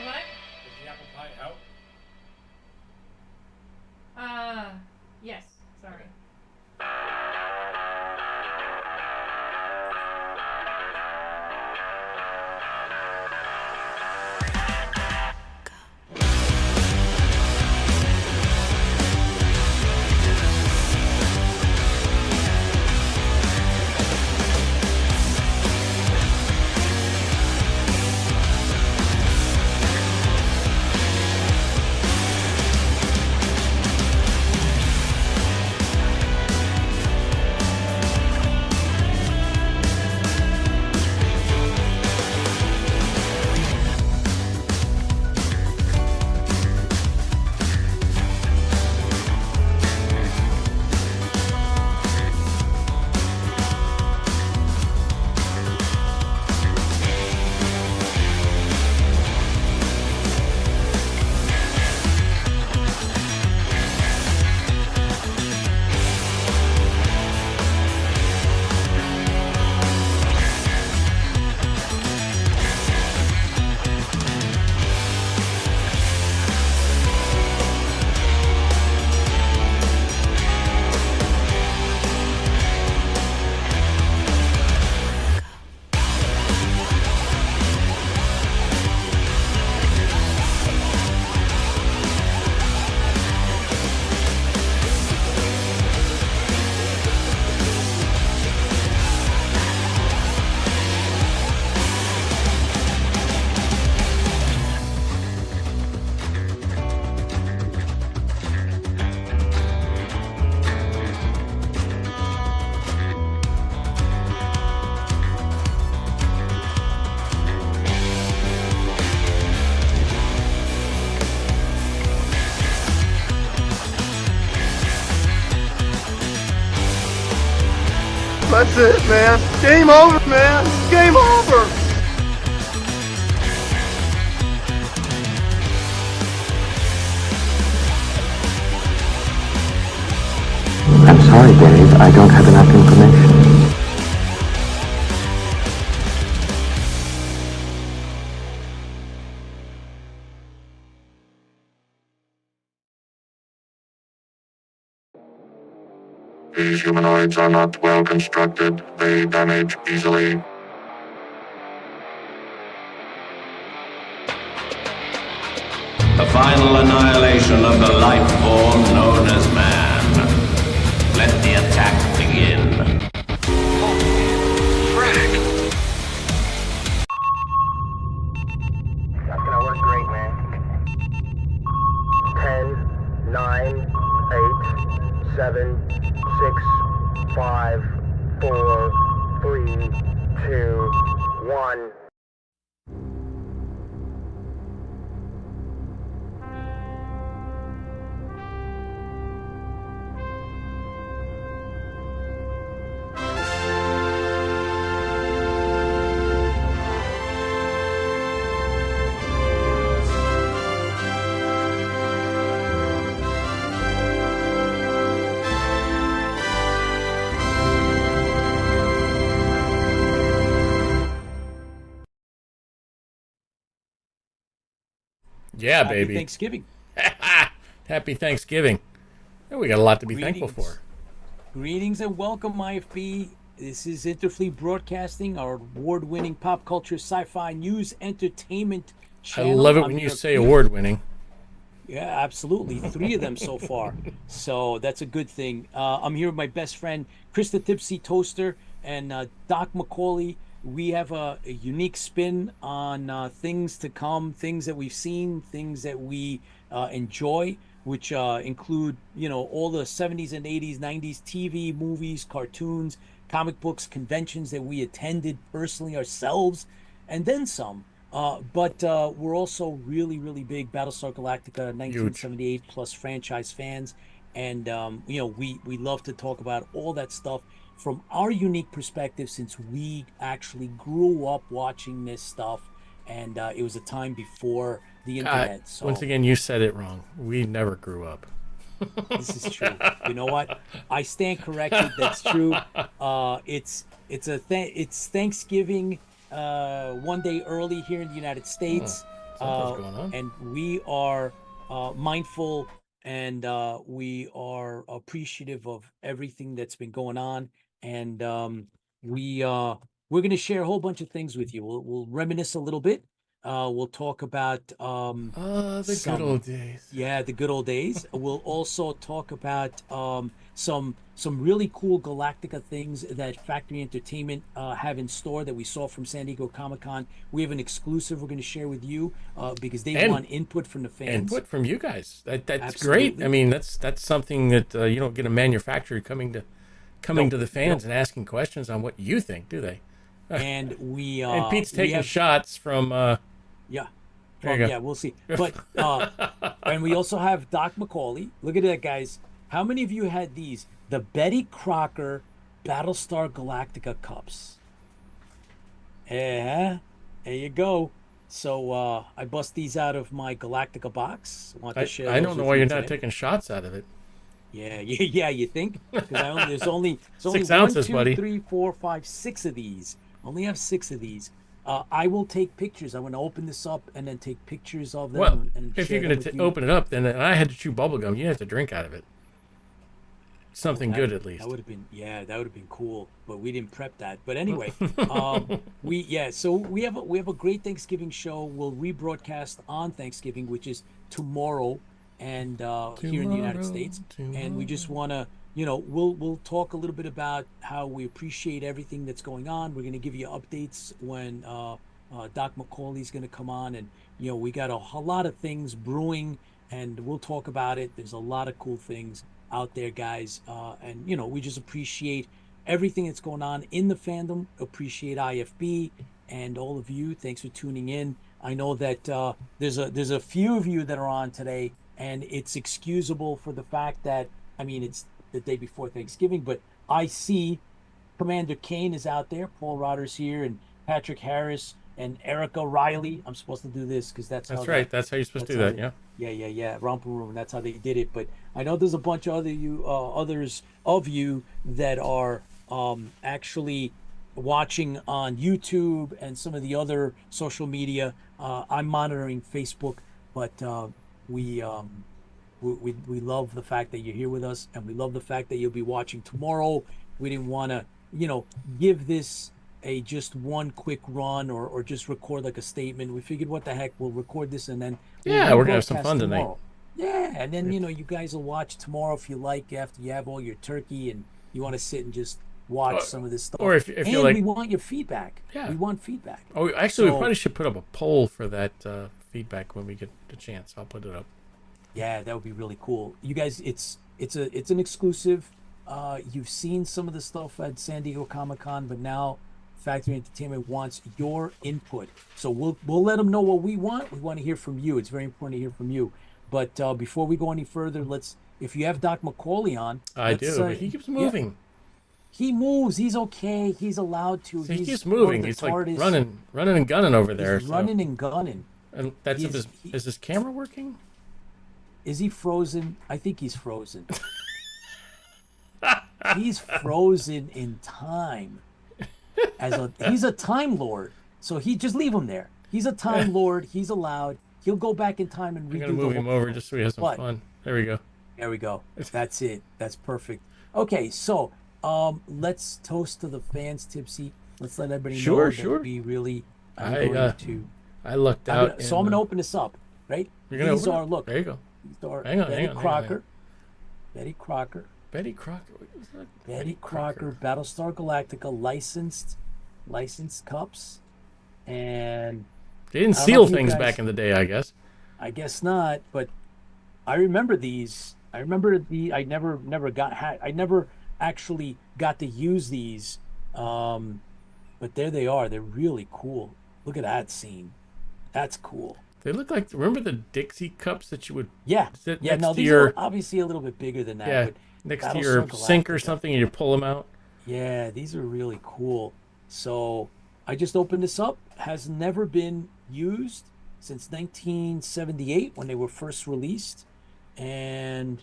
what? Is the apple pie out? Yes. Sorry. That's it, man. Game over, man. Game over. I'm sorry, Dave. I don't have enough information. These humanoids are not well constructed. They damage easily. The final annihilation of the life form known as man. Let the attack begin. That's gonna work great, man. 10, 9, 8, 7, 6, 5, 4, 3, 2, 1. Yeah, Happy baby. Thanksgiving. Happy Thanksgiving. Yeah, we got a lot to be thankful Greetings. for. Greetings and welcome, IFB. This is Interfleet Broadcasting, our award-winning pop culture, sci-fi, news, entertainment I channel. love it I'm when you your- say award-winning. Yeah, absolutely. 3 of them so far. So that's a good thing. I'm here with my best friend, Krista Tipsy Toaster, and Doc McAuley. We have a unique spin on things to come, things that we've seen, things that we enjoy, which include, all the 70s and 80s, 90s TV, movies, cartoons, comic books, conventions that we attended personally ourselves, and then some. But we're also really, really big Battlestar Galactica 1978 plus franchise fans. And, we love to talk about all that stuff from our unique perspective since we actually grew up watching this stuff. And it was a time before the internet. So Once again, you said it wrong. We never grew up. this is true. You know what? I stand corrected. That's true. It's Thanksgiving one day early here in the United States. Something's going on. And we are mindful, and we are appreciative of everything that's been going on. And we're going to share a whole bunch of things with you. We'll reminisce a little bit. We'll talk about The good old days. yeah, the good old days. We'll also talk about some really cool Galactica things that Factory Entertainment have in store that we saw from San Diego Comic-Con. We have an exclusive we're going to share with you because they want input from the fans. Input from you guys. That's Absolutely. great. I mean, that's something that you don't get a manufacturer coming to the fans and asking questions on what you think, do they? And we And Pete's taking shots from. Yeah. There you go. Yeah, we'll see. But and we also have Doc McAuley. Look at that, guys. How many of you had these? The Betty Crocker Battlestar Galactica cups. Yeah, there you go. So I bust these out of my Galactica box. I don't know why you're not taking shots out of it. Yeah, you think? Because there's only 6 1, ounces, 2, buddy. 3, 4, 5, 6 of these. Only have 6 of these. I will take pictures. I'm going to open this up and then take pictures of them. Well, and if share you're them going with to you. open it up, then and I had to chew bubble gum, you have to drink out of it. Something good, at least. That would have been cool, but we didn't prep that. But anyway, so we have a great Thanksgiving show. We'll rebroadcast on Thanksgiving, which is tomorrow, and here in the United States. And we just want to, we'll talk a little bit about how we appreciate everything that's going on. We're going to give you updates when Doc McAuley's going to come on, and we got a lot of things brewing, and we'll talk about it. There's a lot of cool things out there, guys, and we just appreciate everything that's going on in the fandom. Appreciate IFB and all of you. Thanks for tuning in. I know that there's a few of you that are on today, and it's excusable for the fact that it's the day before Thanksgiving, but I see Commander Kane is out there, Paul Rodder's here, and Patrick Harris and Erica Riley. I'm supposed to do this because that's right. That's how you're supposed to do that. Yeah. Romper Room. That's how they did it. But I know there's a bunch of others of you that are actually watching on YouTube and some of the other social media. I'm monitoring Facebook, but we love the fact that you're here with us, and we love the fact that you'll be watching tomorrow. We didn't want to, give this a just one quick run or just record like a statement. We figured, what the heck, we'll record this and then we're gonna have some fun tonight. Yeah, and then you guys will watch tomorrow if you like, after you have all your turkey and you want to sit and just watch some of this stuff. Or if you like, we want your feedback. Yeah, we want feedback. Oh, actually, we probably should put up a poll for that feedback when we get the chance. I'll put it up. Yeah, that would be really cool. You guys, it's an exclusive. You've seen some of the stuff at San Diego Comic-Con, but now Factory Entertainment wants your input. So we'll let them know what we want. We want to hear from you. It's very important to hear from you. But before we go any further, if you have Doc McAuley on, I do. But he keeps moving. Yeah. He moves. He's okay. He's allowed to. So he keeps moving. He's like running and gunning over there. He's running and gunning. And that's is his camera working? Is he frozen? I think he's frozen. He's frozen in time. He's a time lord. So he just leave him there. He's a time lord. He's allowed. He'll go back in time and redo. I'm gonna move him over just so he has some fun. There we go. There we go. That's it. That's perfect. Okay, so let's toast to the fans, Tipsy. Let's let everybody know that we really I lucked out. So I'm gonna open this up, right? You're gonna These are look. There you go. These are hang on, Betty hang on, Crocker. Betty Crocker. Betty Crocker, Battlestar Galactica licensed cups, and they didn't seal things back in the day, I guess. I guess not, but I remember these. I remember I never actually got to use these, but there they are. They're really cool. Look at that scene. That's cool. They look like, remember the Dixie cups that you would sit next to these are obviously a little bit bigger than that. Yeah, but next to your sink or something, and you pull them out. Yeah, these are really cool. So I just opened this up. Has never been used since 1978 when they were first released. And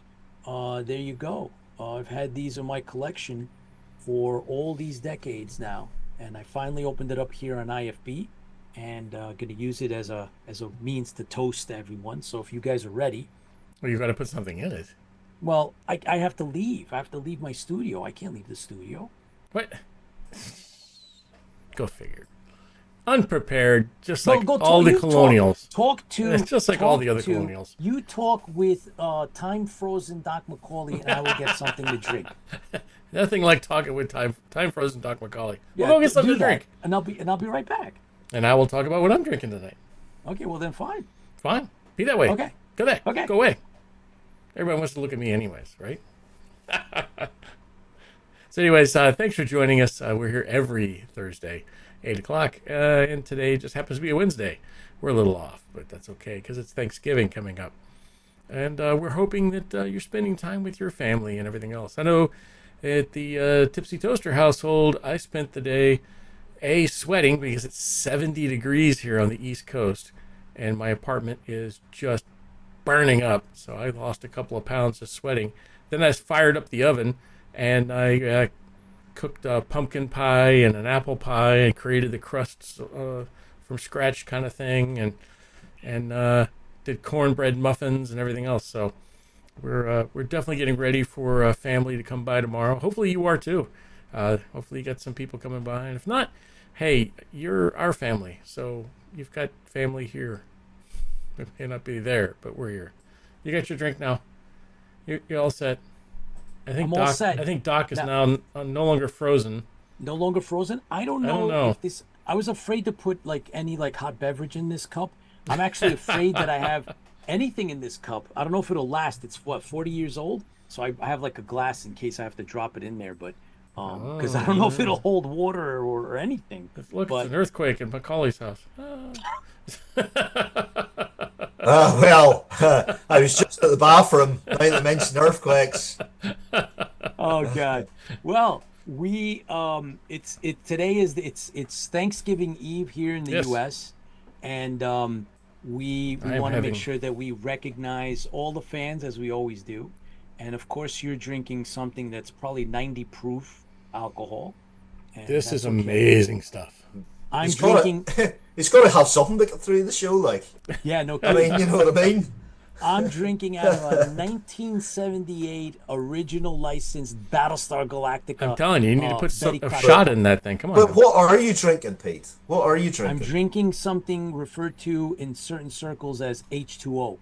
there you go. I've had these in my collection for all these decades now. And I finally opened it up here on IFB. and going to use it as a means to toast everyone. So if you guys are ready, Well, you've got to put something in it. well, I have to leave. I have to leave my studio. I can't leave the studio. What? Go figure. Unprepared, just Go- like go all the you colonials. Talk to. It's just like all the talk other to- colonials. You talk with time frozen Doc McAuley, and I will get something to drink. Nothing like talking with time frozen Doc McAuley. Yeah, We'll go get do something to that, drink, and I'll be right back. and I will talk about what I'm drinking tonight. Okay, well then fine. Fine, be that way. Okay. Go there. Okay. Go away. Everybody wants to look at me, anyways, right? So, anyways, thanks for joining us. We're here every Thursday, 8 o'clock, and today just happens to be a Wednesday. We're a little off, but that's okay because it's Thanksgiving coming up. And we're hoping that you're spending time with your family and everything else. I know at the Tipsy Toaster household, I spent the day, sweating because it's 70 degrees here on the East Coast, and my apartment is just burning up. So I lost a couple of pounds of sweating. Then I fired up the oven, and I cooked a pumpkin pie and an apple pie and created the crusts from scratch kind of thing, and did cornbread muffins and everything else. So we're definitely getting ready for family to come by tomorrow. Hopefully you are too. Hopefully you got some people coming by, and if not, hey, you're our family, so you've got family here. It may not be there, but we're here. You got your drink now. You're all set. I think I'm all Doc. set. I think Doc is now no longer frozen. No longer frozen. I don't know if this. I was afraid to put like any like hot beverage in this cup. I'm actually afraid that I have anything in this cup. I don't know if it'll last. It's what, 40 years old, so I have like a glass in case I have to drop it in there. But because I don't know if it'll hold water or anything. Look, but, it's an earthquake in Macaulay's house. Well, I was just at the bathroom. Now that mentioned earthquakes. Oh God. Well, we today is it's Thanksgiving Eve here in the Yes. U.S. and we want to make sure that we recognize all the fans as we always do, and of course you're drinking something that's probably 90 proof alcohol. And This is that's okay. amazing stuff. I'm He's drinking. He's got to have something to get through the show, like. Yeah, no I kidding. mean, you know what I mean? I'm drinking out of a 1978 original licensed Battlestar Galactica. I'm telling you, you need to put Betty a Crocker. shot in that thing. Come on. But what are you drinking, Pete? What are you I'm drinking? drinking something referred to in certain circles as H2O.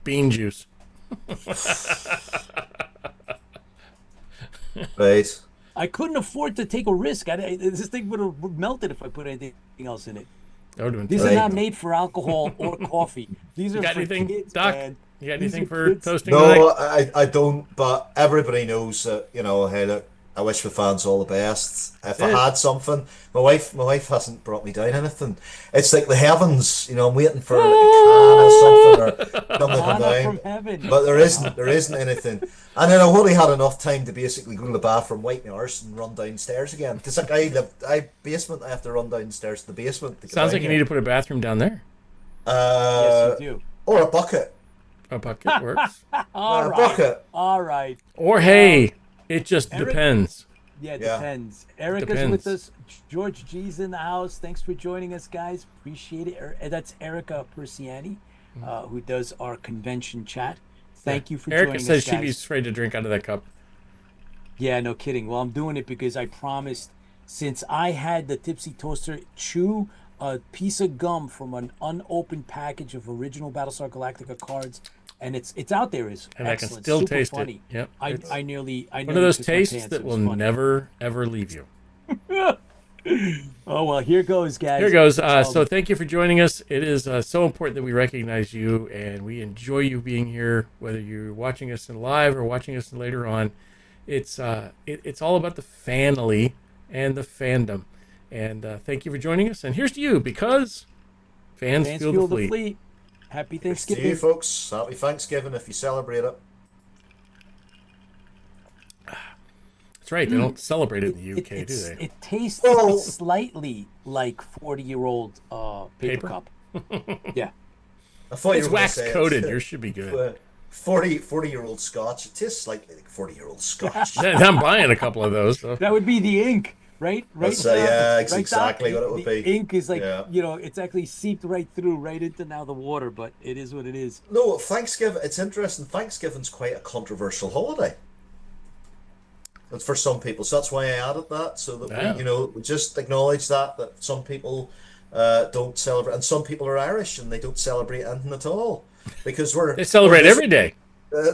Bean juice. Right. I couldn't afford to take a risk. This thing would have melted if I put anything else in it. That would have been These fun. are not made for alcohol or coffee. These are You got for anything, kids, Doc? man. You got These anything are for kids. toasting No, tonight? I don't, but everybody knows that, you know, hey, look, I wish the fans all the best. If I had something, my wife hasn't brought me down anything. It's like the heavens, you know, I'm waiting for like a can or something or something to come Manna down. from heaven. But there isn't anything. And then I've only had enough time to basically go to the bathroom, wipe my arse, and run downstairs again. Because like I have to run downstairs to the basement. To get Sounds down like you here. need to put a bathroom down there. Yes, you do. Or a bucket. A bucket works. All A right. bucket. All right. Or hey, it just Eric? depends. Yeah, it Yeah. depends. Erica's Depends. with us. George G's in the house. Thanks for joining us, guys. Appreciate it. That's Erica Persiani, who does our convention chat. Thank you for Erica joining says us, she'd guys. be afraid to drink out of that cup. Yeah, no kidding. Well, I'm doing it because I promised, since I had the Tipsy Toaster chew a piece of gum from an unopened package of original Battlestar Galactica cards, and it's out there. Is And I can excellent. still Super taste it. funny. Yep, it's I nearly One of those pissed my tastes pants. that It was will funny. never, ever leave you. Oh well, here goes, guys. Here goes. So thank you for joining us. It is so important that we recognize you, and we enjoy you being here, whether you're watching us in live or watching us later on. It's all about the family and the fandom. And thank you for joining us. And here's to you, because fans fuel the fleet. Happy It's to Thanksgiving. you, folks. Happy Thanksgiving if you celebrate it. That's right. They don't celebrate it in the UK, do It's- they? It tastes Well- slightly like 40-year-old paper Paper? cup. Yeah. I thought It's you were gonna wax say coated. it's, Yours should be good. 40-year-old Scotch. It tastes like 40-year-old Scotch. I'm buying a couple of those. So. That would be the ink. Right? That's, now, yeah, right, exactly Doc? what it would The be. ink is like, Yeah. it's actually seeped right through, right into now the water, but it is what it is. No, Thanksgiving, it's interesting. Thanksgiving's quite a controversial holiday. It's for some people. So that's why I added that, so that Yeah. we just acknowledge that some people don't celebrate, and some people are Irish and they don't celebrate anything at all. Because They celebrate we're every day.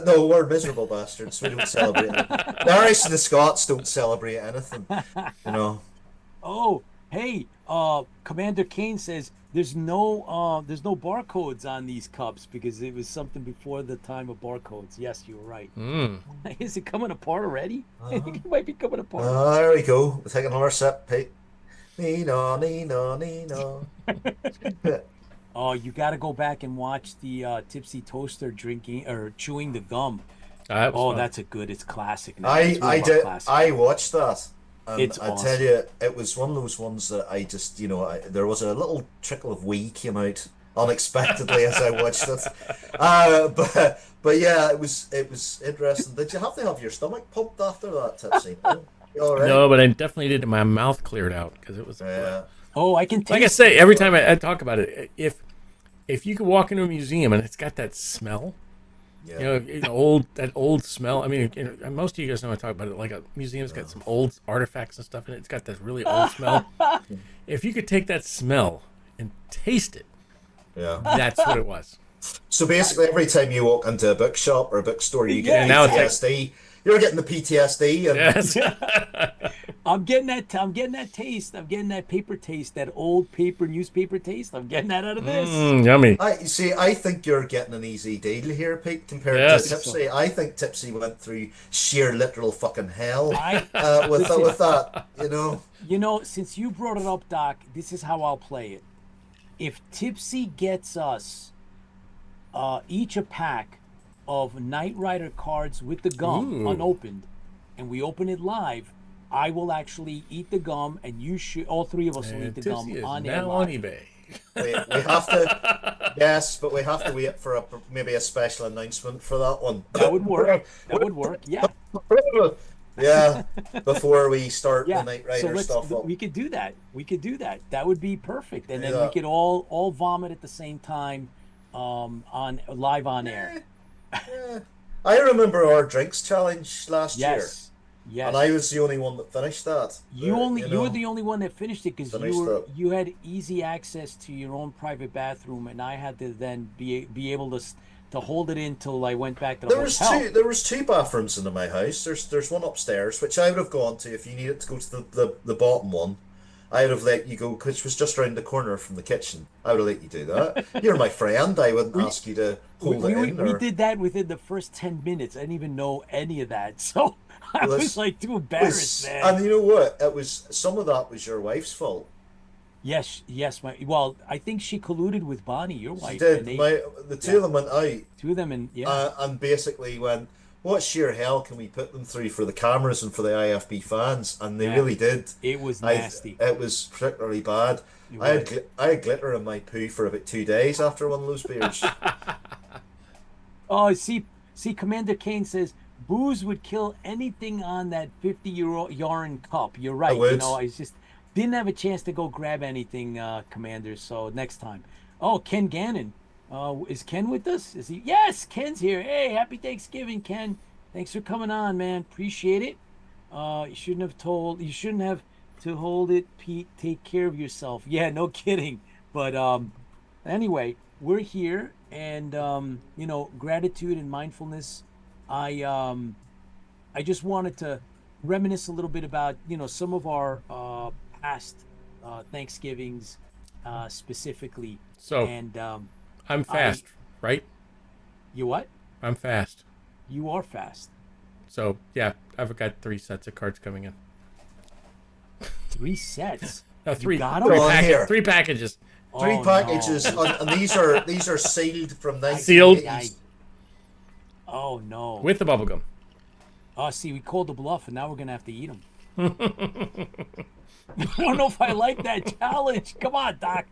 no, we're miserable bastards. We don't celebrate anything. The Irish and the Scots don't celebrate anything. You know. Oh, hey, Commander Kane says there's no barcodes on these cups because it was something before the time of barcodes. Yes, you were right. Is it coming apart already? I think it might be coming apart. There we go. We'll take another sip, Pete. Nino, Nino, Nino. Oh, you got to go back and watch the Tipsy Toaster drinking or chewing the gum. That was fun. That's it's classic. Now. It's one I of our did. classics. I watched that. And It's I awesome. tell you, it was one of those ones that I just, there was a little trickle of wee came out unexpectedly as I watched it. But yeah, it was interesting. Did you have to have your stomach pumped after that, Tipsy? No? You all right? No, but I definitely did. My mouth cleared out because it was. Yeah. Oh, I can taste. Like I say, every time I talk about it, if you could walk into a museum and it's got that smell, Yeah. that old smell. I mean, most of you guys know I talk about it. Like a museum's got some old artifacts and stuff in it. It's got that really old smell. If you could take that smell and taste it, Yeah. that's what it was. So basically, every time you walk into a bookshop or a bookstore, you Yeah, get now it's like- PTSD. You're getting the PTSD. And Yes. I'm getting that. I'm getting that taste. I'm getting that paper taste. That old paper newspaper taste. I'm getting that out of this. Yummy. I think you're getting an easy deal here, Pete, compared Yes. to Tipsy. I think Tipsy went through sheer literal fucking hell I- with that. Since you brought it up, Doc, this is how I'll play it. If Tipsy gets us each a pack of Knight Rider cards with the gum Ooh. unopened, and we open it live, I will actually eat the gum, and you should. All three of us will eat the gum Tipsy is on air now on live. eBay. We have to, yes, but we have to wait for maybe a special announcement for that one. That would work. That would work. Yeah. Yeah, before we start Yeah. the Knight Rider stuff up. We could do that. We could do that. That would be perfect, and then Yeah. we could all vomit at the same time, on live on air. I remember our drinks challenge last year. Yes. Yes. And I was the only one that finished that. You were the only one that finished it because Finished it. you had easy access to your own private bathroom, and I had to then be able to hold it in till I went back to the hotel. There was two bathrooms in my house. There's one upstairs which I would have gone to if you needed to go to the bottom one. I would have let you go, which was just around the corner from the kitchen. I would have let you do that. You're my friend. I wouldn't ask you to hold it in. We did that within the first 10 minutes. I didn't even know any of that, so I was like too embarrassed, man. And you know what? Some of that was your wife's fault. Yes. I think she colluded with Bonnie, your wife. She did. and The two of them went out. Two of them, and And basically went, what sheer hell can we put them through for the cameras and for the IFB fans? And they really did. It was nasty. It was particularly bad. I had glitter in my poo for about 2 days after one of those beers. Oh, see, Commander Kane says booze would kill anything on that 50-year-old yarn cup. You're right. It would. I just didn't have a chance to go grab anything, Commander. So next time. Oh, Ken Gannon. Is Ken with us? Is he? Yes, Ken's here. Hey, happy Thanksgiving, Ken. Thanks for coming on, man. Appreciate it. You shouldn't have to hold it, Pete. Take care of yourself. Yeah, no kidding. But anyway, we're here, and gratitude and mindfulness. I just wanted to reminisce a little bit about some of our past Thanksgivings specifically. So and I'm fast, right? You what? I'm fast. You are fast. So yeah, I've got 3 sets of cards coming in. 3 sets. No, 3. You got 3 'em? Here. 3 packages. Three Oh, packages, no. and these are sealed from 1980s. Sealed? Oh no. With the bubble gum. Oh, see, we called the bluff, and now we're gonna have to eat them. I don't know if I like that challenge. Come on, Doc.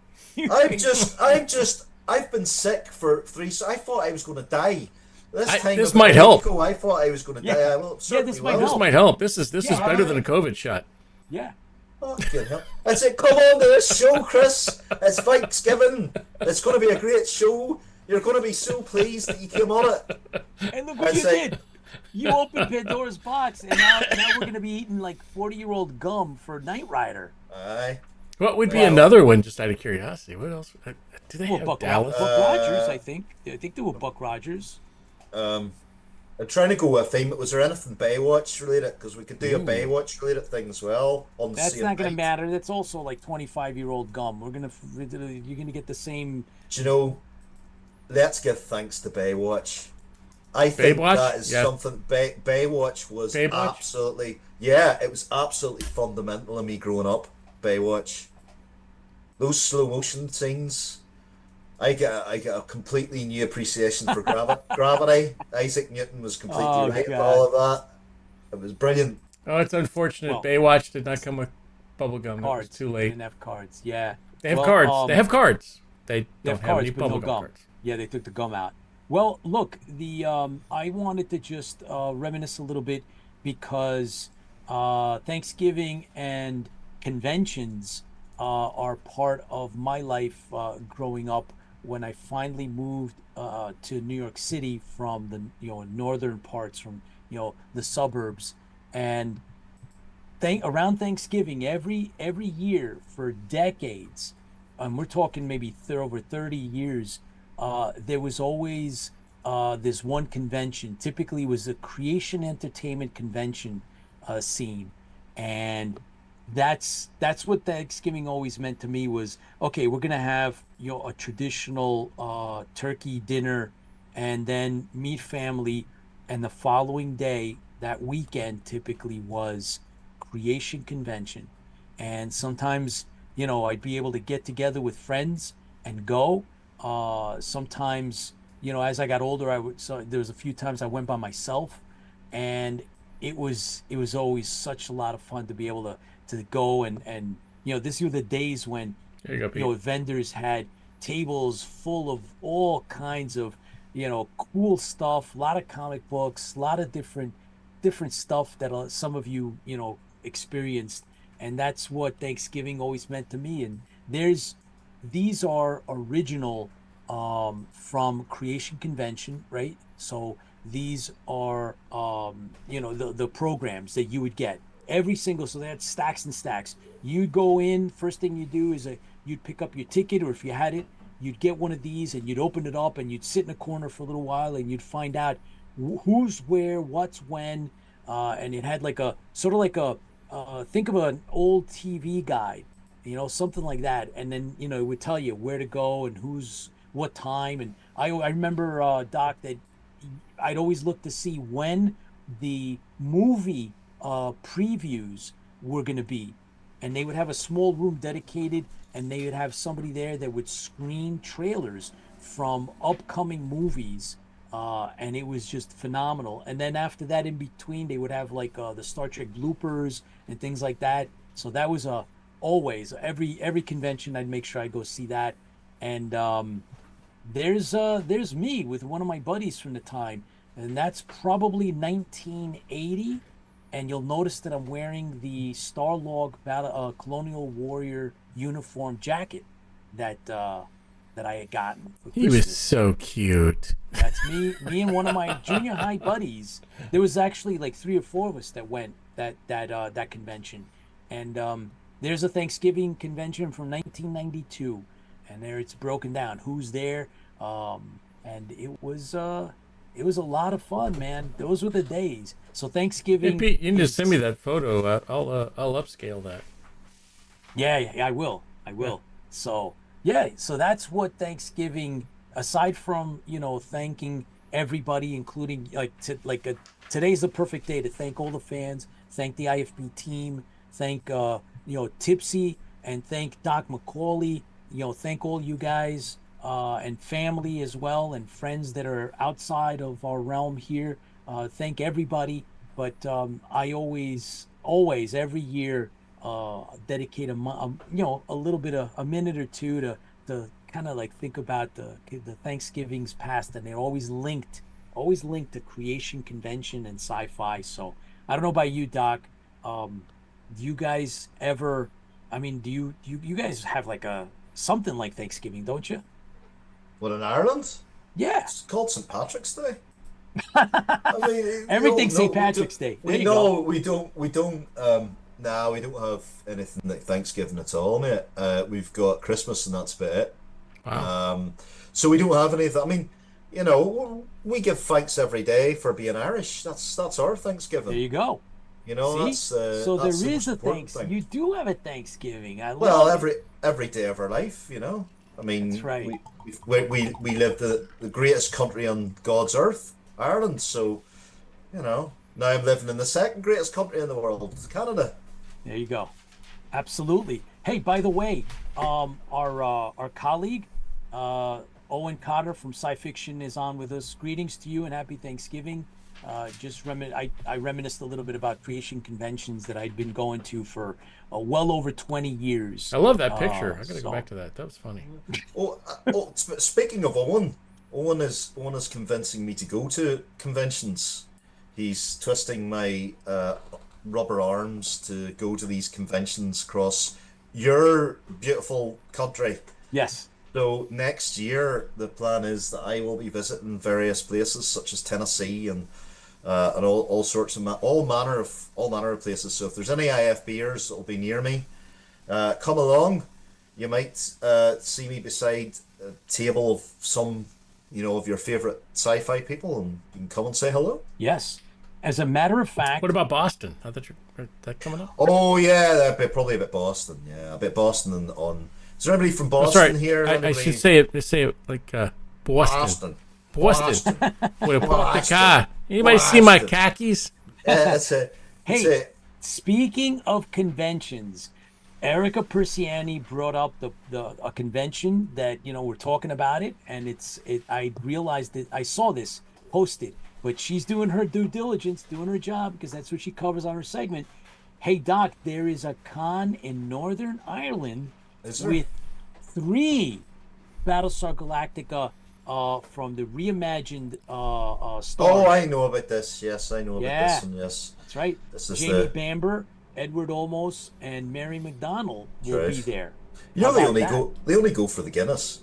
I've been sick for 3. I thought I was going to die. This might help. I thought I was going to die. Well, this might This help. might help. This is better than a COVID shot. Yeah. Fucking hell. I said, come on to this show, Chris. It's Thanksgiving. It's going to be a great show. You're going to be so pleased that you came on it. And look what you did. You opened Pandora's box, and now we're going to be eating like 40-year-old gum for Knight Rider. Aye. What would be another one, just out of curiosity? What else? Do they have Dallas? Buck Rogers, I think. I think they were Buck Rogers. I'm trying to go with a theme. Was there anything Baywatch related? Because we could do a Baywatch related thing as well. On the That's same not going to night. matter. That's also like 25-year-old gum. You're going to get the same. Do you know? Let's give thanks to Baywatch. I think that is something. Baywatch was absolutely, it was absolutely fundamental in me growing up. Baywatch, those slow motion scenes, I get a completely new appreciation for gravity. Isaac Newton was completely right about all of that. It was brilliant. Oh, it's unfortunate. Baywatch did not come with bubblegum. It was too late. They didn't have cards. Yeah, they have cards. They have cards. They don't have any bubblegum cards. Yeah, they took the gum out. Well, look, I wanted to just reminisce a little bit because Thanksgiving and conventions are part of my life growing up. When I finally moved to New York City from the northern parts, from the suburbs, and around Thanksgiving every year for decades, and we're talking maybe over 30 years. There was always this one convention. Typically, it was a creation entertainment convention scene, and that's what Thanksgiving always meant to me. Was okay. We're gonna have a traditional turkey dinner, and then meet family, and the following day, that weekend, typically was creation convention, and sometimes I'd be able to get together with friends and go. Sometimes, as I got older, there was a few times I went by myself, and it was always such a lot of fun to be able to go and this were the days when vendors had tables full of all kinds of cool stuff, a lot of comic books, a lot of different stuff that some of you experienced, and that's what Thanksgiving always meant to me. And these are original from Creation Convention, right? So these are the programs that you would get every single. So they had stacks and stacks. You'd go in. First thing you do is you'd pick up your ticket, or if you had it, you'd get one of these and you'd open it up and you'd sit in a corner for a little while and you'd find out who's where, what's when, and it had like a sort of like a think of an old TV guide. Something like that. And then, it would tell you where to go and what time. And I remember, Doc, that I'd always look to see when the movie previews were going to be. And they would have a small room dedicated, and they would have somebody there that would screen trailers from upcoming movies. And it was just phenomenal. And then after that, in between, they would have like the Star Trek bloopers and things like that. So that was always every convention I'd make sure I go see that. And there's me with one of my buddies from the time, and that's probably 1980. And you'll notice that I'm wearing the Starlog Colonial Warrior uniform jacket that I had gotten for Christmas. He was so cute. That's me and one of my junior high buddies. There was actually like 3 or 4 of us that went that convention. And there's a Thanksgiving convention from 1992, and there it's broken down who's there, and it was a lot of fun, man. Those were the days. So Thanksgiving. Hey, Pete, you can just send me that photo. I'll upscale that. Yeah, I will. So that's what Thanksgiving. Aside from thanking everybody, including today's the perfect day to thank all the fans, thank the IFB team, thank Tipsy, and thank Doc McAuley. Thank all you guys and family as well, and friends that are outside of our realm here. Thank everybody. But I always every year dedicate a little bit of a minute or two to kind of like think about the Thanksgivings past, and they're always linked to Creation Convention and sci-fi. So I don't know about you, Doc. do you guys ever? I mean, do you guys have like a something like Thanksgiving, don't you? What, in Ireland? Yeah. It's called St. Patrick's Day. I mean, Everything's St. Patrick's Day. There you go. We don't. No, we don't have anything like Thanksgiving at all, mate. We've got Christmas, and that's about it. Wow. So we don't have any of that. I mean, we give thanks every day for being Irish. That's our Thanksgiving. There you go. You know, See? that's So that's there the is most a important Thanksgiving. thing. You do have a Thanksgiving. I love Well, it. every day of our life, I mean, That's right. we live the greatest country on God's earth, Ireland. So, now I'm living in the second greatest country in the world, Canada. There you go. Absolutely. Hey, by the way, our colleague Owen Cotter from Sci Fiction is on with us. Greetings to you and happy Thanksgiving. I reminisced a little bit about creation conventions that I'd been going to for well over 20 years. I love that picture. I gotta go back to that. That was funny. Speaking of Owen is convincing me to go to conventions. He's twisting my rubber arms to go to these conventions across your beautiful country. Yes. So next year, the plan is that I will be visiting various places such as Tennessee and all sorts of all manner of places. So if there's any IFBers that'll be near me, come along. You might see me beside a table of some, of your favorite sci-fi people, and you can come and say hello. Yes. As a matter of fact. What about Boston? Are that coming up? Oh yeah, probably a bit Boston. Yeah, a bit Boston on. Is there anybody from Boston here? I should say it like Boston. Boston. With a car. Anybody see my khakis? That's it. Hey, speaking of conventions, Erica Persiani brought up a convention that we're talking about it, and I realized that I saw this posted, but she's doing her due diligence, doing her job, because that's what she covers on her segment. Hey Doc, there is a con in Northern Ireland with 3 Battlestar Galactica from the reimagined stars. Oh, I know about this. Yes, I know about this one. Yes, that's right. This is Jamie Bamber, Edward Olmos, and Mary McDonnell will be there. They only go for the Guinness.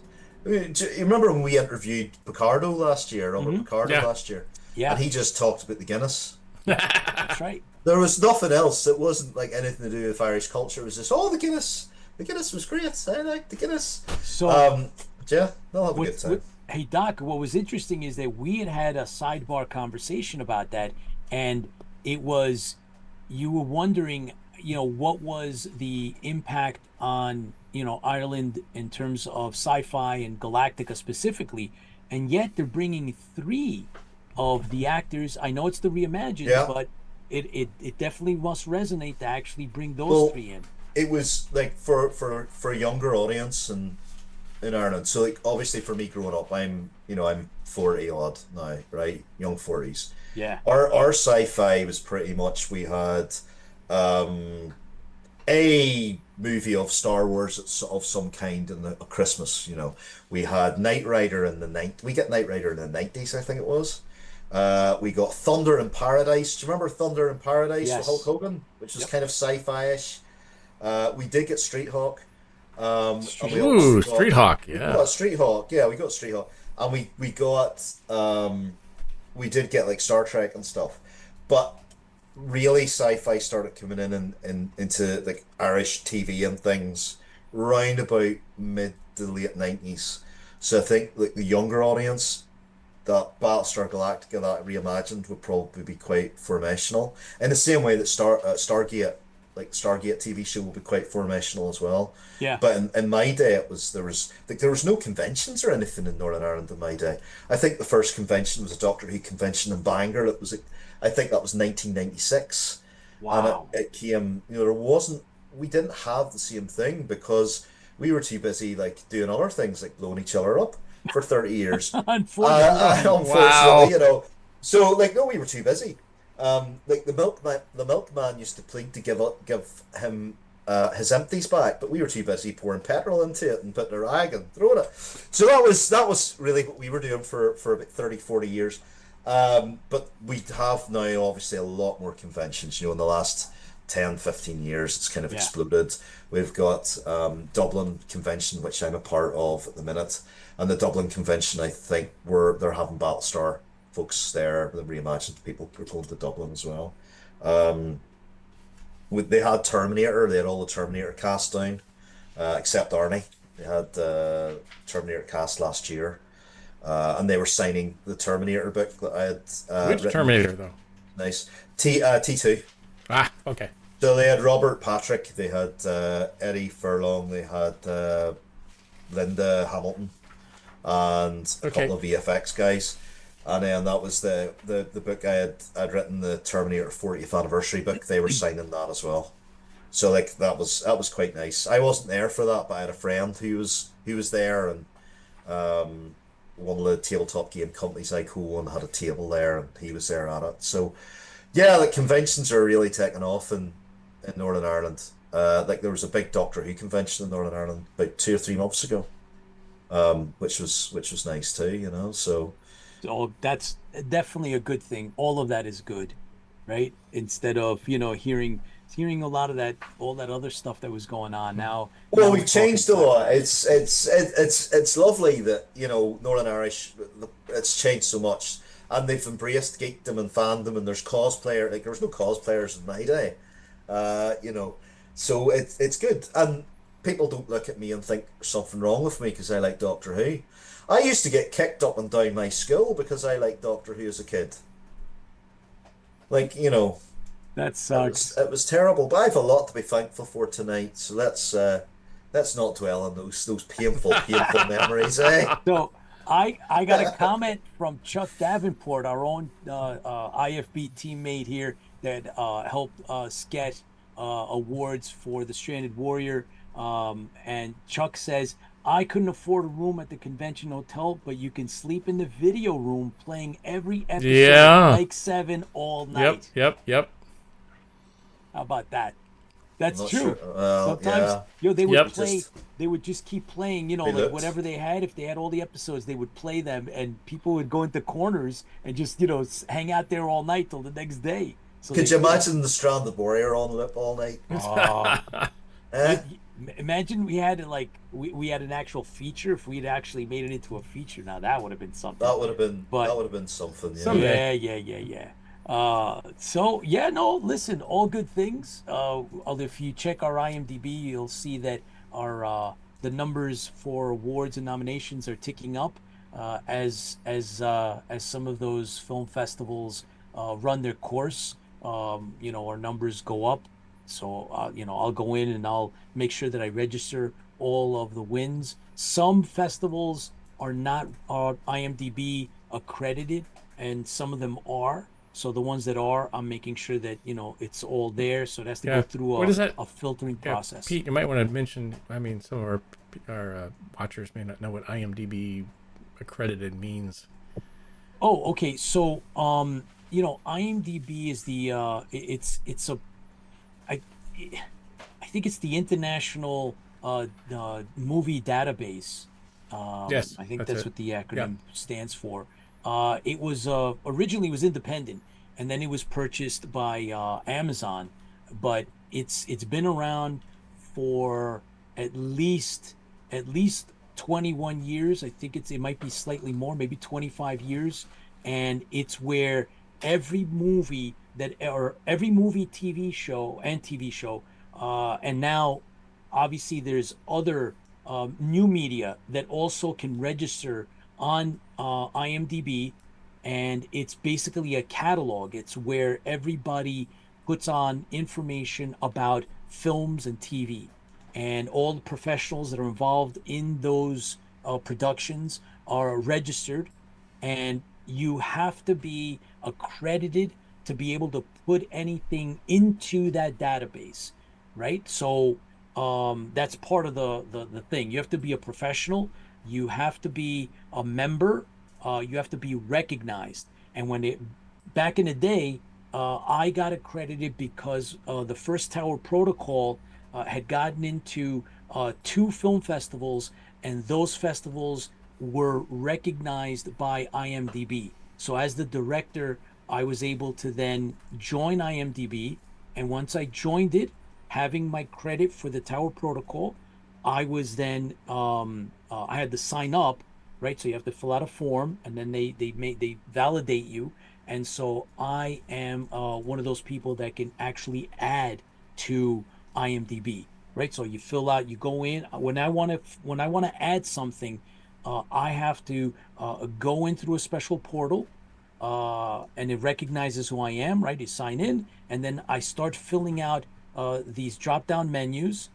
I mean, do you remember when we interviewed Picardo last year, Robert Picardo last year? Yeah. And he just talked about the Guinness. That's right. There was nothing else. It wasn't like anything to do with Irish culture. It was just, the Guinness. The Guinness was great. I liked the Guinness. So, yeah, they'll have a good time. Hey, Doc, what was interesting is that we had a sidebar conversation about that, and it was, you were wondering, what was the impact on, Ireland in terms of sci-fi and Galactica specifically, and yet they're bringing 3 of the actors. I know it's the reimagined, but it definitely must resonate to actually bring those 3 in. It was like for a younger audience and in Ireland. So like obviously for me growing up, I'm 40 odd now, right? Young 40s. Yeah. Our sci-fi was pretty much, we had a movie of Star Wars of some kind in at Christmas. We had Knight Rider in the night. We get Knight Rider in the 90s, I think it was. We got Thunder in Paradise. Do you remember Thunder in Paradise with Hulk Hogan, which was kind of sci-fi-ish? We did get Street Hawk. Street Hawk, yeah. We got Street Hawk, yeah. We got Street Hawk, and we got we did get like Star Trek and stuff, but really sci-fi started coming in into like Irish TV and things round about mid to late 90s. So I think like the younger audience, that Battlestar Galactica, that reimagined, would probably be quite formational in the same way that Stargate TV show will be quite formational as well. Yeah. But in my day, there was no conventions or anything in Northern Ireland in my day. I think the first convention was a Doctor Who convention in Bangor. I think that was 1996. Wow. And it came, we didn't have the same thing because we were too busy like doing other things like blowing each other up for 30 years. Unfortunately. Wow. So we were too busy. Like the milkman used to plead to give him his empties back, but we were too busy pouring petrol into it and putting a rag and throwing it. So that was really what we were doing for about 30-40 years. But we have now obviously a lot more conventions. In the last 10, 15 years. It's kind of Yeah. exploded. We've got Dublin Convention, which I'm a part of at the minute. And the Dublin Convention, I think they're having Battlestar folks there, the reimagined people are going to Dublin as well. Um, they had Terminator, they had all the Terminator cast down, except Arnie. They had Terminator cast last year, and they were signing the Terminator book that I had Which written. Terminator though? Nice. T2. Ah, okay. So they had Robert Patrick, they had Eddie Furlong, they had Linda Hamilton, and a Okay. couple of VFX guys. And then that was the book I'd written, the Terminator 40th anniversary book. They were signing that as well. So like that was quite nice. I wasn't there for that, but I had a friend who was there, and one of the tabletop game companies I co-own had a table there, and he was there at it. So yeah, the conventions are really taking off in Northern Ireland. Like there was a big Doctor Who convention in Northern Ireland about 2 or 3 months ago, which was nice too, you know. So that's definitely a good thing. All of that is good, right? Instead of hearing a lot of that, all that other stuff that was going on. Now well, we're we've changed a talking lot. It's lovely that Northern Irish. It's changed so much, and they've embraced geekdom and fandom. And there's cosplayer. Like there was no cosplayers in my day, So it's good, and people don't look at me and think there's something wrong with me because I like Doctor Who. I used to get kicked up and down my school because I liked Doctor Who as a kid. Like that sucks. it was terrible. But I have a lot to be thankful for tonight. So let's not dwell on those painful memories, eh? So I got a comment from Chuck Davenport, our own IFB teammate here, that helped us get awards for the Stranded Warrior. And Chuck says, I couldn't afford a room at the convention hotel, but you can sleep in the video room playing every episode Yeah. like 7 all night. Yep. How about that? That's not true. sure. Well, Sometimes yeah. they would Yep. play. They would just keep playing. Like looked. whatever they had. If they had all the episodes, they would play them, and people would go into corners and just hang out there all night till the next day. So Could you imagine the Stranded Warrior on lip all night? Eh? Imagine we had we had an actual feature. If we'd actually made it into a feature, now that would have been something. That would have been something. Yeah. Someday. Yeah. So yeah, no. Listen, all good things. If you check our IMDb, you'll see that our the numbers for awards and nominations are ticking up as some of those film festivals run their course. Our numbers go up. So I'll go in and I'll make sure that I register all of the wins. Some festivals are not IMDb accredited, and some of them are. So the ones that are, I'm making sure that it's all there. So it has to go through a filtering process. Pete, you might want to mention. I mean, some of our watchers may not know what IMDb accredited means. Oh, okay. So IMDb is the I think it's the International Movie Database. Yes, I think that's that's it. what the acronym stands for. It was originally was independent, and then it was purchased by Amazon, but it's been around for at least 21 years. I think it might be slightly more, maybe 25 years, and it's where every movie, TV show, and now obviously there's other new media that also can register on IMDb, and it's basically a catalog. It's where everybody puts on information about films and TV, and all the professionals that are involved in those productions are registered, and you have to be accredited to be able to put anything into that database, right? So that's part of the thing. You have to be a professional. You have to be a member. You have to be recognized. And back in the day, I got accredited because the First Tower Protocol had gotten into 2 film festivals, and those festivals were recognized by IMDb. So as the director, I was able to then join IMDb And once I joined it, having my credit for the Tower Protocol, I was then I had to sign up, right? So you have to fill out a form, and then they validate you. And so I am one of those people that can actually add to IMDb, right? So you fill out, you go in. When I want to add something, I have to go in through a special portal, and it recognizes who I am, right? You sign in, and then I start filling out these drop-down menus.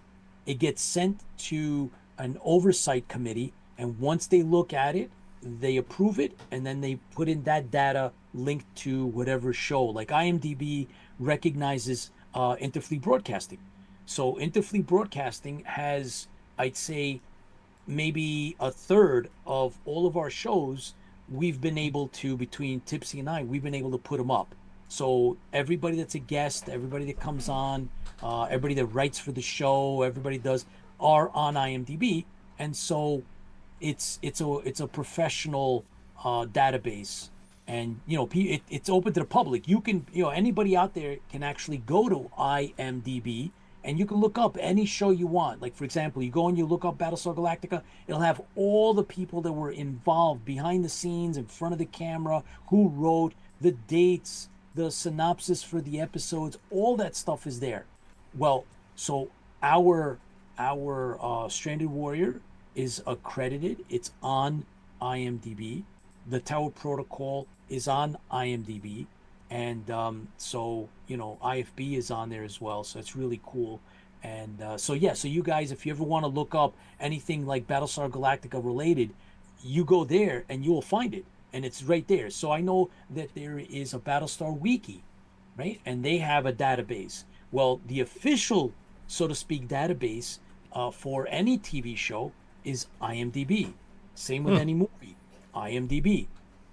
It gets sent to an oversight committee, and once they look at it, they approve it, and then they put in that data linked to whatever show. Like IMDb recognizes Interfleet Broadcasting. So Interfleet Broadcasting has, I'd say, maybe a third of all of our shows. We've been able to, between Tipsy and I, we've been able to put them up. So everybody that's a guest, everybody that comes on, everybody that writes for the show, everybody does, are on IMDb. And so it's a professional database, and it's open to the public. You can, anybody out there can actually go to IMDb, and you can look up any show you want. Like, for example, you go and you look up Battlestar Galactica, it'll have all the people that were involved behind the scenes, in front of the camera, who wrote, the dates, the synopsis for the episodes, all that stuff is there. Well, so our Stranded Warrior is accredited. It's on IMDb. The Tower Protocol is on IMDb. And so IFB is on there as well. So it's really cool. And so you guys, if you ever want to look up anything like Battlestar Galactica related, you go there and you will find it. And it's right there. So I know that there is a Battlestar wiki, right? And they have a database. Well, the official, so to speak, database for any TV show is IMDb. Same with any movie, IMDb.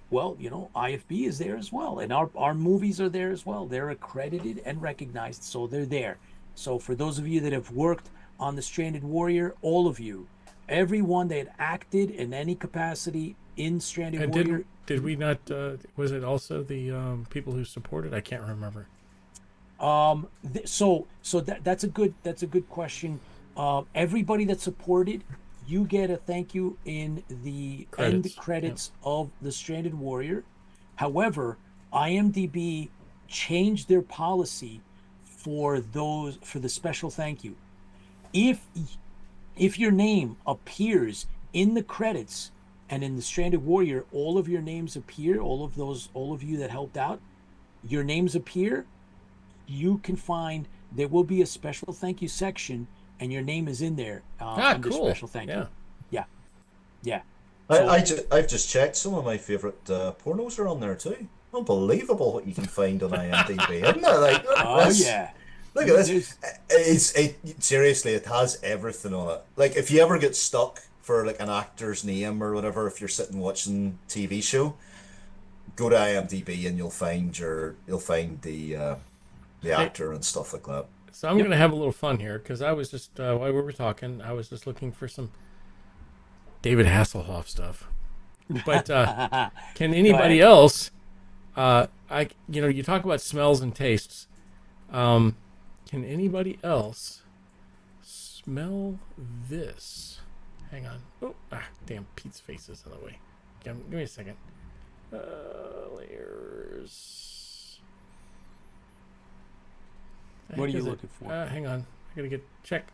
Well, IFB is there as well. And our movies are there as well. They're accredited and recognized, so they're there. So for those of you that have worked on The Stranded Warrior, all of you, everyone that acted in any capacity in Stranded Warrior. Did we not, was it also the people who supported? I can't remember. So that's a good question. Everybody that supported, you get a thank you in the end credits of The Stranded Warrior. However, IMDb changed their policy for the special thank you. If your name appears in the credits and in The Stranded Warrior, all of your names appear, all of you that helped out, your names appear, you can find, there will be a special thank you section, and your name is in there under cool. special thank you. Yeah. I've just checked. Some of my favorite pornos are on there too. Unbelievable what you can find on IMDb, isn't it? Look at this. Seriously, it has everything on it. Like, if you ever get stuck for like an actor's name or whatever, if you're sitting watching TV show, go to IMDb and you'll find the actor and stuff like that. So I'm going to have a little fun here, because I was just, while we were talking, I was just looking for some David Hasselhoff stuff. But can anybody else, you talk about smells and tastes. Can anybody else smell this? Hang on. Oh, damn, Pete's face is in the way. Give me a second. Layers. What are you looking for? Hang on. I gotta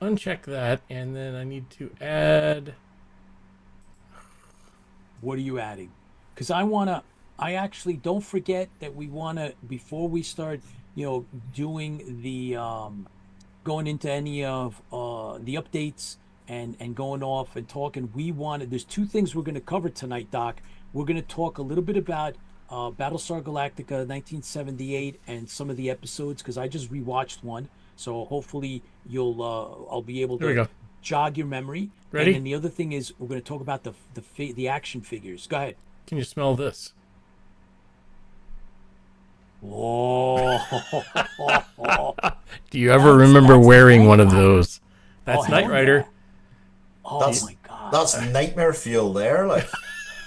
uncheck that, and then I need to add. What are you adding? Because I actually don't forget that we wanna, before we start, doing the, going into any of the updates and going off and talking, there's two things we're gonna cover tonight, Doc. We're gonna talk a little bit about Battlestar Galactica 1978 and some of the episodes, because I just rewatched one, so hopefully I'll be able to jog your memory. Ready? And then the other thing is we're going to talk about the action figures. Go ahead. Can you smell this? Oh. Do you ever remember wearing one of those? That's Knight Rider. Yeah. Oh my God. That's nightmare fuel there. Like,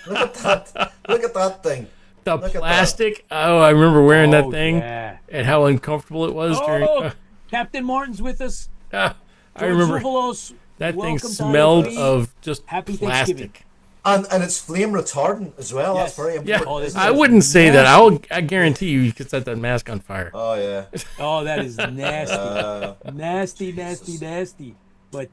look at that thing. the Look at that. plastic. Oh, I remember wearing that thing Yeah. and how uncomfortable it was during. Oh, Captain Martin's with us. I George remember Zuvalos, that thing welcome to smelled IFB. of just Happy Thanksgiving. plastic. And it's flame retardant as well. Yes. That's very Yeah, important. Oh, this isn't I it? wouldn't say that. I guarantee you could set that mask on fire. Oh yeah. Oh, that is nasty. Nasty, nasty, Jesus. nasty. But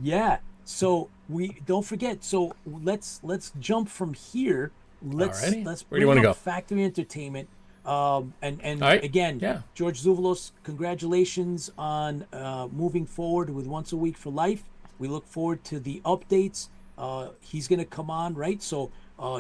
yeah. So we don't forget. So let's jump from here. Let's Alrighty. let's Where do you bring wanna up go? Factory Entertainment. And All right. again, Yeah. George Zuvalos, congratulations on moving forward with Once a Week for Life. We look forward to the updates. He's going to come on, right? So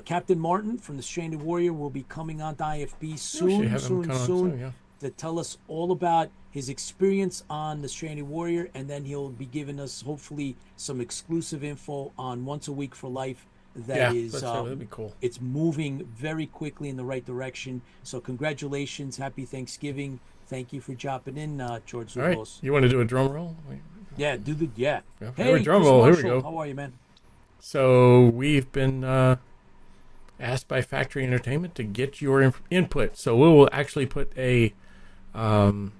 Captain Martin from the Stranded Warrior will be coming on to IFB should soon, have him come on soon, yeah. to tell us all about his experience on the Stranded Warrior, and then he'll be giving us hopefully some exclusive info on Once a Week for Life. That is, that'd be cool. it's moving very quickly in the right direction. So congratulations, happy Thanksgiving. Thank you for dropping in, George All right, Zuvalos. you want to do a drum roll? Yeah, do the yeah. Yeah, Hey, a drum Chris roll. Here we Marshall, go. How are you, man? So we've been asked by Factory Entertainment to get your input. So we will actually put a on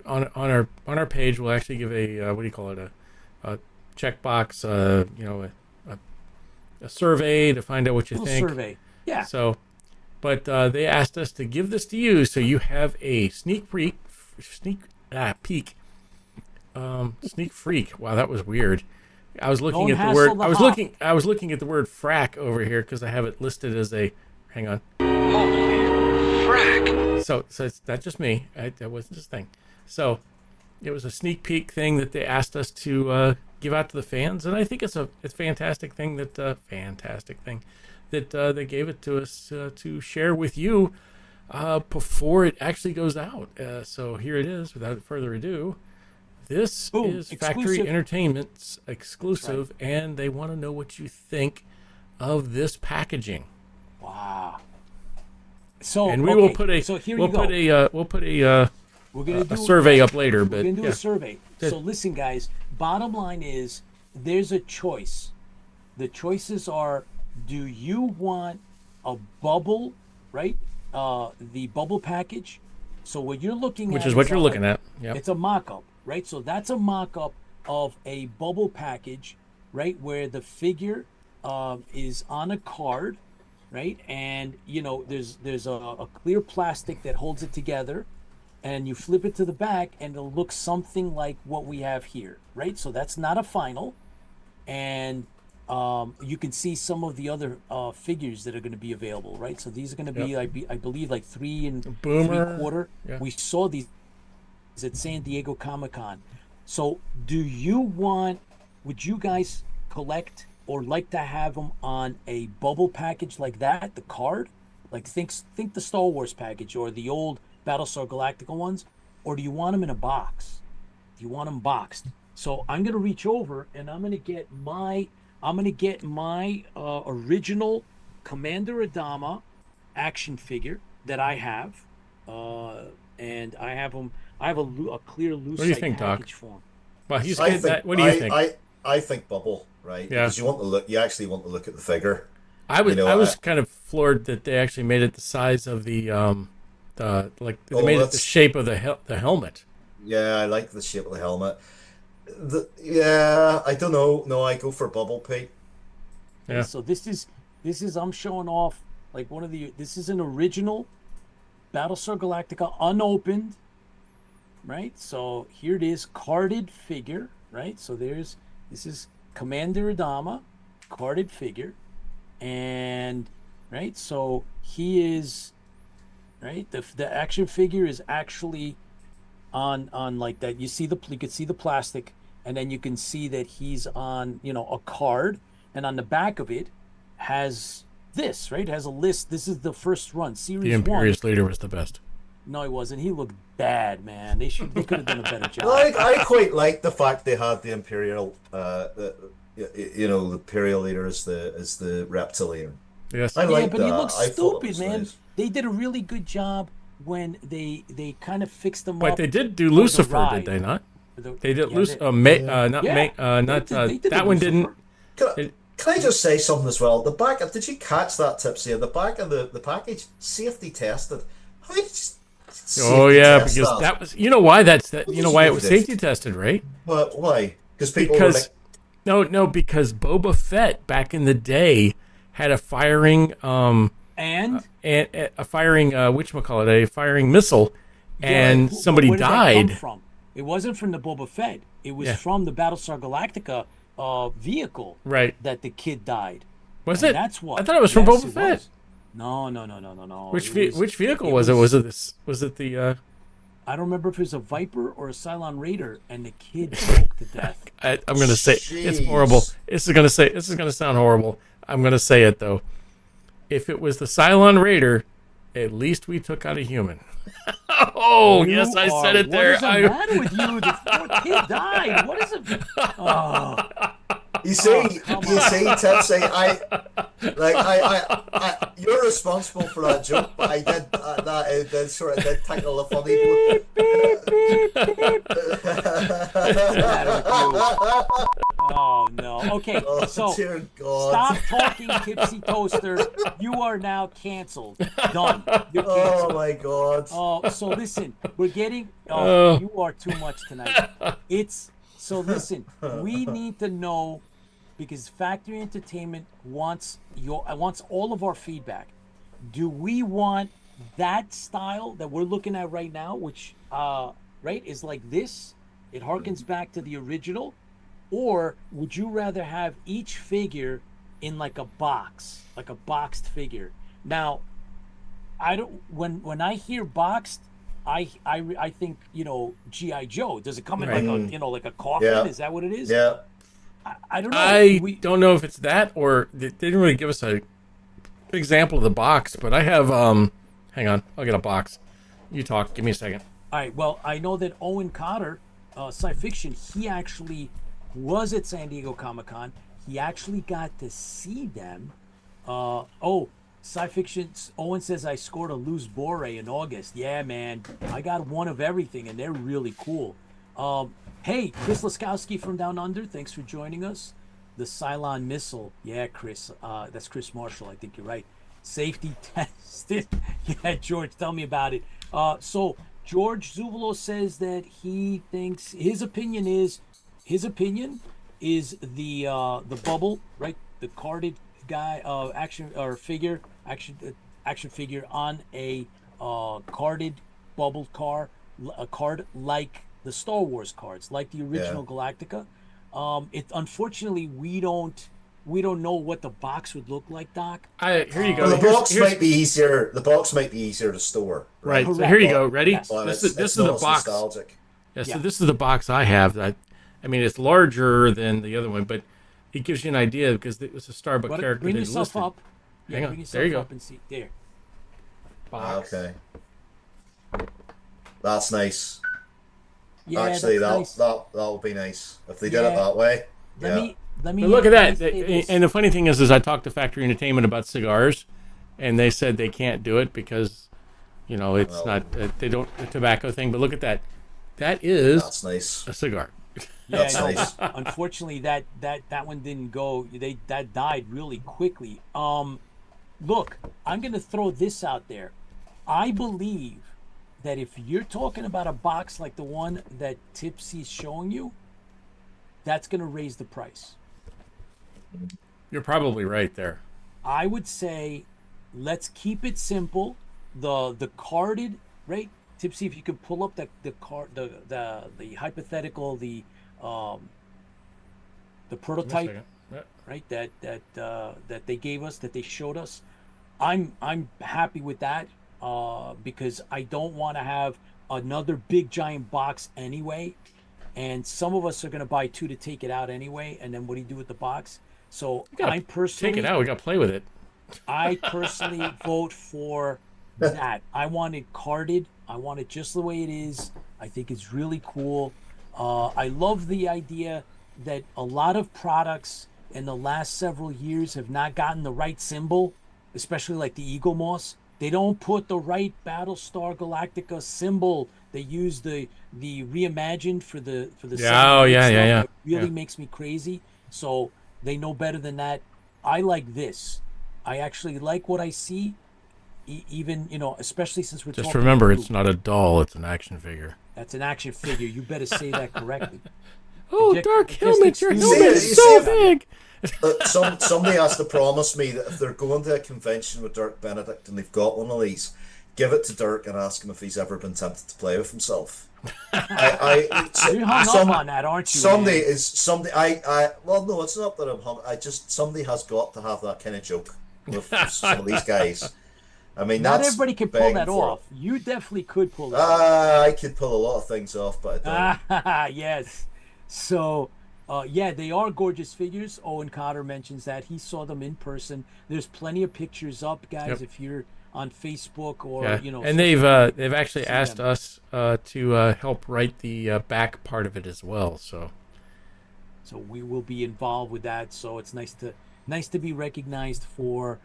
our page. We'll actually give a what do you call it, a checkbox. A survey to find out what you Little think. survey. Yeah. So, but they asked us to give this to you, so you have a sneak peek. Sneak freak. Wow, that was weird. I was looking Don't at the hassle word. the hop. I was looking at the word frack over here because I have it listed as a. Hang on. Frack. So it's not just me. That wasn't just a thing. So it was a sneak peek thing that they asked us to give out to the fans, and I think it's a fantastic thing that they gave it to us to share with you before it actually goes out. So here it is. Without further ado, this Boom, is exclusive. Factory Entertainment's exclusive, and they want to know what you think of this packaging. Wow. So And we will okay, put a so here we'll you go. put a we'll put a We're gonna do a survey up later, We're but gonna do yeah. a survey. Good. So listen, guys. Bottom line is, there's a choice. The choices are: do you want a bubble, right? The bubble package. So what you're looking Which at is what you're looking at. Yep. It's a mock-up, right? So that's a mock-up of a bubble package, right? Where the figure is on a card, right? And there's a clear plastic that holds it together, and you flip it to the back, and it'll look something like what we have here, right? So that's not a final, and you can see some of the other figures that are going to be available, right? So these are going to be, I believe, like 3 and Boomer. 3/4. Yeah. We saw these at San Diego Comic-Con. So would you guys collect or like to have them on a bubble package like that, the card? Like think the Star Wars package or the old Battlestar Galactica ones, or do you want them in a box? Do you want them boxed? So I'm gonna reach over and I'm gonna get my original Commander Adama action figure that I have, and I have them. I have a clear loose What do you think, Doc? package form. Well, he's I good. think, What do you think? I think bubble, right? Yeah. Because you actually want to look at the figure. I was you know, I was kind of floored that they actually made it the size of they made it the shape of the helmet. Yeah, I like the shape of the helmet. I don't know. No, I go for bubble, Pete. Yeah. So this is I'm showing off like this is an original Battlestar Galactica unopened, right? So here it is, carded figure, right? So this is Commander Adama, carded figure, and right. So he is right. The action figure is actually on like that. You could see the plastic, and then you can see that he's on a card, and on the back of it has this, right? It has a list. This is the first run, series The Imperious leader was the best. No, he wasn't. He looked bad, man. They could have done a better job. I quite like the fact they had the Imperial, the Imperial leader as the reptilian. Yes. I like but that. he looks I thought it stupid, was man. nice. They did a really good job when they kind of fixed them But up. they did do for the Lucifer, ride. did they not? The- They did yeah, Lucifer. they- Not yeah, May. Not they did that one didn't. Lucifer. Can I just say something as well? The back, did you catch that, Tipsy? At the back of the package, safety tested. How did you Oh safety yeah, test because that was, you know why that's that, What you did know you why do it was with it? safety tested, right? But why? Because people were Because like, no, because Boba Fett back in the day had a firing And a firing whatchamacallit, a firing missile, and but somebody where did that come died. from? It wasn't from the Boba Fett. It was Yeah. from the Battlestar Galactica vehicle Right. that the kid died. Was And it? That's what. I thought it was from Yes, Boba it Fett. was. No. Which It was- which vehicle it was it? Was it the I don't remember if it was a Viper or a Cylon Raider, and the kid choked to death. I'm gonna say it's Jeez. horrible. This is gonna sound horrible. I'm gonna say it though. If it was the Cylon Raider, at least we took out a human. Oh, You yes, I are- said it there. What is the matter with you? The poor kid died. What is it? Oh, you see, come you on. see, Tipsy, you're responsible for that joke, but I did that sort of did tickle the funny. Oh no. Okay, Oh, so dear God. stop talking, Tipsy Toaster. You are now canceled. Done. You're Oh canceled. my God. Oh, so listen, we're getting. Oh. Oh, you are too much tonight. It's so. Listen, we need to know because Factory Entertainment wants all of our feedback. Do we want that style that we're looking at right now, which right is like this? It harkens back to the original, or would you rather have each figure in like a box, like a boxed figure? Now, I don't. When I hear boxed, I think G.I. Joe. Does it come in like a like a coffin? Yeah. Is that what it is? Yeah. I don't know. I don't know if it's that or they didn't really give us a example of the box, but I have hang on, I'll get a box. You talk, give me a second. All right. Well, I know that Owen Cotter, sci fiction, he actually was at San Diego Comic-Con. He actually got to see them. Sci fiction. Owen says I scored a loose bore in August. Yeah, man, I got one of everything, and they're really cool. Hey, Chris Laskowski from Down Under, thanks for joining us. The Cylon missile. Yeah, Chris. That's Chris Marshall. I think you're right. Safety tested. Yeah, George, tell me about it. So George Zuvolo says that he thinks his opinion is the bubble, right? The carded guy action figure on a carded bubble car, a card like the Star Wars cards, like the original Galactica. Unfortunately we don't know what the box would look like, Doc. Here you go. Well, the Here's- box here's- might be easier. The box might be easier to store. right. So Correct. here you go. Ready? Yes. But This it's is not the as box. nostalgic. Yeah, so Yeah. this is the box I have. I mean, it's larger than the other one, but it gives you an idea because it was a Starbucks character. Bring they yourself listed. up. Yeah, Hang on. bring yourself There you go. up and see. There. Box. Okay. That's nice. Yeah, Actually, that's nice. that would be nice if they did it Yeah. that way. Let me. But look at let that. me say this. And the funny thing is I talked to Factory Entertainment about cigars, and they said they can't do it because, it's not they don't a tobacco thing. But look at that. That is That's nice. a cigar. Yeah, That's no, nice. unfortunately, that one didn't go. That died really quickly. Look, I'm gonna throw this out there. I believe that if you're talking about a box like the one that Tipsy's showing you, that's gonna raise the price. You're probably right there. I would say, let's keep it simple. The carded, right? Tipsy, if you could pull up the hypothetical, the prototype, Second. Yeah. right? That they gave us, that they showed us. I'm happy with that because I don't want to have another big giant box anyway. And some of us are going to buy two to take it out anyway. And then what do you do with the box? So gotta I personally Take it out. We got to play with it. I personally vote for that. I want it carded. I want it just the way it is. I think it's really cool. I love the idea that a lot of products in the last several years have not gotten the right symbol, especially like the Eagle Moss. They don't put the right Battlestar Galactica symbol. They use the reimagined for the Yeah, oh, yeah, 78 yeah, stuff. yeah. It really Yeah. makes me crazy. So They know better than that. I like this. I actually like what I see. Even, especially since we're Just talking remember, to- it's not a doll; it's an action figure. That's an action figure. You better say that correctly. Oh, Just- Dark just Helmet! Your excuse helmet me. is so big. Somebody has to promise me that if they're going to a convention with Dirk Benedict and they've got one of these, give it to Dirk and ask him if he's ever been tempted to play with himself. You're hung up on that, aren't you? Somebody man? is somebody. Well, no, it's not that I'm hung. Somebody has got to have that kind of joke with some of these guys. I mean, Not that's everybody can pull begging that for off. You definitely could pull it. that off. I could pull a lot of things off, but I don't. Yes. So, yeah, they are gorgeous figures. Owen Cotter mentions that. He saw them in person. There's plenty of pictures up, guys, Yep. if you're on Facebook or, Yeah. you know. And social they've actually see asked them. us to help write the back part of it as well. So So we will be involved with that. So it's nice to be recognized for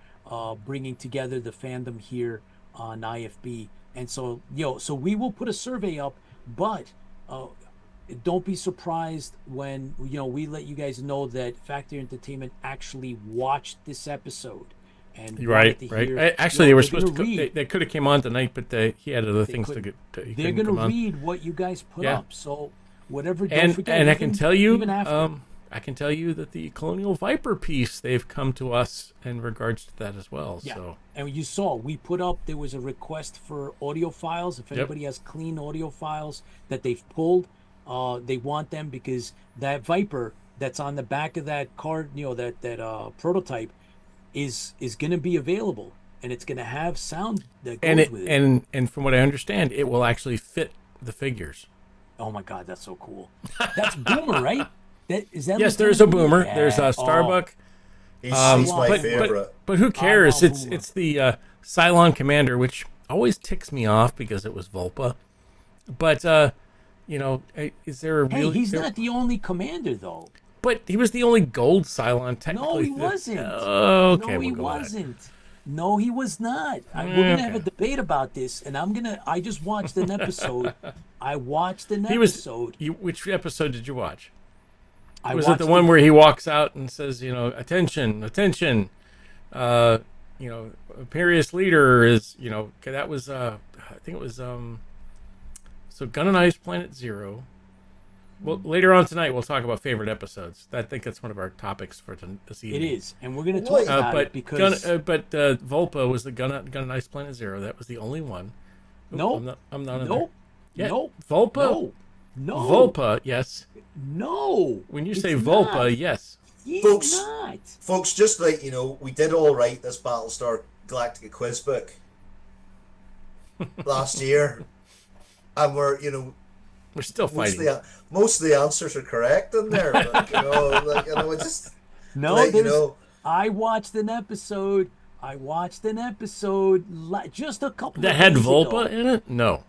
bringing together the fandom here on IFB. And so so we will put a survey up, but don't be surprised when we let you guys know that Factory Entertainment actually watched this episode. And right. wanted to hear- Actually, they were they're supposed to. gonna read. They could have came on tonight, but he had other things to couldn't. get. He They're couldn't gonna come on. read what you guys put Yeah. up. So whatever. Don't And forget, I can tell you, even after. I can tell you that the Colonial Viper piece, they've come to us in regards to that as well. Yeah, So and you saw we put up. There was a request for audio files. If Yep. anybody has clean audio files that they've pulled, they want them because that Viper that's on the back of that card, that prototype, is going to be available, and it's going to have sound that goes with it. and from what I understand, it will actually fit the figures. Oh my God, that's so cool. That's Boomer, right? Is that Yes, Lieutenant there's a Boomer? Boomer. Yeah. There's a Oh, Starbuck. He's my but, favorite. but who cares? I'm It's Boomer. the Cylon Commander, which always ticks me off because it was Volpa. But is there a Hey, really? he's not the only commander though. But he was the only gold Cylon technically. No, he wasn't. Okay, No, he we'll go with that. wasn't. No, he was not. We're gonna have a debate about this, and I just watched an episode. I watched an He was. episode. Which episode did you watch? I Was it watched the one where he walks out and says, attention, Imperious leader is, okay, that was, I think it was, so Gun and Ice Planet Zero. Well, later on tonight, we'll talk about favorite episodes. I think that's one of our topics for this It evening. is, and we're gonna talk about it because Volpa was the Gun and Ice Planet Zero. That was the only one. Oop, no, I'm not in no, there. Yeah, no, Volpa. no, Volpa, yes. no. When you it's say Volpa, not. yes. He's Folks. not. Folks, just like we did all right this Battlestar Galactica quiz book last year, and we're We're still fighting. most of the answers are correct in there. But, it's just No, like, I watched an episode. Just a couple. That of had days Volpa ago. in it? No.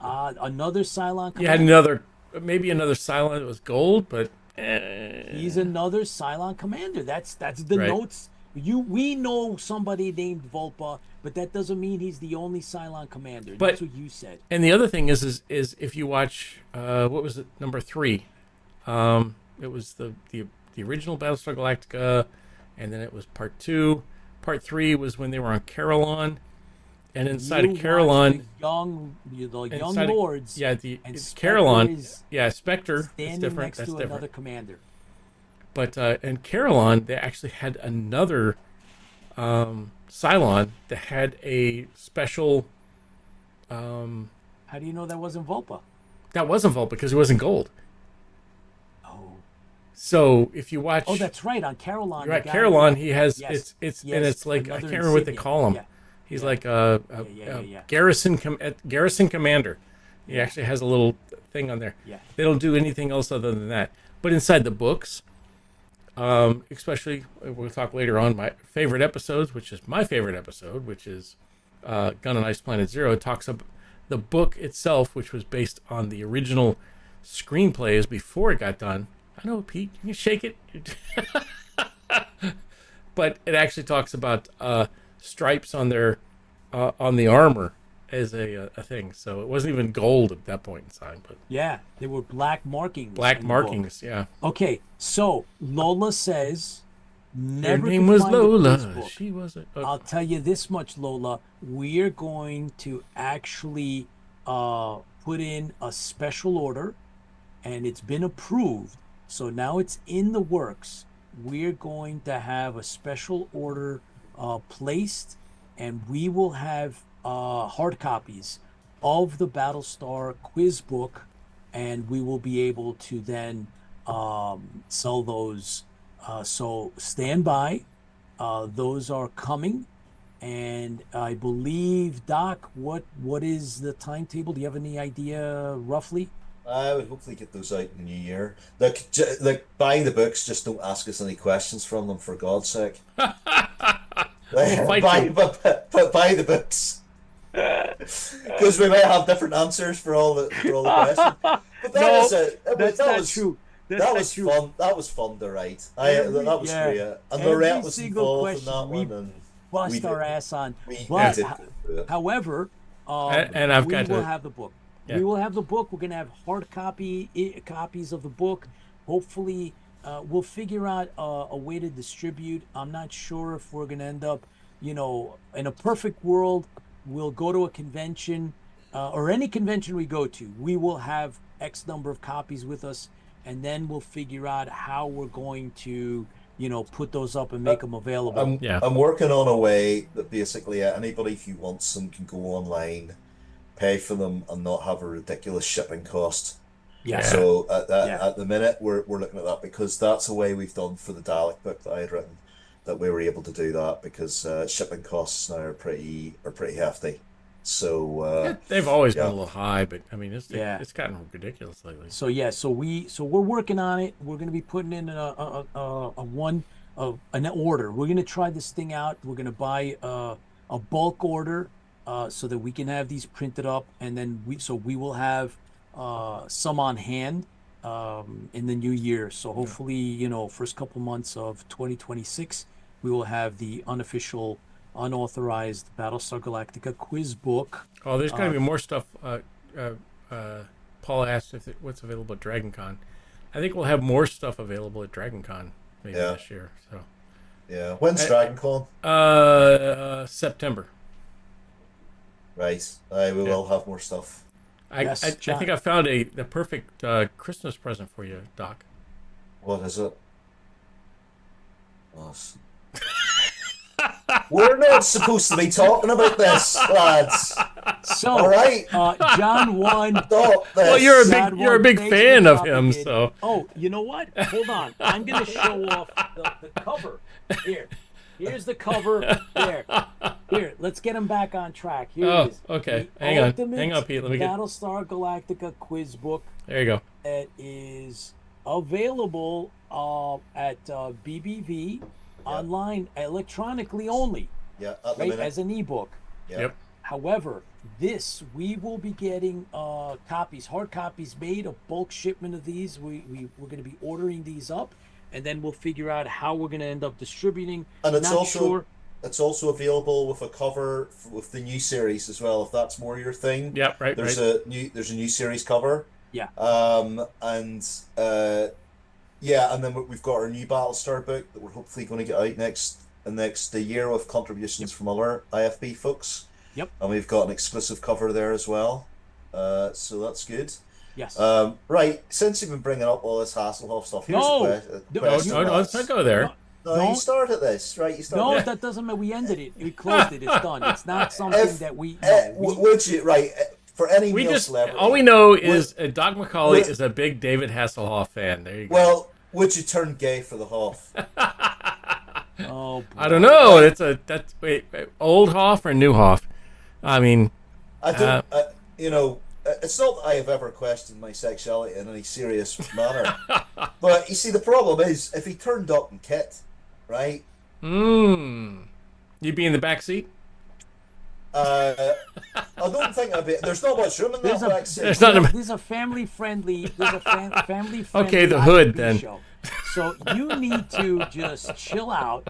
Another Cylon. You had Commander. maybe another Cylon that was gold, but He's another Cylon commander. That's the Right. notes. We know somebody named Volpa, but that doesn't mean he's the only Cylon commander. But- That's what you said. And the other thing is if you watch what was it, number 3? It was the original Battlestar Galactica, and then it was part 2. Part 3 was when they were on Carillon, and inside You of Carillon, watched the young inside of- lords. yeah, and it's Spectre Carillon, is yeah, Spectre, that's standing different. next That's to different. another commander. But in Carillon, they actually had another Cylon that had a special. How do you know that wasn't Volpa? That wasn't Volt because it wasn't gold. Oh, So if you watch, that's right. On Carillon, right, the guy- Carillon, he has Yes, it's yes, and it's like I another can't remember what they insignia. call him. Yeah. He's Yeah. like a Yeah. garrison commander. He actually has a little thing on there. Yeah. They don't do anything else other than that. But inside the books, especially we'll talk later on my favorite episodes, which is my favorite episode, which is Gun and Ice Planet Zero. It talks about the book itself, which was based on the original screenplays before it got done. I know, Pete, you can shake it. But it actually talks about stripes on their on the armor as a thing. So it wasn't even gold at that point in time. But Yeah, there were black markings. black in the book. markings, yeah. Okay, so Lola says, Her never name could was find a quiz Lola. book. She wasn't. I'll tell you this much, Lola. We're going to actually put in a special order, and it's been approved. So now it's in the works. We're going to have a special order placed, and we will have hard copies of the Battlestar quiz book, and we will be able to then sell those. So stand by. Those are coming, and I believe, Doc, what is the timetable? Do you have any idea roughly? I would hopefully get those out in the new year. Look, buy the books. Just don't ask us any questions from them, for God's sake. Fight buy the books, because we may have different answers for all the questions. But That's not true. That was fun. That was fun to write. That was great. And Lorette was involved in that one. And bust our ass on. we But, did do it. however, And I've we got will to. have the book. Yeah. We will have the book. We're going to have hard copies of the book. Hopefully, we'll figure out a way to distribute. I'm not sure if we're going to end up, in a perfect world, we'll go to a convention or any convention we go to. We will have X number of copies with us, and then we'll figure out how we're going to, put those up and make them available. I'm working on a way that basically anybody who wants them can go online, pay for them, and not have a ridiculous shipping cost. Yeah. So at the minute we're looking at that, because that's a way we've done for the Dalek book that I had written, that we were able to do that because shipping costs now are pretty hefty. So They've always been a little high, but I mean, it's gotten ridiculous lately. So we're working on it. We're going to be putting in an order. We're going to try this thing out. We're going to buy a bulk order so that we can have these printed up, and then we will have some on hand in the new year. So hopefully, first couple months of 2026, we will have the unofficial, unauthorized Battlestar Galactica quiz book. Oh, there's going to be more stuff. Paul asked what's available at Dragon Con. I think we'll have more stuff available at Dragon Con maybe this year. So yeah, when's Dragon Con? September. Right, we will have more stuff. I think I found the perfect Christmas present for you, Doc. What is it? We're not supposed to be talking about this, lads. So, all right, John won. Well, you're a big fan of him, so. Oh, you know what? Hold on. I'm going to show off the cover. Here's the cover. Here. Let's get him back on track. Here it is. Okay. The Hang on, Pete. Let me get Battlestar Galactica quiz book. There you go. It is available at BBV online, electronically only. Yeah, at the right, minute. as an ebook. Yep. However, we will be getting copies, hard copies made, a bulk shipment of these. We're going to be ordering these up, and then we'll figure out how we're going to end up distributing. And it's also available with a cover with the new series as well, if that's more your thing. Yep, right. There's a new series cover. Yeah. And then we've got our new Battlestar book that we're hopefully going to get out next year with contributions from other IFB folks. Yep. And we've got an exclusive cover there as well. So that's good. Yes. Right. Since you've been bringing up all this Hasselhoff stuff, here's a question. No, let's not go there. No, you started this, right? No, that doesn't mean we ended it. We closed it. It's done. It's not something that we. Would you for any male celebrity? All we know is Doc McAuley is a big David Hasselhoff fan. There you go. Well, would you turn gay for the Hoff? Oh, boy. I don't know. Wait, old Hoff or new Hoff? I mean, I don't. It's not that I have ever questioned my sexuality in any serious manner, but you see, the problem is if he turned up in kit, right? You'd be in the back seat. I don't think I'd be. There's not much room in that vaccine. There's not There's a family friendly. Family friendly. Okay, the hood IFB then. Show. So you need to just chill out,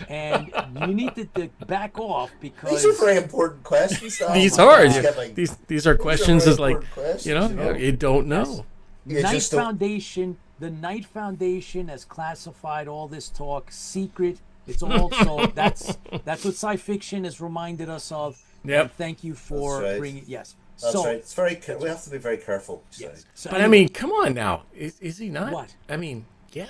and you need to back off because These are very important questions. Al. These My are Thanksgiving. these are questions very is like, important questions, you know, you don't know. You Knight just don't- Foundation. The Knight Foundation has classified all this talk secret. It's all so that's what sci fiction has reminded us of. Yep. And thank you for That's right. bringing. Yes. That's so, right. It's we have to be very careful. Yes. So But I anyway, mean, come on now. Is he not? What? I mean, yeah.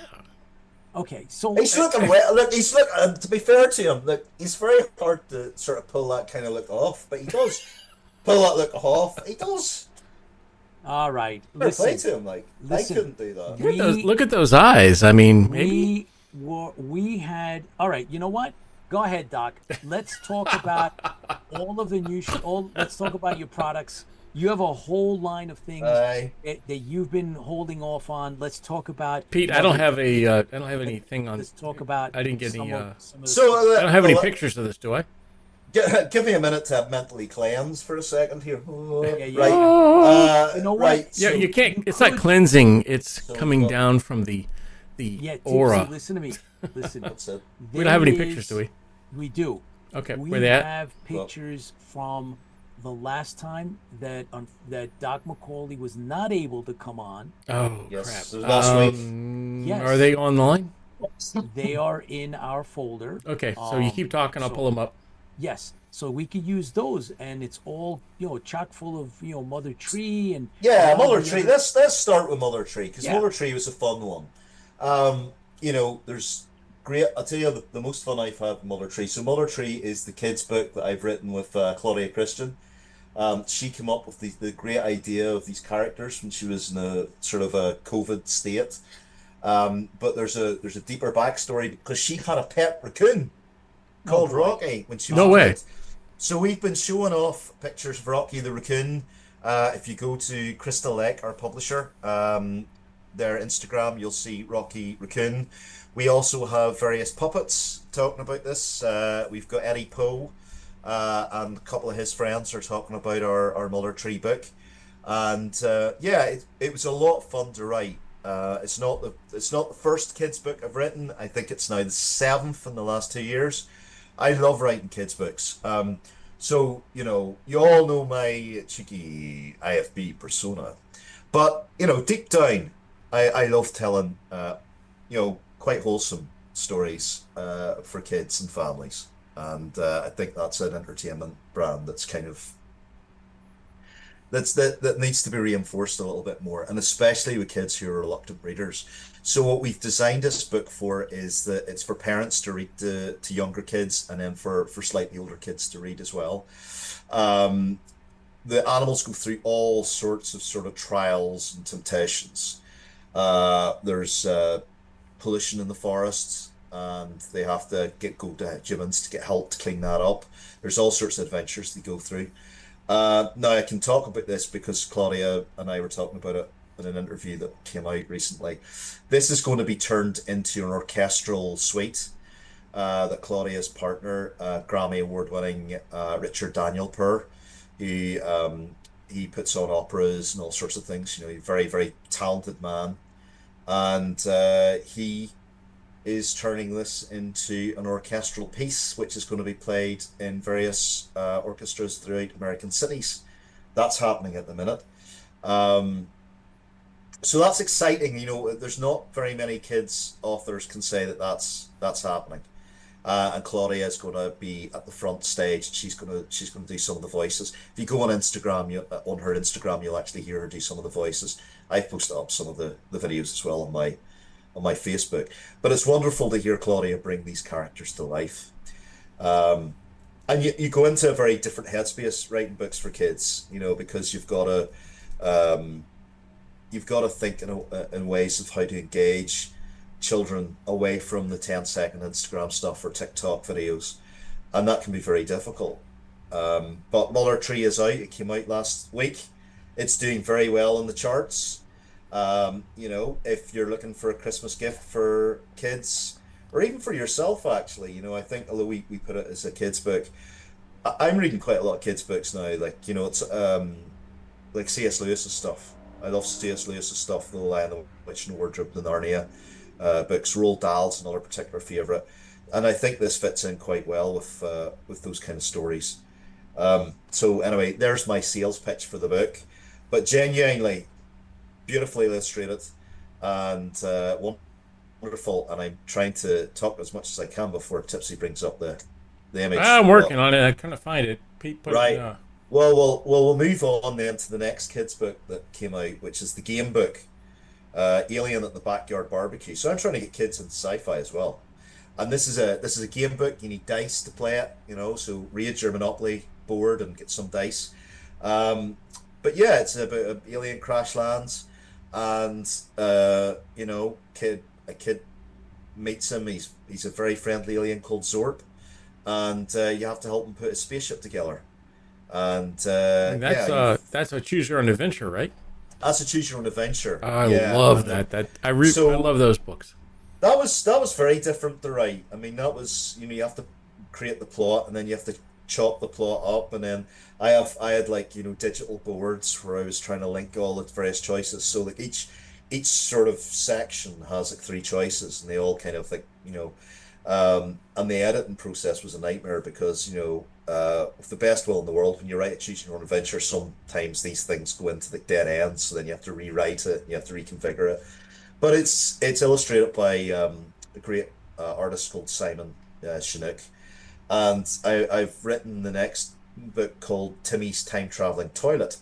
okay. So He's looking well. Look, he's look. To be fair to him, look, he's very hard to sort of pull that kind of look off, but he does pull that look off. He does. all right. Fair play Listen. to him. Like listen. I couldn't do that. Look at those eyes. I mean, maybe. We had all right. You know what? Go ahead, Doc. Let's talk about all of the new. Let's talk about your products. You have a whole line of things Aye. that you've been holding off on. Let's talk about Pete, I don't have anything on. Let's talk about. I didn't get some any. of- some of the So I don't have any pictures of this, do I? Give me a minute to mentally cleanse for a second here. yeah. Right. You know what? Right. Yeah, so- you can't. It's could- not cleansing. It's coming what? down from the Yeah, Tipsy, aura. listen to me. Listen. That's it. We don't have any There pictures, do we? We do. Okay, We where they at? have pictures from the last time that Doc McAuley was not able to come on. Oh Yes, crap! it was last week. Yes. Are they online? They are in our folder. Okay, so you keep talking. I'll so- pull them up. Yes, so we could use those, and it's all chock full of Mother Tree and Yeah, all Mother the Tree. other- Let's start with Mother Tree because Yeah. Mother Tree was a fun one. There's great. I'll tell you the most fun I've had with Mother Tree. So Mother Tree is the kids' book that I've written with Claudia Christian. She came up with the great idea of these characters when she was in a sort of a COVID state. But there's a deeper backstory because she had a pet raccoon called Rocky when she was No a way. kid. So we've been showing off pictures of Rocky the raccoon. If you go to Crystal Lake, our publisher, their Instagram, you'll see Rocky Raccoon. We also have various puppets talking about this. We've got Eddie Poe, and a couple of his friends are talking about our Mother Tree book. And it was a lot of fun to write. It's not the first kids book I've written. I think it's now the 7th in the last 2 years. I love writing kids books. So you all know my cheeky IFB persona, but deep down, I love telling quite wholesome stories for kids and families, and I think that's an entertainment brand that's kind of that needs to be reinforced a little bit more, and especially with kids who are reluctant readers. So what we've designed this book for is that it's for parents to read to younger kids, and then for slightly older kids to read as well. The animals go through all sorts of sort of trials and temptations. There's pollution in the forests, and they have to go to humans to get help to clean that up. There's all sorts of adventures they go through. Now I can talk about this because Claudia and I were talking about it in an interview that came out recently. This is going to be turned into an orchestral suite that Claudia's partner, Grammy Award-winning Richard Daniel Purr, he puts on operas and all sorts of things. He's a very, very talented man, and he is turning this into an orchestral piece, which is going to be played in various orchestras throughout American cities. That's happening at the minute. So that's exciting. There's not very many kids authors can say that that's happening. And Claudia is going to be at the front stage. She's going to do some of the voices. If you go on Instagram, on her Instagram, you'll actually hear her do some of the voices. I've posted up some of the videos as well on my Facebook. But it's wonderful to hear Claudia bring these characters to life. And you go into a very different headspace writing books for kids, because you've got to think in ways of how to engage children away from the 10-second Instagram stuff or TikTok videos, and that can be very difficult. But Mother Tree is out. It came out last week. It's doing very well in the charts. If you're looking for a Christmas gift for kids, or even for yourself, actually, I think although we put it as a kids book, I'm reading quite a lot of kids' books now. Like, it's like C.S. Lewis's stuff. I love C.S. Lewis's stuff, The Lion, the Witch, and the Wardrobe, the Narnia books. Roald Dahl's another particular favorite, and I think this fits in quite well with those kind of stories. So anyway, there's my sales pitch for the book, but genuinely beautifully illustrated and wonderful. And I'm trying to talk as much as I can before Tipsy brings up the image. I'm working on it. I couldn't find it. Pete put Right. it, Well, we'll move on then to the next kids' book that came out, which is the game book, Alien at the Backyard Barbecue. So I'm trying to get kids into sci-fi as well, and this is a game book. You need dice to play it, So read your Monopoly board and get some dice. But yeah, it's about an alien crash lands, and a kid meets him. He's a very friendly alien called Zorp, and you have to help him put a spaceship together. And that's a choose your own adventure, right? That's a choose your own adventure. I love that. I love those books. That was very different to write. I mean, that was you have to create the plot, and then you have to chop the plot up, and then I had like digital boards where I was trying to link all the various choices. So like each sort of section has like 3 choices, and they all kind of like and the editing process was a nightmare because with the best will in the world, when you write a choose your own adventure, sometimes these things go into the dead ends, so then you have to rewrite it, you have to reconfigure it. But it's illustrated by a great artist called Simon Chinook, and I've written the next book called Timmy's Time Traveling Toilet,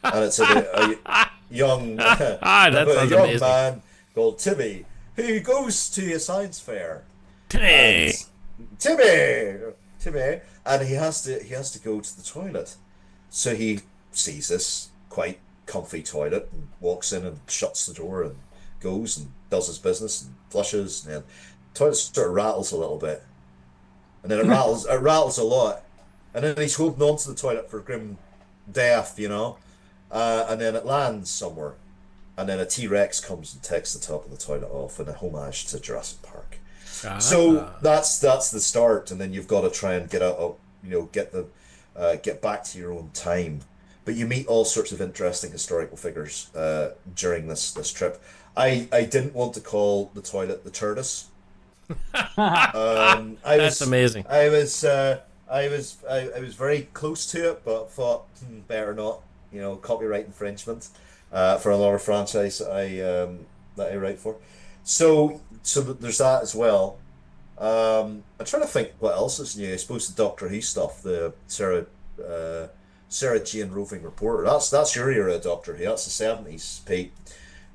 and it's about a young amazing. Man called Timmy who goes to a science fair. Timmy, and he has to go to the toilet. So he sees this quite comfy toilet and walks in and shuts the door and goes and does his business and flushes, and then the toilet sort of rattles a little bit, and then it rattles a lot, and then he's holding on to the toilet for grim death, and then it lands somewhere, and then a T-Rex comes and takes the top of the toilet off in a homage to Jurassic Park. So that's the start, and then you've got to try and get out, get back to your own time. But you meet all sorts of interesting historical figures during this trip. I didn't want to call the toilet the Turdus. That's amazing. I was very close to it, but thought better not. Copyright infringement for another franchise that I write for. So there's that as well. I'm trying to think what else is new. I suppose the Doctor Who stuff, the Sarah Jane Roving Reporter. That's your era of Doctor Who. That's the 70s, Pete.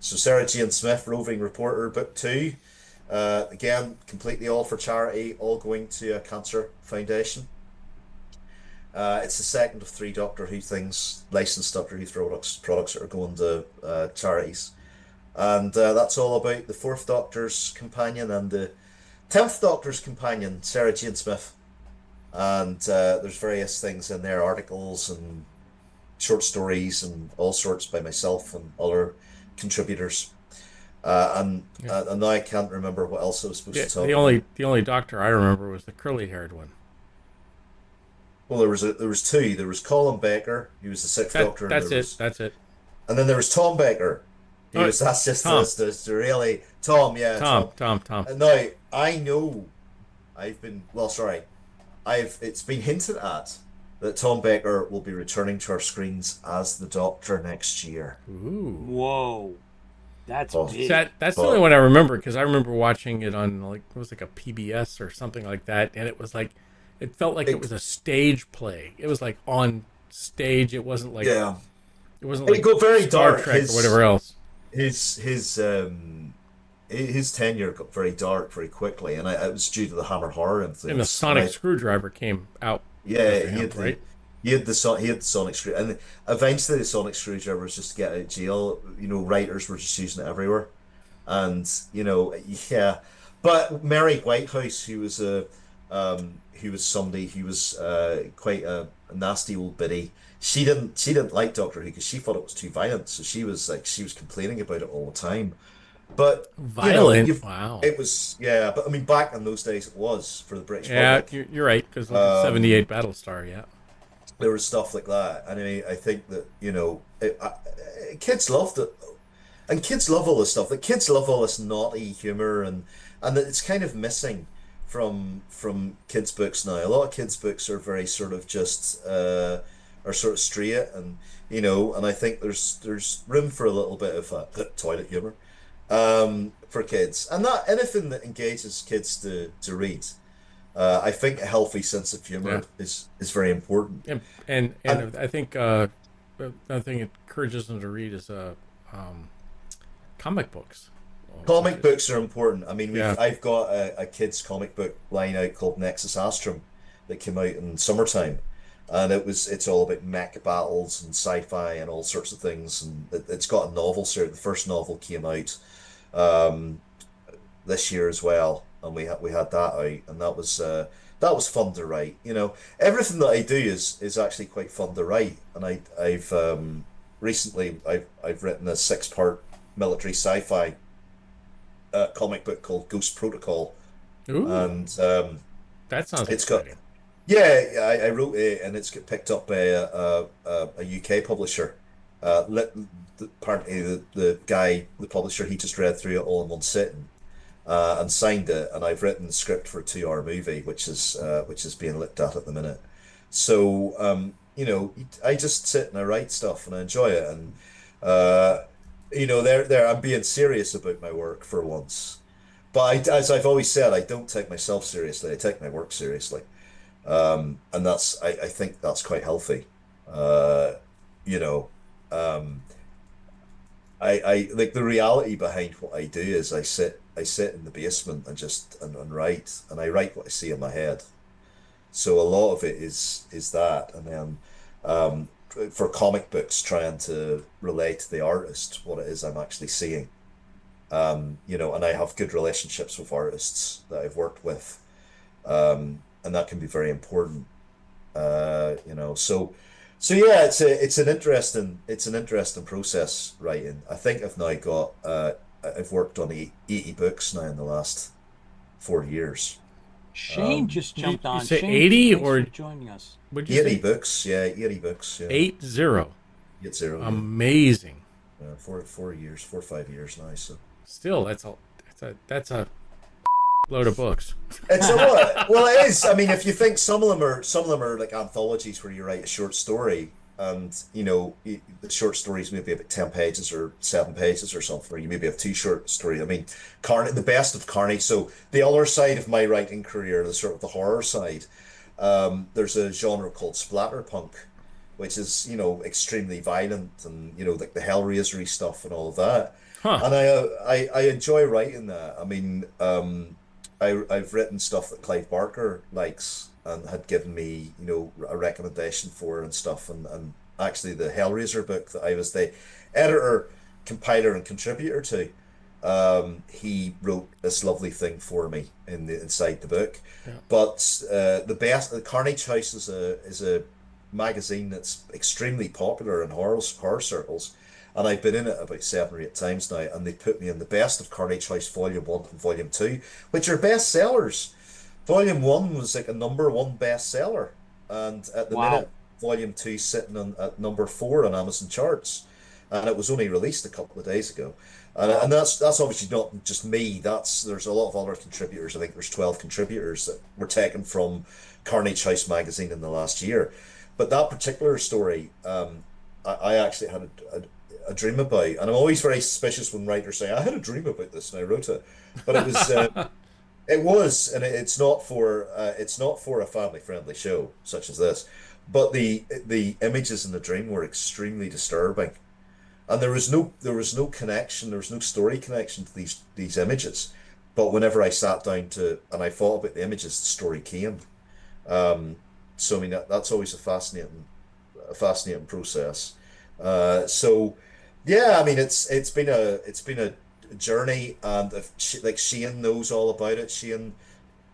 So Sarah Jane Smith, Roving Reporter, book 2. Again, completely all for charity, all going to a cancer foundation. It's the second of 3 Doctor Who things, licensed Doctor Who products that are going to charities. And that's all about the 4th Doctor's companion and the 10th Doctor's companion, Sarah Jane Smith. And there's various things in there, articles and short stories and all sorts by myself and other contributors. And now I can't remember what else I was supposed to talk about. The only Doctor I remember was the curly-haired one. Well, there was 2. There was Colin Baker, he was the 6th Doctor. That's it. And then there was Tom Baker. That's just Tom. this really Tom, yeah. Tom. Now I know it's been hinted at that Tom Baker will be returning to our screens as the Doctor next year. Ooh. Whoa. That's big. That's the only one I remember, because I remember watching it on it was like a PBS or something like that, and it was like it felt like it was a stage play. It was like on stage. It wasn't like it wasn't like it got very Star dark. Trek or whatever else. His tenure got very dark very quickly, and it was due to the Hammer horror influence. And the Sonic Screwdriver came out. Yeah, he had the Sonic Screw, and eventually the Sonic Screwdriver was just to get out of jail. Writers were just using it everywhere, and But Mary Whitehouse, who was quite a nasty old biddy. She didn't like Doctor Who because she thought it was too violent. So she was complaining about it all the time. But Violent. you know, Wow. it was, yeah. But I mean, back in those days, it was for the British Yeah, public. you're right, because look at 78 Battlestar, yeah. There was stuff like that, and I think that kids loved it, and kids love all this stuff. The kids love all this naughty humor, and that it's kind of missing from kids' books now. A lot of kids' books are very sort of just are sort of straight, and I think there's room for a little bit of toilet humor for kids, and that anything that engages kids to read. I think a healthy sense of humor is very important. And I think another thing it encourages them to read is comic books. Comic books are important. I mean, Yeah. I've got a kids comic book line out called Nexus Astrum that came out in summertime, and it's all about mech battles and sci-fi and all sorts of things. And it's got a novel series. The first novel came out this year as well, and we had that out, and that was fun to write. Everything that I do is actually quite fun to write, and I've recently I've written a 6-part military sci-fi comic book called Ghost Protocol. Ooh, And that sounds it's got exciting. I wrote it, and it's got picked up by a UK publisher. Apparently the publisher, he just read through it all in one sitting, and signed it, and I've written the script for a 2-hour movie, which is being looked at the minute. So I just sit and I write stuff and I enjoy it, and there I'm being serious about my work for once. But as I've always said, I don't take myself seriously. I take my work seriously, and I think that's quite healthy. You know, I like the reality behind what I do is I sit in the basement and write, and I write what I see in my head. So a lot of it is that, and then for comic books, trying to relate to the artist what it is I'm actually seeing. And I have good relationships with artists that I've worked with, and that can be very important. So yeah, it's an interesting process writing. I think I've now got I've worked on 80 books now in the last 4 years. Shane just you jumped on. say Shane, 80 thanks or- for joining us? Would you 80 say books, yeah, 80 books, yeah. 80? 80, yeah. Amazing. Four years, 4 or 5 years now. So Still, that's a load of books. it's a lot. Well, it is. I mean, if you think some of them are like anthologies where you write a short story, and the short stories maybe about 10 pages or 7 pages or something, or you maybe have 2 short stories. I mean, the best of Carnage. So the other side of my writing career, the sort of the horror side, there's a genre called splatterpunk, which is extremely violent, and like the Hellraisery stuff and all of that. Huh. And I enjoy writing that. I mean, I've written stuff that Clive Barker likes and had given me, a recommendation for and stuff. And actually the Hellraiser book that I was the editor, compiler, and contributor to, he wrote this lovely thing for me inside the book. Yeah. But the Carnage House is a magazine that's extremely popular in horror circles. And I've been in it about 7 or 8 times now, and they put me in the best of Carnage House Volume 1 and Volume 2, which are bestsellers. Volume 1 was like a #1 bestseller, and at the minute, Volume 2 sitting at number 4 on Amazon charts, and it was only released a couple of days ago. And that's obviously not just me. There's a lot of other contributors. I think there's 12 contributors that were taken from Carnage House magazine in the last year. But that particular story, I actually had a dream about, and I'm always very suspicious when writers say I had a dream about this and I wrote it, but it was and it's not for a family friendly show such as this, but the images in the dream were extremely disturbing, and there was no connection, there was no story connection to these images, but whenever I sat down and I thought about the images, the story came. So I mean that's always a fascinating process. So yeah, I mean it's been a journey, and like Shane knows all about it. Shane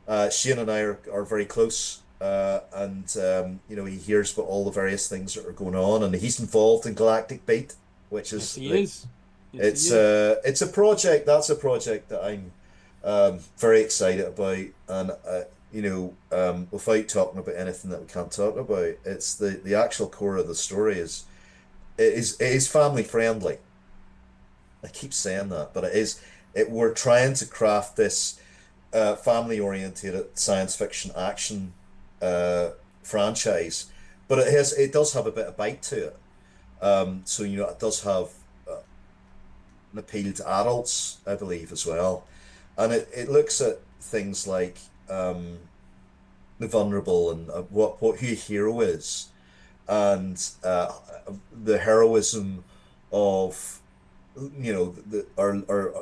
and I are very close, and he hears about all the various things that are going on, and he's involved in Galactic Beat, which is Yes, he is. Yes, it is. It's a project. That's a project that I'm very excited about, and without talking about anything that we can't talk about, it's the actual core of the story is family friendly. I keep saying that, but it is. We're trying to craft this family oriented science fiction action franchise, but it does have a bit of bite to it. So it does have an appeal to adults, I believe, as well, and it looks at things like the vulnerable and who a hero is, and the heroism of the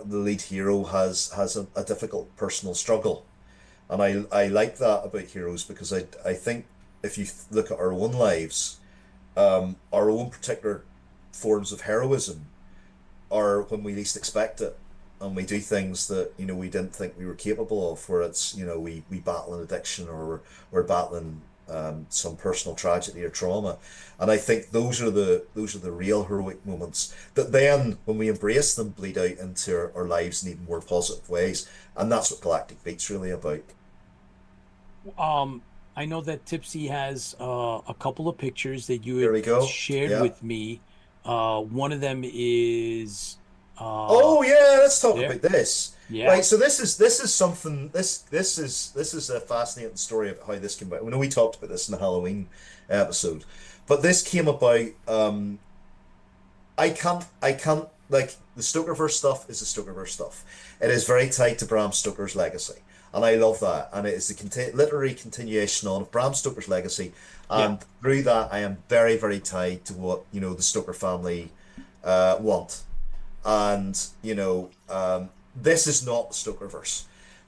lead hero has a difficult personal struggle, and I like that about heroes because I think if you look at our own lives, our own particular forms of heroism are when we least expect it, and we do things that we didn't think we were capable of, where it's we battle an addiction, or we're battling some personal tragedy or trauma. And I think those are the real heroic moments that then, when we embrace them, bleed out into our lives in even more positive ways. And that's what Galactic Beat's really about. I know that Tipsy has a couple of pictures that you Here we had go. shared Yeah. with me. One of them is Oh yeah, let's talk there. about this. Yeah. Right, so this is something this is a fascinating story about how this came about. We know we talked about this in the Halloween episode, but this came about. I can't like the Stokerverse stuff is the Stokerverse stuff. It is very tied to Bram Stoker's legacy, and I love that. And it is the literary continuation on of Bram Stoker's legacy, Yeah. and through that, I am very, very tied to what the Stoker family want. And this is not the Stokerverse.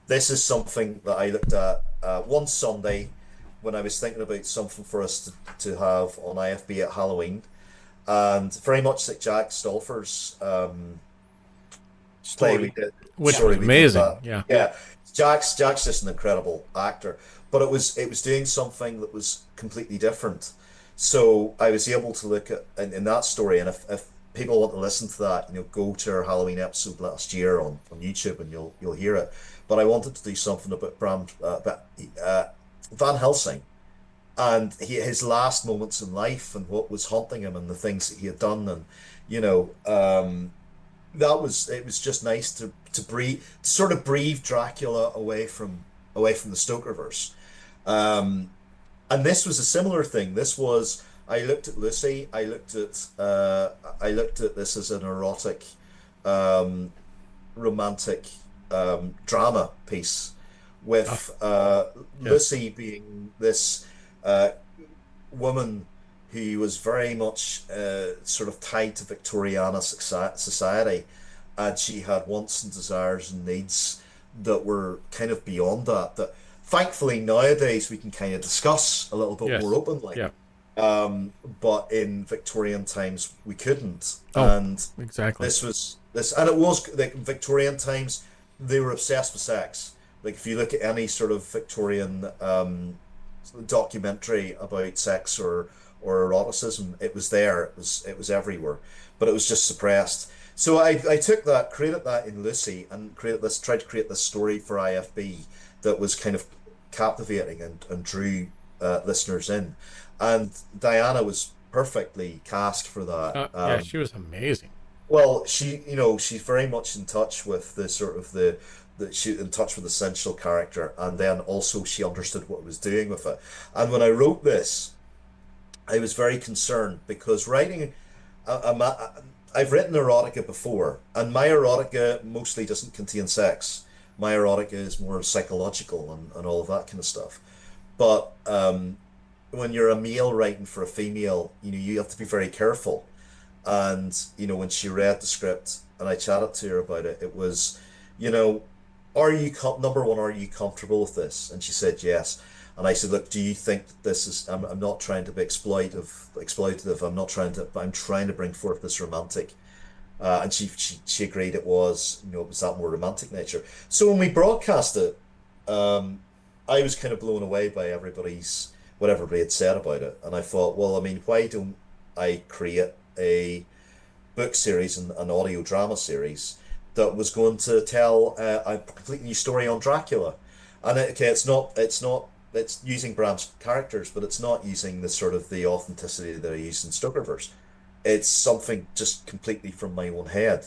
This is something that I looked at one Sunday when I was thinking about something for us to have on IFB at Halloween, and very much like Jack Stolfer's play Story. we did, Which story was we did amazing. that. Yeah. Yeah, Jack's just an incredible actor, but it was doing something that was completely different. So I was able to look at in that story, and if people want to listen to that, go to our Halloween episode last year on YouTube, and you'll hear it. But I wanted to do something about Van Helsing, and his last moments in life, and what was haunting him, and the things that he had done, and it was just nice to breathe, to sort of breathe Dracula away from the Stokerverse. And this was a similar thing. I looked at Lucy. I looked at this as an erotic, romantic drama piece, with Lucy being this woman who was very much sort of tied to Victoriana society, and she had wants and desires and needs that were kind of beyond that. That thankfully nowadays we can kind of discuss a little bit more openly. Yeah. But in Victorian times we couldn't. Oh, and exactly. and it was like Victorian times, they were obsessed with sex. Like if you look at any sort of Victorian documentary about sex or eroticism, it was there. It was everywhere, but it was just suppressed. So I took that, created that in Lucy, and tried to create this story for IFB that was kind of captivating and drew listeners in. And Diana was perfectly cast for that. Yeah, she was amazing. Well, she's very much in touch with the sort of she in touch with the central character, and then also she understood what it was doing with it. And when I wrote this, I was very concerned because writing, I've written erotica before, and my erotica mostly doesn't contain sex. My erotica is more psychological and all of that kind of stuff. But when you're a male writing for a female, you have to be very careful. And when she read the script and I chatted to her about it, it was, number one, are you comfortable with this? And she said yes. And I said, look, do you think that this is? I'm not trying to be exploitative. I'm trying to bring forth this romantic. And she agreed it was that more romantic nature. So when we broadcast it, I was kind of blown away by what everybody had said about it, and I thought, well, I mean, why don't I create a book series and an audio drama series that was going to tell a completely new story on Dracula. And it's using Bram's characters, but it's not using the sort of the authenticity that I used in Stokerverse. It's something just completely from my own head.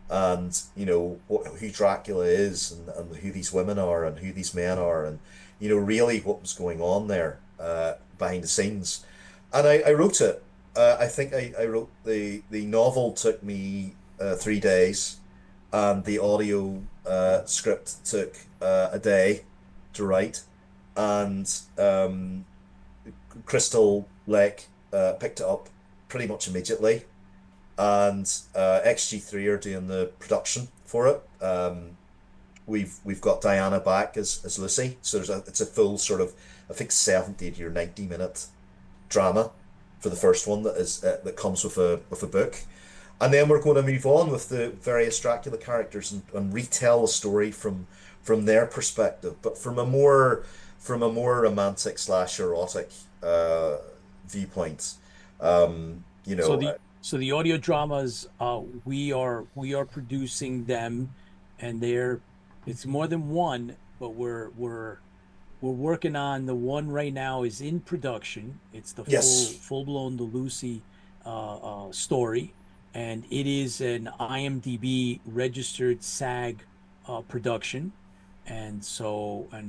And who Dracula is, and who these women are, and who these men are, and really what was going on there behind the scenes. And I wrote it. I think I wrote the novel took me 3 days, and the audio script took a day to write, and Crystal Lake picked it up pretty much immediately, and XG3 are doing the production for it. We've got Diana back as Lucy, so it's a full sort of, I think, 70 or 90 minute drama for the first one that comes with a book. And then we're going to move on with the various Dracula characters and retell a story from their perspective, but from a more romantic / erotic viewpoint. So the audio dramas, we are producing them, and it's more than one, but we're working on the one right now is in production. It's the full blown the Lucy story, and it is an IMDb registered SAG production, and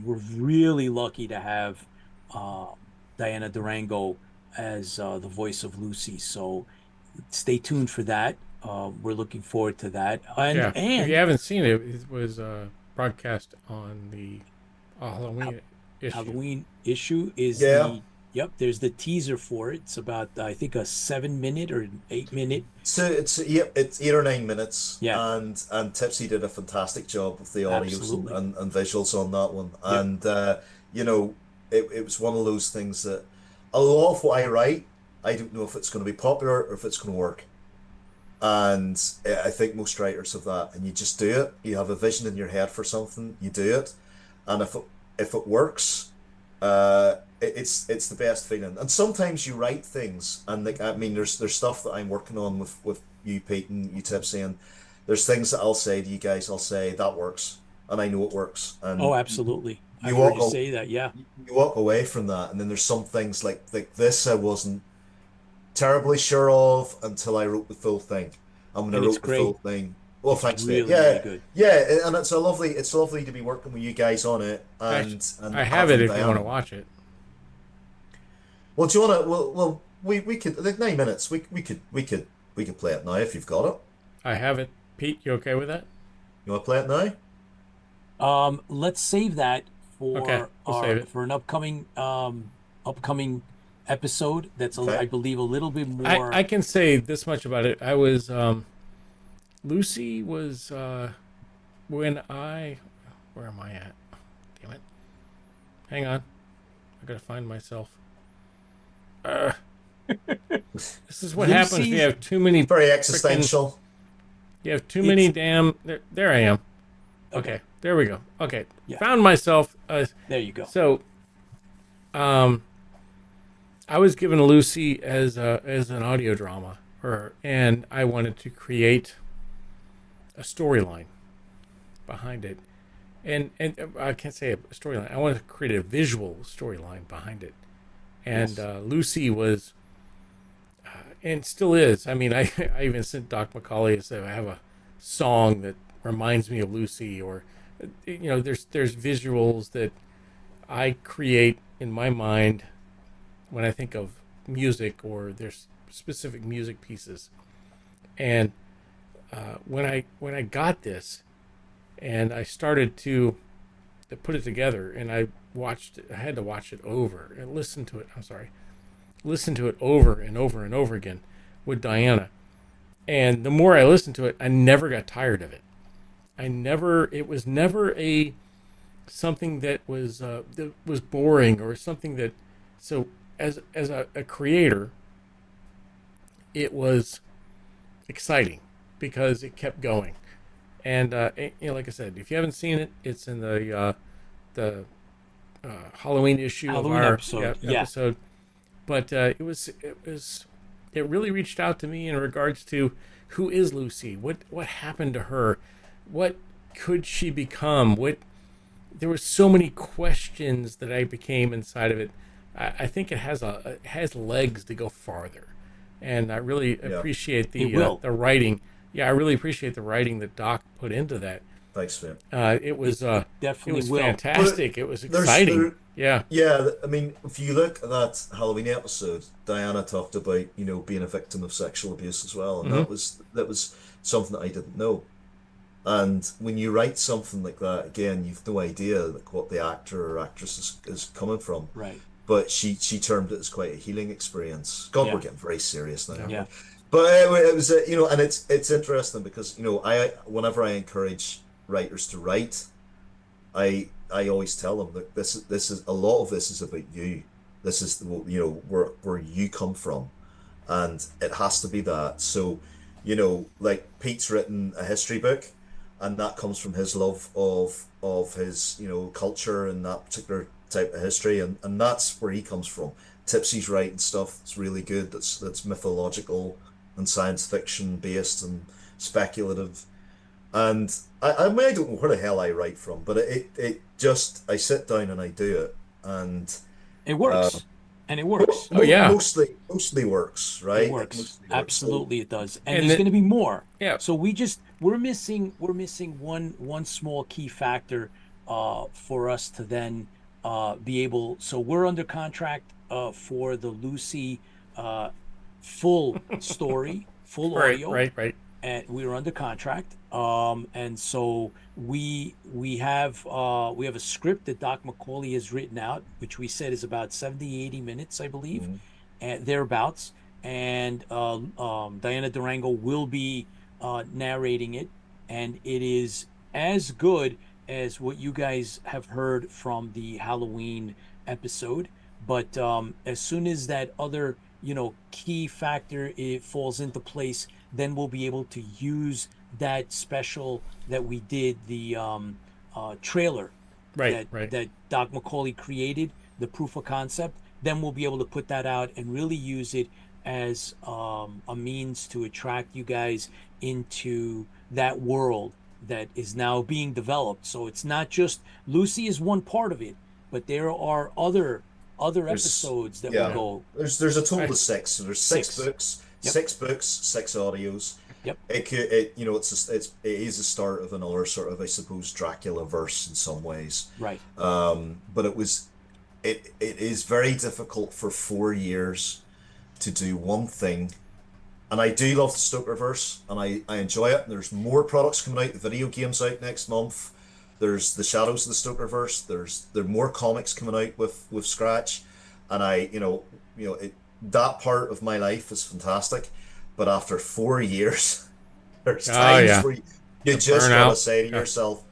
we're really lucky to have Diana Durango as the voice of Lucy. So stay tuned for that. We're looking forward to that. And if you haven't seen it, it was broadcast on the Halloween issue. There's the teaser for it. It's about, I think, a 7-minute or 8-minute. So it's 8 or 9 minutes. Yeah. And Tipsy did a fantastic job with the audio and visuals on that one. Yep. And it was one of those things that a lot of what I write, I don't know if it's going to be popular or if it's going to work. And I think most writers have that, and you just do it. You have a vision in your head for something, you do it, and if it works, it's the best feeling. And sometimes you write things, and there's stuff that I'm working on with you, Pete, and you, Tipsy, and there's things that I'll say to you guys. I'll say that works, and I know it works. And absolutely. I heard you say that. Yeah. You walk away from that, and then there's some things like this I wasn't terribly sure of until I wrote the full thing. And when I wrote the full thing, well, thanks, mate. Really good. Yeah, and it's lovely to be working with you guys on it. And I have it if you want to watch it. Well, do you want to? Well, we could, like, 9 minutes. We could play it now if you've got it. I have it. Pete, you okay with that? You want to play it now? Let's save that for save it. for an upcoming episode. That's I believe a little bit more. I can say this much about it. I was Lucy was where am I at? Damn it! Hang on, I gotta find myself. This is what happens when you have too many. Very existential. You have too many damn. There I am. Okay, there we go. Okay, found myself. There you go. So, I was given Lucy as an audio drama, and I wanted to create a storyline behind it, and I can't say a storyline. I wanted to create a visual storyline behind it, and Lucy was, and still is. I mean, I even sent Doc McAuley and said I have a song that reminds me of Lucy, or there's visuals that I create in my mind when I think of music, or there's specific music pieces. And when I got this, and I started to put it together, and I had to watch it over and listen to it over and over and over again with Diana. And the more I listened to it, I never got tired of it. It was never something that was boring, or something that, so as a creator, it was exciting because it kept going. And like I said, if you haven't seen it, it's in the Halloween issue of our episode. But it was it really reached out to me in regards to who is Lucy, what happened to her, what could she become, what there were so many questions that I became inside of it. I think it has legs to go farther, and I really appreciate the writing. Yeah, I really appreciate the writing that Doc put into that. Thanks, man. It was Definitely it was fantastic. It was There's- exciting. there- I mean, if you look at that Halloween episode, Diana talked about, being a victim of sexual abuse as well, and that was something that I didn't know. And when you write something like that, again, you've no idea like what the actor or actress is coming from. Right. But she termed it as quite a healing experience. God, Yeah. we're getting very serious now. Yeah. But it was, and it's interesting because I whenever I encourage writers to write, I always tell them that this is a lot of this is about you. This is where you come from, and it has to be that. So, like Pete's written a history book, and that comes from his love of his culture and that particular type of history, and that's where he comes from. Tipsy's writing stuff that's really good. That's mythological and science fiction based and speculative. And I mean, I don't know where the hell I write from, but it just, I sit down and I do it, and it works. And it works. Oh yeah, mostly works, right? It works. Mostly works. Absolutely, it does. And there's going to be more. Yeah. So we're missing one small key factor for us to then be able. So we're under contract for the Lucy full story, full audio. Right. And we were under contract. And so we have a script that Doc McAuley has written out, which we said is about 70-80 minutes, I believe, and thereabouts. And Diana Durango will be narrating it, and it is as good as what you guys have heard from the Halloween episode. But as soon as that other key factor it falls into place, then we'll be able to use that special that we did, the trailer that Doc McAuley created, the proof of concept. Then we'll be able to put that out and really use it as a means to attract you guys into that world that is now being developed. So it's not just Lucy is one part of it, but there are other episodes that will go. There's a total of 6. So there's six books. Yep. 6 books, 6 audios. Yep. It is a start of another sort of, I suppose, Dracula verse in some ways. Right. But it is very difficult for 4 years to do one thing. And I do love the Stokerverse, and I enjoy it. And there's more products coming out. The video game's out next month. There's the Shadows of the Stokerverse. There are more comics coming out with Scratch, and that part of my life is fantastic. But after 4 years, there's times where you just gotta say to yourself,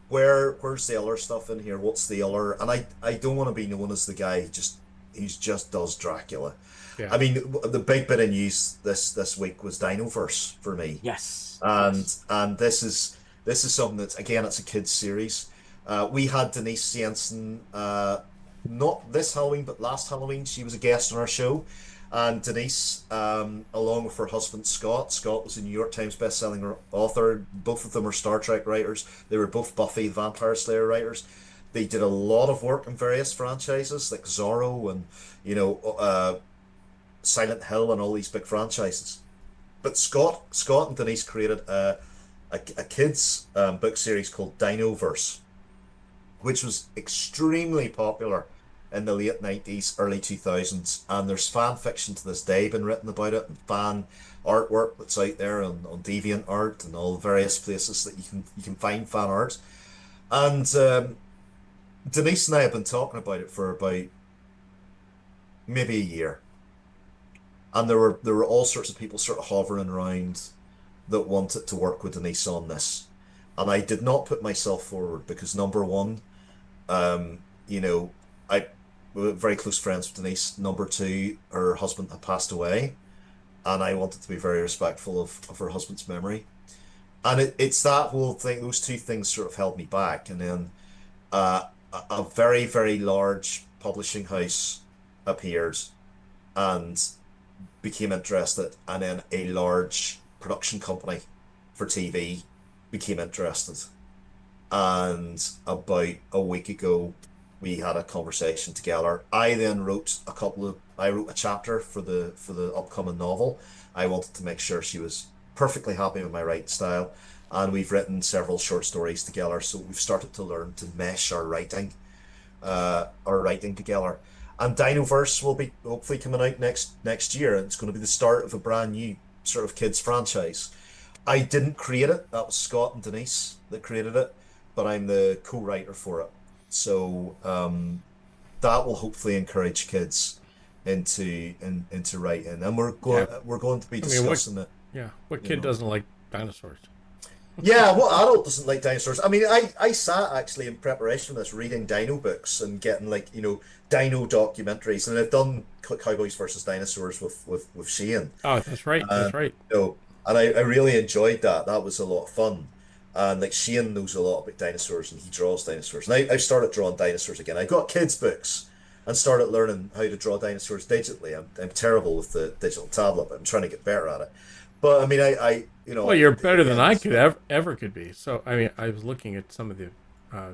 where's the other stuff in here? What's the other? And I don't want to be known as the guy who just does Dracula. Yeah. I mean, the big bit of news this week was Dinoverse for me. Yes. And this is something that's, again, it's a kids series. We had Denise Jensen, not this Halloween, but last Halloween. She was a guest on our show. And Denise, along with her husband Scott was a New York Times best-selling author. Both of them are Star Trek writers. They were both Buffy the Vampire Slayer writers. They did a lot of work in various franchises like Zorro and Silent Hill and all these big franchises. But Scott and Denise created a kids book series called Dinoverse, which was extremely popular in the late 90s, early 2000s, and there's fan fiction to this day been written about it, and fan artwork that's out there on DeviantArt and all the various places that you can find fan art. And Denise and I have been talking about it for about maybe a year, and there were all sorts of people sort of hovering around that wanted to work with Denise on this, and I did not put myself forward because, number one, we were very close friends with Denise. Number two, her husband had passed away, and I wanted to be very respectful of her husband's memory. And it's that whole thing, those two things sort of held me back. And then a very, very large publishing house appeared and became interested, and then a large production company for TV became interested. And about a week ago, we had a conversation together. I then wrote a chapter for the upcoming novel. I wanted to make sure she was perfectly happy with my writing style, and we've written several short stories together. So we've started to learn to mesh our writing together. And Dinoverse will be hopefully coming out next year. It's going to be the start of a brand new sort of kids franchise. I didn't create it. That was Scott and Denise that created it, but I'm the co-writer for it. So that will hopefully encourage kids into writing, and we're going to be discussing it. Yeah, what kid doesn't like dinosaurs? Yeah, what adult doesn't like dinosaurs? I mean, I sat actually in preparation for this reading dino books and getting dino documentaries, and I've done Cowboys versus Dinosaurs with Shane. Oh, that's right. That's right. And I really enjoyed that. That was a lot of fun. And Shane knows a lot about dinosaurs, and he draws dinosaurs. And I've started drawing dinosaurs again. I got kids' books and started learning how to draw dinosaurs digitally. I'm terrible with the digital tablet, but I'm trying to get better at it. But I mean, Well, you're better than I could ever could be. So I mean, I was looking at some of the.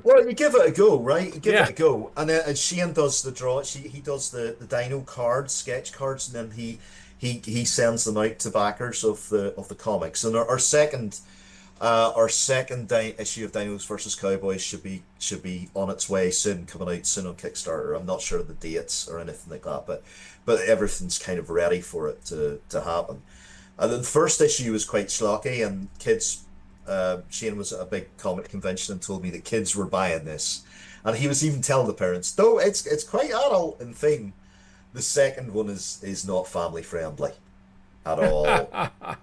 Well, you give it a go, right? You give it a go, and Shane does the draw. He does the dino cards, sketch cards, and then he sends them out to backers of the comics. And our second issue of Dinos versus Cowboys should be on its way soon, coming out soon on Kickstarter. I'm not sure of the dates or anything like that, but everything's kind of ready for it to happen. And the first issue was quite schlocky, and kids. Shane was at a big comic convention and told me that kids were buying this, and he was even telling the parents, though it's quite adult and thing. The second one is not family friendly at all.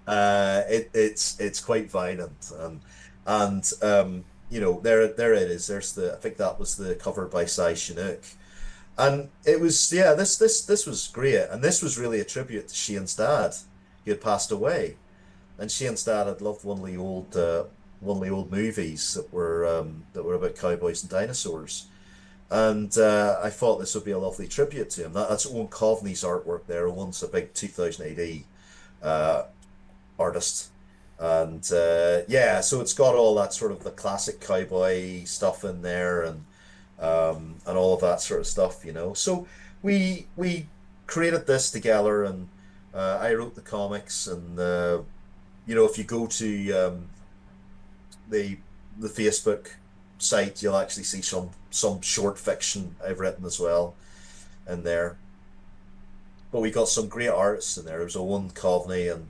It's quite violent, and there it is. There's I think that was the cover by Cy Chinook, and it was this was great, and this was really a tribute to Shane's dad. He had passed away, and Shane's dad had loved one of the old movies that were about cowboys and dinosaurs. And I thought this would be a lovely tribute to him. That's Owen Coveney's artwork there. Owen's a big 2000 AD artist. And so it's got all that sort of the classic cowboy stuff in there, and all of that sort of stuff, So we created this together, and I wrote the comics, and if you go to the Facebook site, you'll actually see some short fiction I've written as well in there. But we got some great artists in there. There was Owen Coveney, and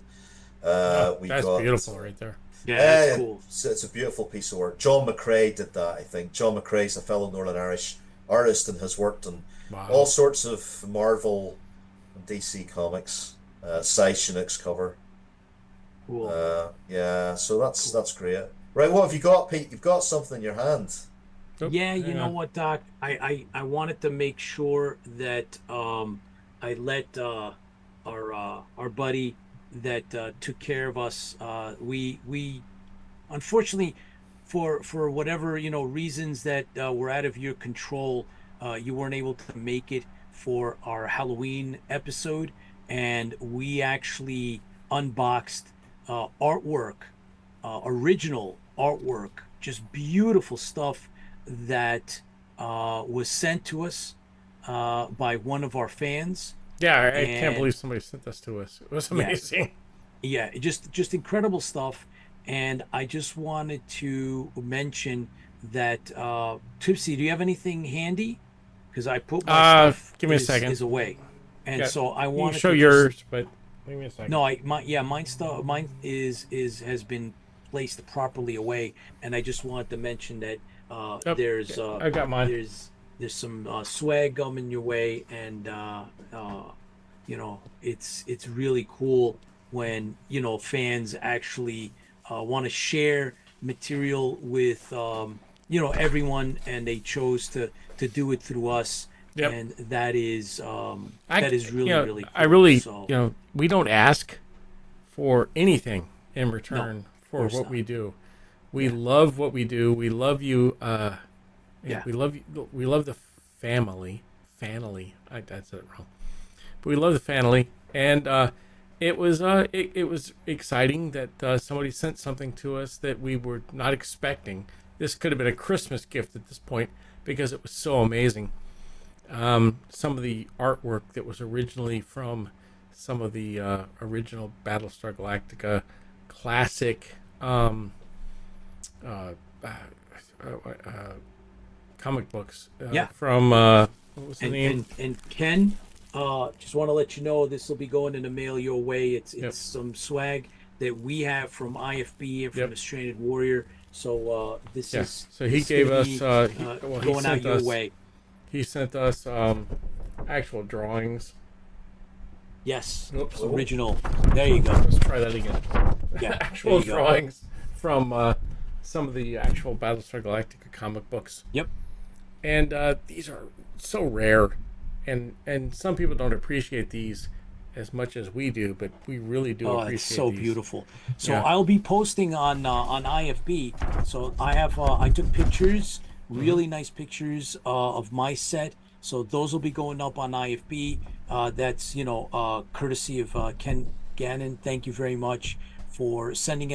that's beautiful right there. Yeah, that's cool. It's a beautiful piece of work. John McCrae did that, I think. John McCrae's a fellow Northern Irish artist and has worked on all sorts of Marvel and DC comics. Cy Chinook's cover. Cool. So that's great. Right, what have you got, Pete? You've got something in your hand. Yeah, you know what, Doc? I wanted to make sure that I let our buddy that took care of us. We unfortunately, for whatever reasons that were out of your control, you weren't able to make it for our Halloween episode, and we actually unboxed artwork, original artwork, just beautiful stuff that was sent to us by one of our fans. Yeah, I can't believe somebody sent this to us. It was amazing. Yeah, just incredible stuff. And I just wanted to mention that Tipsy, do you have anything handy? Because I put my stuff give me a second. Is away, and so I want to show yours, but give me a second. No, mine has been placed properly away, and I just wanted to mention that there's I got mine. There's some swag coming your way, and it's really cool when fans actually want to share material with everyone, and they chose to do it through us. Yep. And that is really really cool. I really we don't ask for anything in return for what we do. We love what we do. We love you. We love you. We love the family. I said it wrong. But we love the family, and it was it was exciting that somebody sent something to us that we were not expecting. This could have been a Christmas gift at this point because it was so amazing. Some of the artwork that was originally from some of the original Battlestar Galactica classic comic books from what was the name? And Ken, just want to let you know this will be going in the mail your way. It's some swag that we have from IFB and from the Stranded Warrior. So this is so he gave us going out your way. He sent us actual drawings. Yes. Oops. Original. There you go. Let's try that again. Yeah. Actual drawings from some of the actual Battlestar Galactica comic books. Yep. And these are so rare, and some people don't appreciate these as much as we do, but we really do appreciate it's so these. beautiful. So I'll be posting on IFB. So I have I took pictures, really nice pictures of my set. So those will be going up on IFB. That's courtesy of Ken Gannon. Thank you very much for sending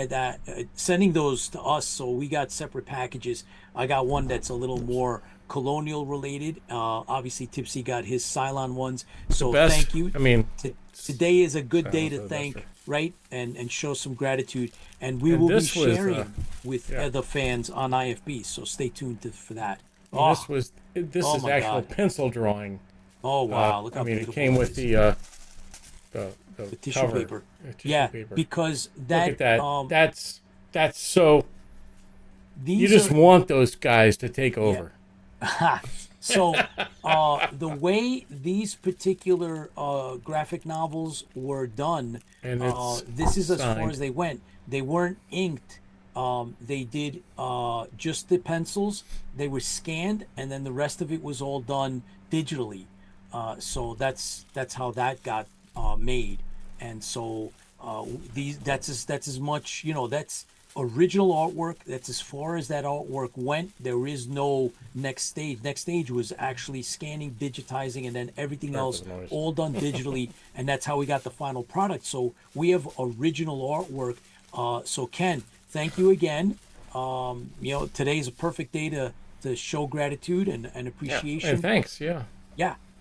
those to us. So we got separate packages. I got one that's a little more colonial related. Obviously Tipsy got his Cylon ones. So thank you. I mean, today is a good day to thank, right? And show some gratitude. And we will be sharing with the fans on IFB. So stay tuned for that. This is actual pencil drawing. Oh wow! Look how beautiful it came with the tissue cover. paper. Tissue paper. Because that. Look at that. That's so. You just want those guys to take over. Yeah. So the way these particular graphic novels were done, and this is as signed. far as they went. They weren't inked. They did just the pencils. They were scanned, and then the rest of it was all done digitally. So that's how that got made. And so that's as much, that's original artwork. That's as far as that artwork went. There is no next stage. Next stage was actually scanning, digitizing, and then everything else all done digitally. And that's how we got the final product. So we have original artwork. So Ken, thank you again. Today is a perfect day to show gratitude and appreciation. And thanks. Yeah.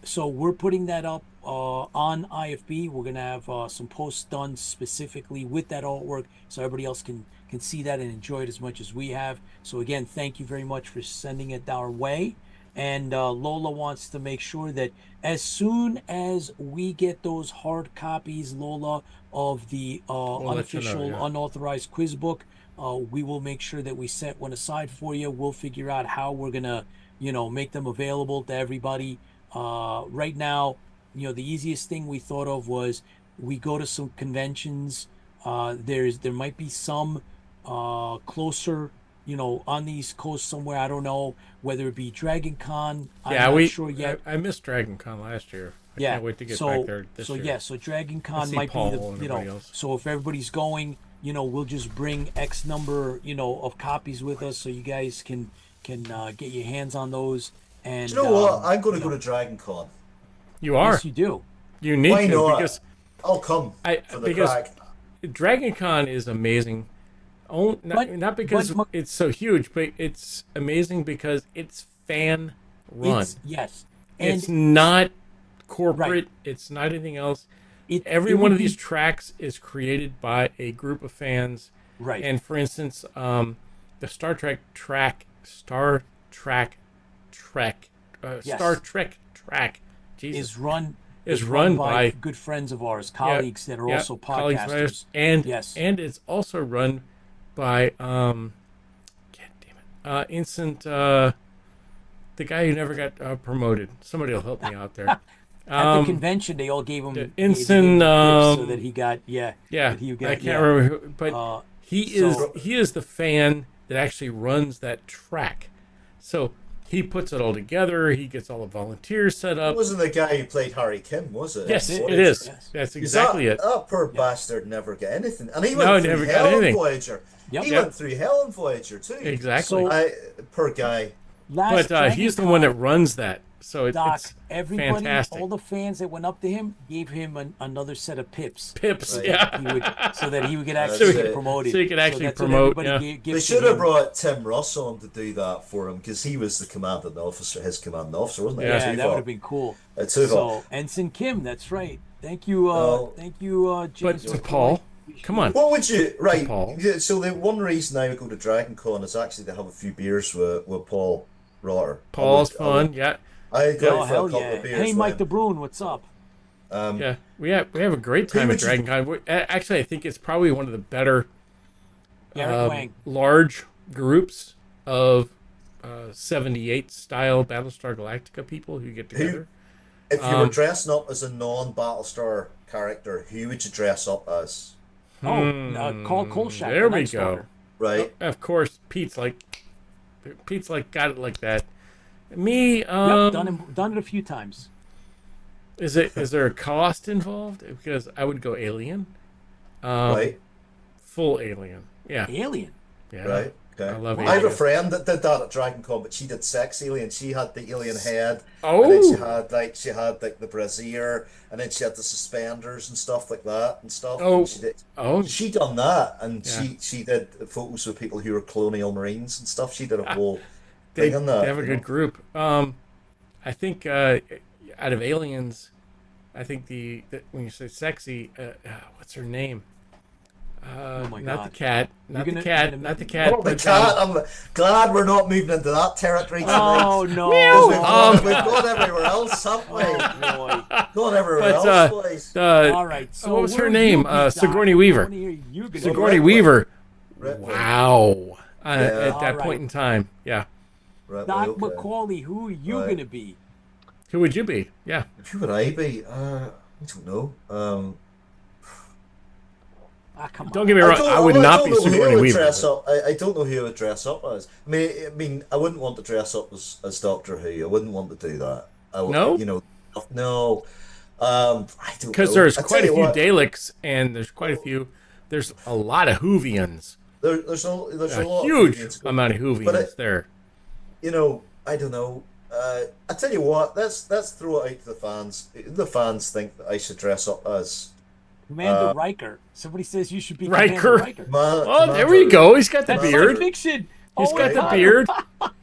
So we're putting that up on IFB. We're gonna have some posts done specifically with that artwork, so everybody else can see that and enjoy it as much as we have. So again, thank you very much for sending it our way. And Lola wants to make sure that as soon as we get those hard copies, Lola, of the unofficial, unauthorized quiz book, we will make sure that we set one aside for you. We'll figure out how we're gonna, make them available to everybody. Right now, the easiest thing we thought of was we go to some conventions. There might be some closer, on the East Coast somewhere. I don't know whether it be Dragon Con. I'm not sure yet. I missed Dragon Con last year. I can't wait to get back there this year. So Dragon Con might Paul be the, so if everybody's going, we'll just bring X number, of copies with us so you guys can get your hands on those. And do you know what? I'm going to go to Dragon Con. You are? Yes, you do. You need Why to not? because I'll come for the crack. Dragon Con is amazing. Not because it's so huge, but it's amazing because it's fan run. It's not corporate. Right. It's not anything else. Every one of these tracks is created by a group of fans. Right. And for instance, the Star Trek track is run by good friends of ours, colleagues that are also podcasters. And it's also run by the guy who never got promoted. Somebody will help me out there. At the convention, they all gave him Ensign so that he got I can't remember who, but he is the fan that actually runs that track. So he puts it all together. He gets all the volunteers set up. It wasn't the guy who played Harry Kim, was it? Yes, it is. Yes. That's exactly it. That poor bastard never got anything. And he went through hell on Voyager. He went through hell on Voyager, too. Exactly. Poor guy. But he's the one that runs that. So Doc, it's everybody, fantastic. all the fans that went up to him gave him another set of pips. Pips, Right. yeah. So that he could That's actually it. get promoted. So he could actually that's what promote, everybody yeah. gave They to should have him. brought Tim Russ on to do that for him because he was the commanding officer, his commanding officer, wasn't he? Yeah, Tuvok. that would have been cool. Tuvok. So Ensign Kim, that's right. Thank you, But James. to Paul, come on. What would you right? Paul. Yeah, so the one reason I would go to Dragon Con is actually to have a few beers with Paul Rotter. Paul's fun, yeah. I go Oh, for hell a couple yeah. of beers. Hey, Mike with the him. Bruin, what's up? Yeah, we have a great time at would you- Dragon Con. Actually, I think it's probably one of the better Garrett Wang. large groups of 78 style Battlestar Galactica people who get together. If you were dressing up as a non-Battlestar character, who would you dress up as? Call Kolchak. There the we Night go. Stalker. Right. Of course, Pete's like got it like that. Me, Yep, done it a few times. is there a cost involved? Because I would go alien, Right. full alien. Yeah, Alien. yeah. Right. Okay. I love I have a alien. friend that did that at Dragon Con, but she did sex alien. She had the alien head. Oh. And then she had the brassiere, and then she had the suspenders and stuff like that and stuff. Oh. And she did. Oh, She done that, and Yeah. she did photos with people who were colonial marines and stuff. She did a whole they, thing on that. they have a you good know? group. I think out of aliens, I think the when you say sexy, what's her name? Oh my Not God. the cat, not You're the gonna- cat, you're gonna not the make- cat. Oh, the but, cat! I'm glad we're not moving into that territory tonight. Oh, no. 'Cause we've gone everywhere else, haven't we? Oh, boy. Gone everywhere But, else, boys. All right. So what was her where name? you be, Doc? Sigourney I Weaver. wanna hear you gonna Sigourney Red Weaver. Red Wing. Wow. At that All right. point in time, yeah. Right, Doc okay. McAuley, who are you Right. gonna be? Who would you be? Yeah. Who would I be? I don't know. Come on. Don't get me wrong. I would not be know who I Sigourney would Weaver. dress up. I don't know who I would dress up as. I mean, I wouldn't want to dress up as Doctor Who. I wouldn't want to do that. No? You know, no. I don't know. Because there's I quite a tell few you what, Daleks, and there's quite a few. There's a lot of Whovians. There's a lot. A of huge Whovians. amount of Whovians there. You know, I don't know. I tell you what. Let's throw it out to the fans. The fans think that I should dress up as Commander Riker. Somebody says you should be Riker. Commander Riker. Oh, there we go. He's got the That's beard. science fiction. He's Oh got my the God. beard.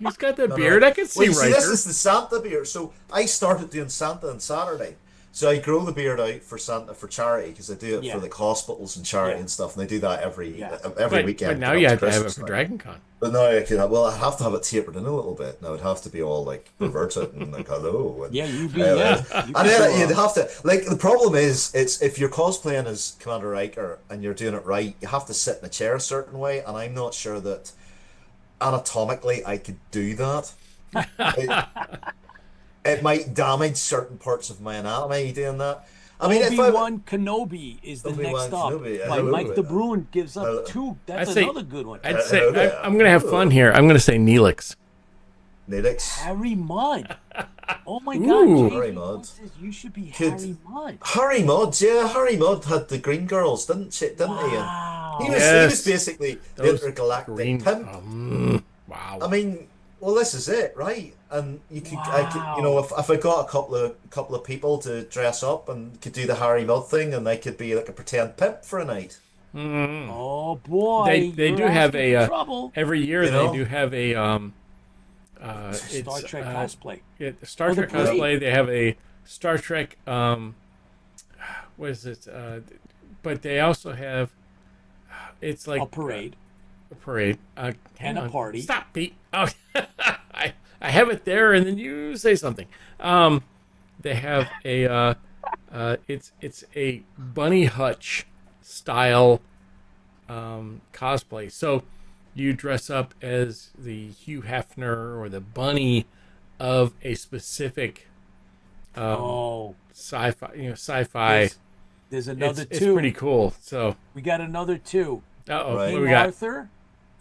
He's got the beard. I can see Well, Riker. this is the Santa beard. So I started doing Santa on Saturday. So I grow the beard out for Santa for charity because I do it Yeah. for like hospitals and charity Yeah. and stuff, and I do that every Yeah. weekend. But now up you to have to have it Christmas for now. Dragon Con. But now I can have, well, I have to have it tapered in a little bit. Now it'd have to be all like perverted and like hello. And, Yeah, you be. uh, Yeah. and You then be, you'd have to like the problem is it's if you're cosplaying as Commander Riker and you're doing it right, you have to sit in a chair a certain way, and I'm not sure that anatomically I could do that. It might damage certain parts of my anatomy doing that. I mean, if I Obi-Wan Kenobi is the Obi-Wan next up. Kenobi, yeah, By hello, Mike the yeah. Bruin gives up Hello. two. That's I'd say- another good one. I'd say yeah. I'm going to have fun here. I'm going to say Neelix. Nidix. Harry Mudd. Oh my Ooh. God, Harry JV Mudd. says you should be Could- Harry Mudd. Harry Mudd, yeah, Harry Mudd had the Green Girls, didn't he? Wow. He was Yes. basically the Those intergalactic green. pimp. Wow. I mean, well, this is it, right? And you could, I could, you know, if I got a couple of people to dress up and could do the Harry Mudd thing, and they could be like a pretend pimp for a night. Oh boy. They you're do have asking a for trouble. every year You they know? do have a Star it's, Trek cosplay. Star Oh, the Trek parade. cosplay. They have a Star Trek what is it? But they also have it's like A parade. a parade hang And a on. party. Stop, Pete. Oh, I have it there, and then you say something. They have a it's a bunny hutch style cosplay. So you dress up as the Hugh Hefner or the bunny of a specific Oh, sci-fi. there's another It's two. pretty cool. So We got another two. uh-oh, Right. what do King we got? Arthur.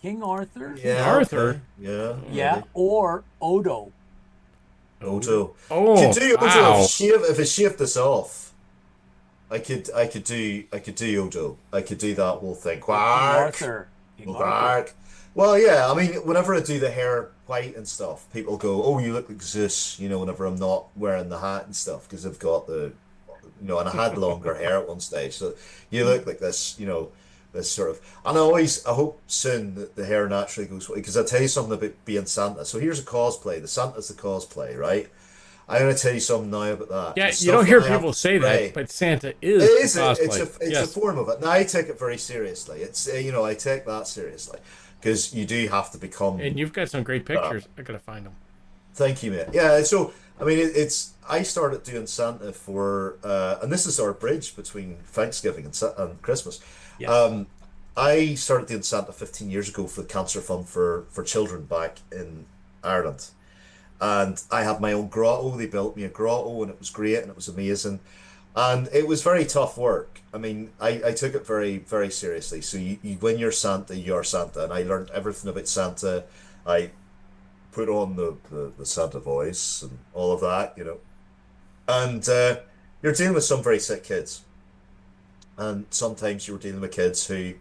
King Arthur. Yeah, Arthur? okay. Yeah, Yeah. Or Odo. Odo. Oh, Could do Odo wow. if I shaved this off. I could do Odo. I could do that whole thing. King Quark. Arthur. King Arthur. Quark. Well, yeah, I mean, whenever I do the hair white and stuff, people go, "Oh, you look like Zeus," whenever I'm not wearing the hat and stuff, because I've got and I had longer hair at one stage, so you look like this sort of. And I hope soon that the hair naturally goes white, because I'll tell you something about being Santa. So here's a cosplay. The Santa's the cosplay, right? I'm going to tell you something now about that. Yeah, The you don't stuff hear that I have people to say spray. that, but Santa It is is. the cosplay. It's a Yes. form of it. Now I take it very seriously. It's I take that seriously because you do have to become. And you've got some great pictures. I gotta find them. Thank you, mate. Yeah. So I mean, it's I started doing Santa for, and this is our bridge between Thanksgiving and Christmas. Yes. I started doing Santa 15 years ago for the Cancer Fund for children back in Ireland. And I had my own grotto. They built me a grotto, and it was great, and it was amazing. And it was very tough work. I mean, I took it very, very seriously. So when you're Santa, you're Santa. And I learned everything about Santa. I put on the Santa voice and all of that. And you're dealing with some very sick kids. And sometimes you were dealing with kids who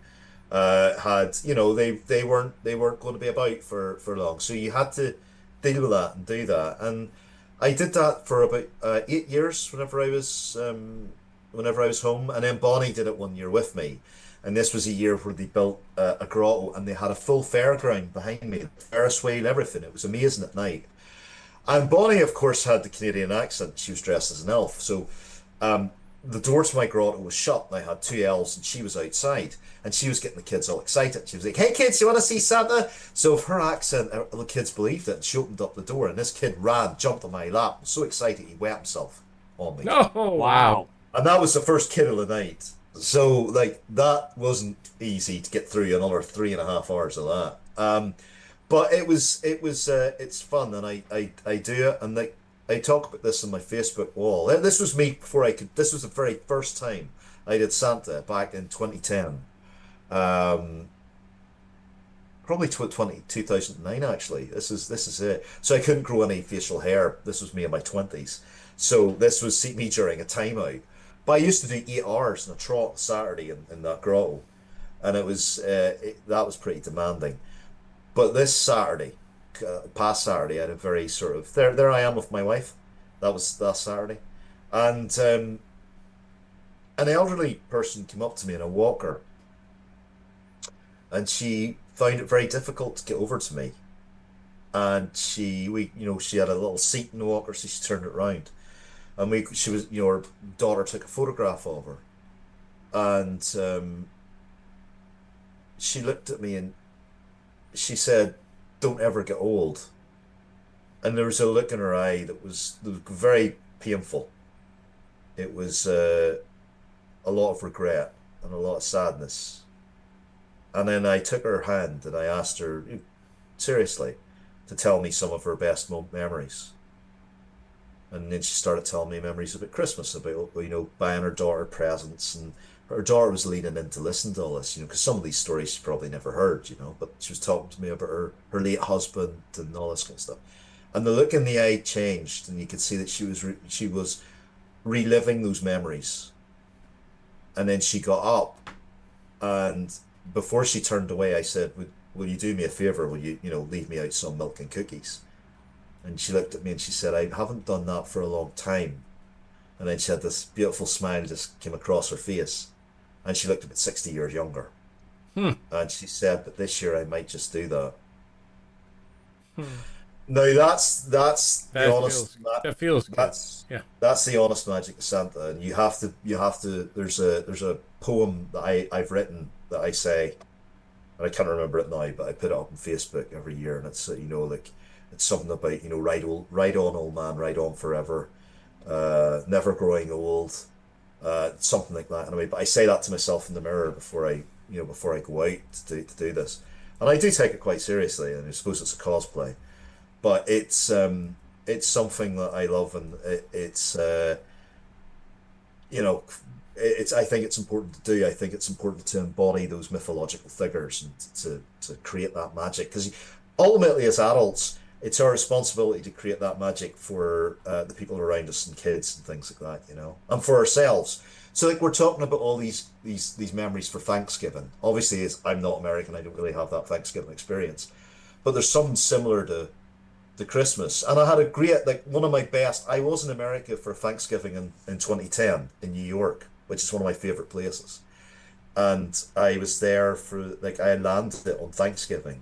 had, they weren't going to be about for long. So you had to deal with that and do that. And I did that for about 8 years whenever I was home, and then Bonnie did it 1 year with me. And this was a year where they built a grotto, and they had a full fairground behind me, Ferris wheel, everything. It was amazing at night. And Bonnie, of course, had the Canadian accent. She was dressed as an elf, so the door to my grotto was shut, and I had two elves, and she was outside, and she was getting the kids all excited. She was like, "Hey kids, you want to see Santa?" So if her accent, the kids believed it, and she opened up the door, and this kid ran, jumped on my lap, was so excited he wet himself on me. Oh, wow. And that was the first kid of the night. So like that wasn't easy to get through another 3.5 hours of that. But it's fun, and I do it, and like I talk about this on my Facebook wall. This was me before I could. This was the very first time I did Santa back in 2010. Probably 2009 actually. This is it. So I couldn't grow any facial hair. This was me in my 20s. So this was me during a timeout. But I used to do 8 hours in a trot Saturday in that grotto, and it was that was pretty demanding. But this Saturday, past Saturday, I had a very sort of there I am with my wife. That was last Saturday, and an elderly person came up to me in a walker, and she found it very difficult to get over to me. And she had a little seat in the walker, so she turned it around, and she was her daughter took a photograph of her, and she looked at me and she said, "Don't ever get old." And there was a look in her eye that was very painful. It was a lot of regret and a lot of sadness. And then I took her hand and I asked her, seriously, to tell me some of her best memories. And then she started telling me memories about Christmas, about buying her daughter presents, and her daughter was leaning in to listen to all this, because some of these stories she probably never heard, but she was talking to me about her late husband and all this kind of stuff. And the look in the eye changed, and you could see that she was reliving those memories. And then she got up, and before she turned away, I said, "Will you do me a favor? Will you, leave me out some milk and cookies?" And she looked at me and she said, "I haven't done that for a long time." And then she had this beautiful smile just came across her face, and she looked about 60 years younger. And she said, "But this year I might just do that." Now that's the honest. That feels good. That's the honest magic of Santa, and you have to. There's a poem that I've written that I say, and I can't remember it now, but I put it up on Facebook every year, and it's it's something about ride on old man, ride on forever, never growing old, something like that. Anyway, but I say that to myself in the mirror before I go out to do this, and I do take it quite seriously, and I suppose it's a cosplay. But it's something that I love, and it's I think it's important to do. I think it's important to embody those mythological figures and to create that magic, because ultimately as adults, it's our responsibility to create that magic for the people around us and kids and things like that, and for ourselves. So like we're talking about all these memories for Thanksgiving. Obviously, I'm not American. I don't really have that Thanksgiving experience, but there's something similar to Christmas. And I had a great like one of my best. I was in America for Thanksgiving in 2010 in New York, which is one of my favorite places. And I was there for like I landed it on Thanksgiving,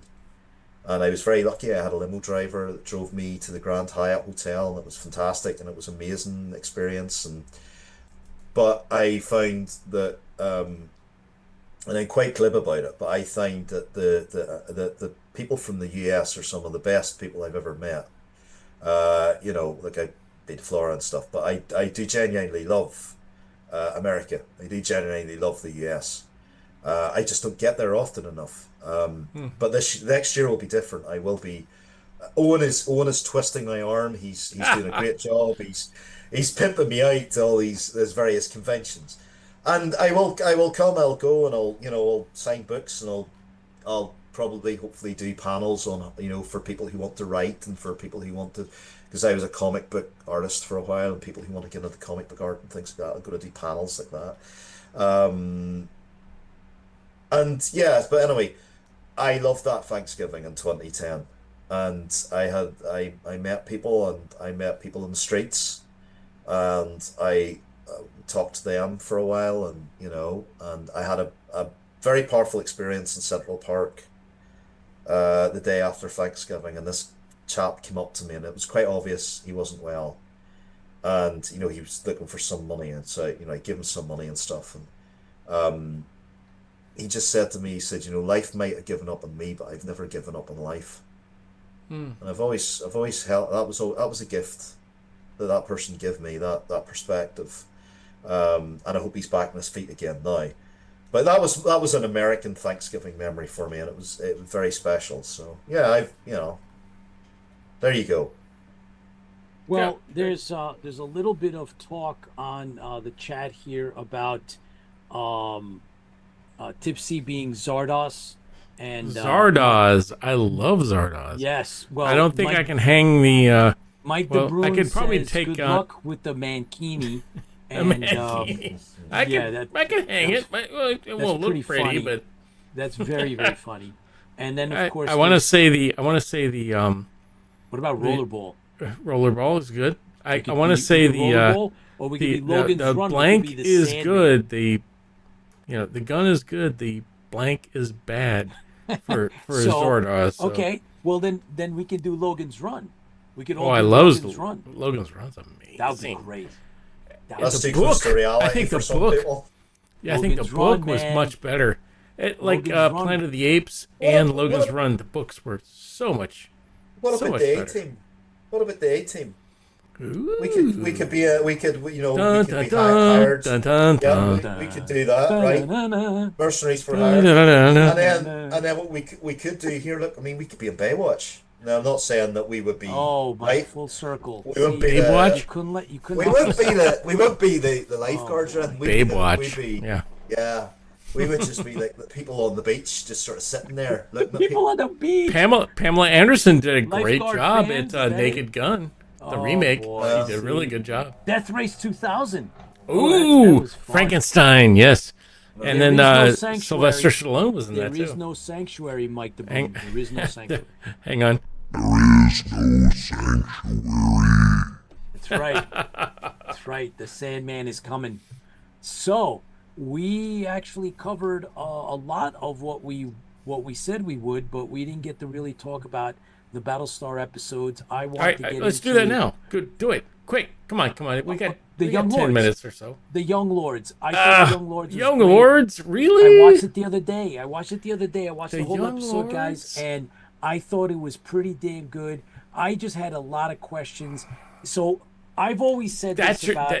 and I was very lucky. I had a limo driver that drove me to the Grand Hyatt Hotel, and it was fantastic, and it was an amazing experience. And but I found that, and I'm quite glib about it, but I find that the people from the US are some of the best people I've ever met. You know, like I've been to Florida and stuff, but I do genuinely love America. I do genuinely love the US. I just don't get there often enough. But this next year will be different. I will be. Owen is twisting my arm. He's doing a great job. He's pimping me out to all these various conventions, and I will come. I'll go, and I'll sign books, and I'll probably hopefully do panels on for people who want to write and for people who want to, because I was a comic book artist for a while, and people who want to get into comic book art and things like that. I'm going to do panels like that. And yeah, but anyway, I loved that Thanksgiving in 2010, and I met people, and I met people in the streets, and I talked to them for a while, and I had a very powerful experience in Central Park the day after Thanksgiving, and this chap came up to me, and it was quite obvious he wasn't well, and he was looking for some money, and so I gave him some money and stuff, and he just said to me, he said, life might have given up on me, but I've never given up on life. And I've always held that was a gift that person gave me, that perspective, and I hope he's back on his feet again now. But that was an American Thanksgiving memory for me, and it was very special. So yeah, there you go. Well, there's a little bit of talk on the chat here about Tipsy being Zardoz, and Zardoz. I love Zardoz. Yes. Well, I don't think I can hang the. Mike well, DeBrune I could probably says, take good luck with the mankini. And I can hang it. It won't look pretty, funny. But that's very, very funny. And then of course I want to say the what about rollerball? Rollerball is good. I want to say the blank is good. The gun is good. The blank is bad for Zardoz. So. Okay, well then we can do Logan's Run. We can all I do love Logan's Run. Logan's Run's amazing. That would be great. That's too close to reality. I think for the some book. People. Yeah, I think the book was much better. Planet of the Apes and Logan's Run, the books were so much. What so about much the better. A-Team? What about the A-Team? Ooh. We could be hired. We could do that, right? Mercenaries for hire. And then what we could do here, look, I mean, we could be in Baywatch. Now, I'm not saying that we would be. Oh, my right? Full circle. We wouldn't be Baywatch. We wouldn't be the lifeguards or anything. Baywatch. Yeah. We would just be like the people on the beach, just sort of sitting there looking at people on the beach. Pamela Anderson did a great Lifeguard job fans, at Naked Gun, the remake. Boy. She did a really good job. Death Race 2000. Ooh, that was fun. Frankenstein, yes. And There then is no Sylvester Stallone was in that There is too. no sanctuary, Mike DeBrune. There is no sanctuary. Hang on. There is no sanctuary. That's right. That's right. The Sandman is coming. So we actually covered a lot of what we said we would, but we didn't get to really talk about the Battlestar episodes. I want All right, to get let's do that now. Good, do it quick. Come on. We got the Young 10 Lords. minutes or so. The Young Lords. I thought the Young Lords. Was Young great. Lords, really? I watched it the other day. I watched the whole Young episode, Lords? guys, and I thought it was pretty damn good. I just had a lot of questions. So I've always said That's this about...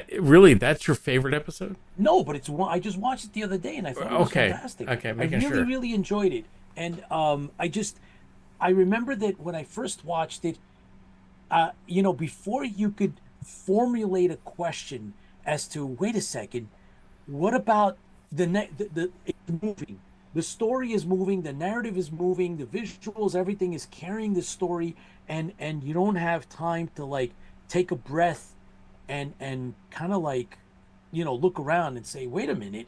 that's your favorite episode? No, but it's one. I just watched it the other day, and I thought it was fantastic. Okay, I making really, sure. really enjoyed it. And I remember that when I first watched it, before you could formulate a question as to, wait a second, what about it's moving? The story is moving, the narrative is moving, the visuals, everything is carrying the story, and you don't have time to like take a breath and kind of like look around and say, wait a minute,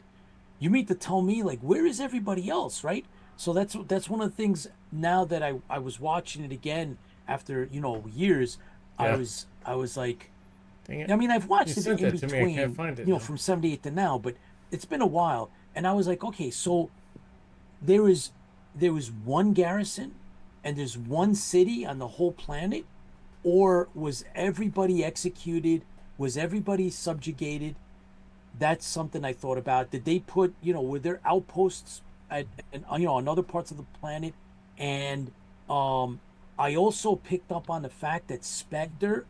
you mean to tell me, like, where is everybody else, right? So that's one of the things now that I was watching it again after, years. Yeah. I was like, Dang it. I mean, I've watched You it sent in that to me. I between, can't find it now. from 78 to now, but it's been a while. And I was like, okay, so there was one garrison and there's one city on the whole planet, or was everybody executed? Was everybody subjugated? That's something I thought about. Did they put, were there outposts on other parts of the planet? And I also picked up on the fact that Spectre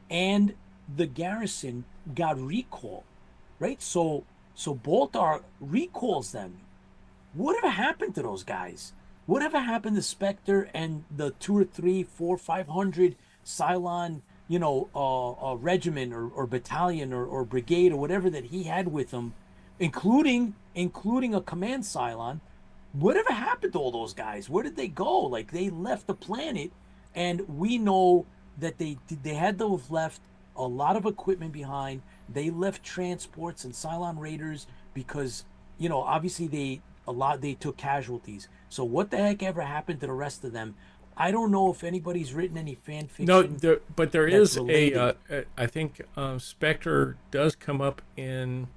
and the garrison got recalled, right? So Baltar recalls them. Whatever happened to those guys? Whatever happened to Spectre and the 2 or 3, 4, 500 Cylon, regiment or battalion or brigade or whatever that he had with him, including a command Cylon? Whatever happened to all those guys? Where did they go? Like, they left the planet, and we know that they had to have left a lot of equipment behind. They left transports and Cylon raiders because, obviously they took casualties. So what the heck ever happened to the rest of them? I don't know if anybody's written any fan fiction. No, but there is related. I think Spectre does come up in,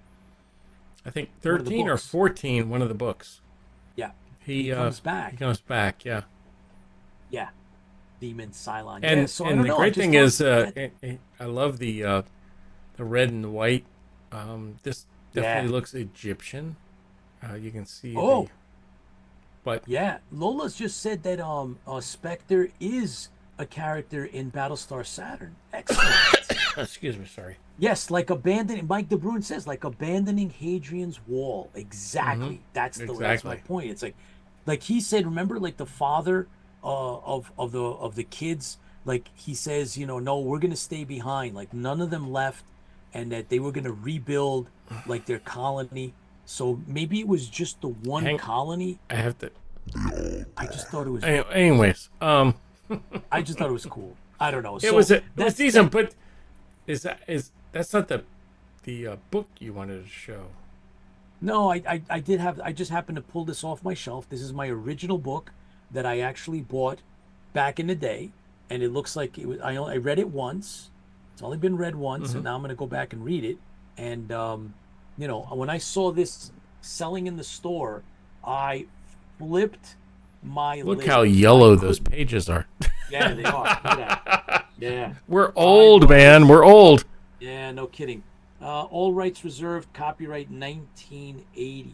I think 13 or 14, one of the books. Yeah. He comes back. He comes back, yeah. Yeah. Demon Cylon. And, yeah, so and the great thing is, I love the red and the white. This definitely looks Egyptian. You can see. Oh. But yeah, Lola's just said that Spectre is a character in Battlestar Saturn. Excellent. Excuse me, sorry. Yes, like abandoning. Mike DeBruyne says, like abandoning Hadrian's Wall. Exactly. That's my point. It's like he said. Remember, like the father of the kids. Like he says, no, we're gonna stay behind. Like none of them left, and that they were gonna rebuild like their colony. So maybe it was just the one colony. I have to. I just thought it was. Anyways, I just thought it was cool. I don't know. It was decent, but that's not the book you wanted to show? No, I just happened to pull this off my shelf. This is my original book that I actually bought back in the day, and it looks like it was. I read it once. It's only been read once, and now I'm going to go back and read it. And when I saw this selling in the store, I flipped my Look list. how yellow those pages are. Yeah, they are. Look at that. Yeah. We're old, man. We're old. Yeah, no kidding. All rights reserved. Copyright 1980.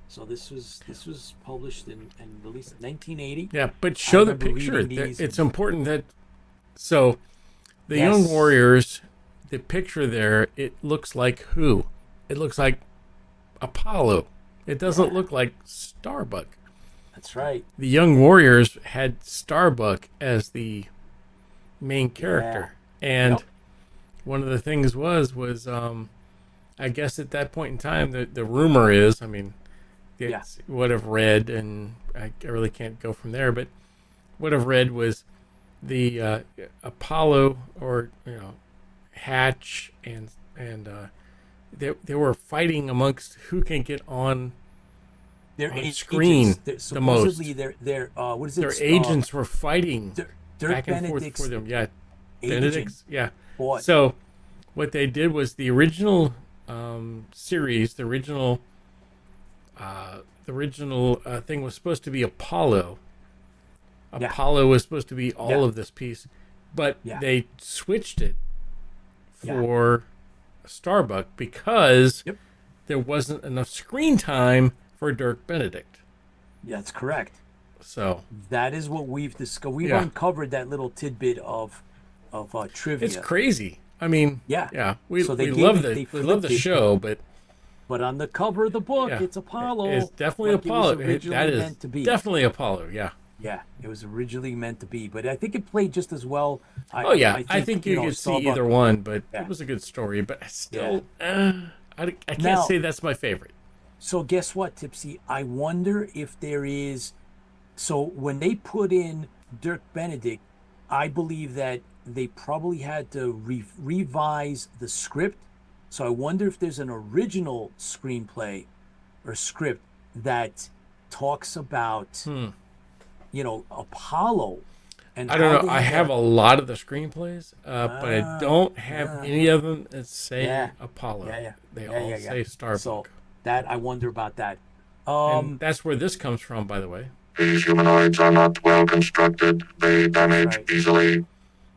So this was published and released in 1980. Yeah, but show the picture. It's important that. So, the Young Warriors, the picture there, it looks like who? It looks like Apollo. It doesn't look like Starbuck. That's right. The Young Warriors had Starbuck as the main character. And one of the things was I guess at that point in time, the rumor is, I mean, what I've read, and I really can't go from there, but what I've read was the Apollo or Hatch and they were fighting amongst who can get on screen the most. Their what is it? Their agents were fighting Dirk back and forth Benedict's for them. Yeah, agent. Benedict's. Yeah. Boy. So what they did was the original series, the original thing was supposed to be Apollo. Apollo was supposed to be all of this piece, but they switched it for Starbuck because there wasn't enough screen time for Dirk Benedict. Yeah, that's correct. So that is what we've discovered. We've uncovered that little tidbit of trivia. It's crazy. I mean, we love the show, but on the cover of the book, it's Apollo. It's definitely Apollo. That is meant to be. Definitely Apollo. Yeah. Yeah, it was originally meant to be, but I think it played just as well. I think you could see either one, but it was a good story. But still, I can't say that's my favorite. So guess what, Tipsy? I wonder if there is. So when they put in Dirk Benedict, I believe that they probably had to revise the script So I wonder if there's an original screenplay or script that talks about, Apollo. And I don't know. I have a lot of the screenplays, but I don't have any of them that say Apollo. They all say Starbuck. So that I wonder about that. And that's where this comes from, by the way. These humanoids are not well constructed. They damage easily.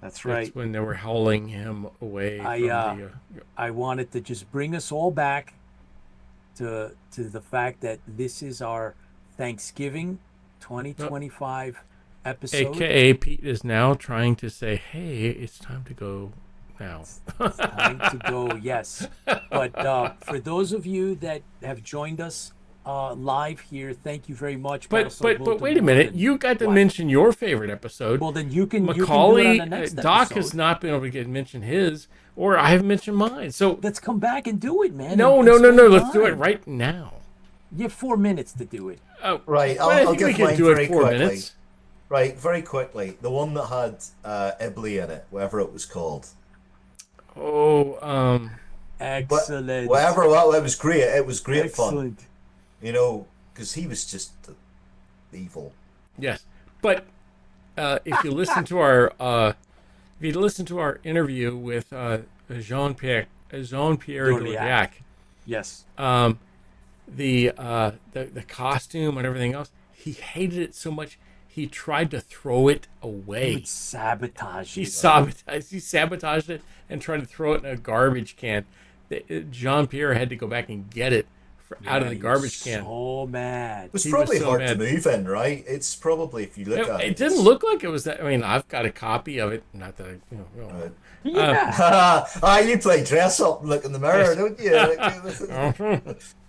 That's right. That's when they were hauling him away from I wanted to just bring us all back to the fact that this is our Thanksgiving 2025 episode. AKA Pete is now trying to say, hey, it's time to go now. It's time to go, yes. But for those of you that have joined us live here, thank you very much. But wait a minute. You got to mention your favorite episode. Well, then you can McAuley, do it on the next Doc episode. has not been able to get mention his, or I haven't mentioned mine. So let's come back and do it, man. No. Let's do it right now. You have 4 minutes to do it. Oh, right. Well, I'll give mine very quickly. Minutes. Right, very quickly. The one that had Ibley in it, whatever it was called. Oh, excellent. It was great. It was great Excellent. fun. Because he was just evil. Yes, but if you listen to our interview with Jean-Pierre Doriac, yes, the costume and everything else, he hated it so much he tried to throw it away. He would sabotage it. He sabotaged it and tried to throw it in a garbage can. Jean-Pierre had to go back and get it out of the garbage can. So mad. It was probably hard to move in, right? It's probably, if you look at it. It didn't look like it was that. I mean, I've got a copy of it. Not that Yeah. You play dress up and look in the mirror, don't you?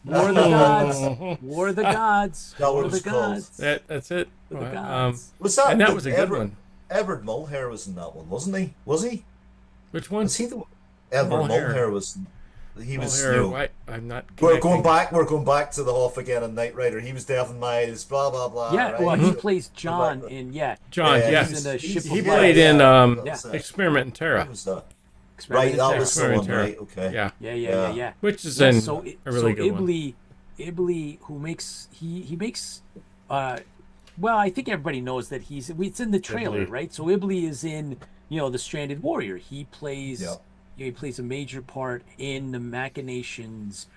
War the gods. War the gods. That War was the gods. That's it. For the gods. Was that? And that was a good one. Edward Mulhare was in that one, wasn't he? Was he? Which one? Was he the one? Edward Mulhare was. He was. I'm not. We're going back to the Hoff again on Knight Rider. He was Devon Miles. Blah blah blah. Yeah. Right? Well, he plays John in John. Yeah, Yes. he was in the ship. He played in Experiment in Terra. What was that? Right, that was the one. Right. Okay. Yeah. Which is a really good one. Ibley, who makes he makes well, I think everybody knows that it's in the trailer, Ibley. right? So Ibley is in the Stranded Warrior. He plays he plays a major part in the machinations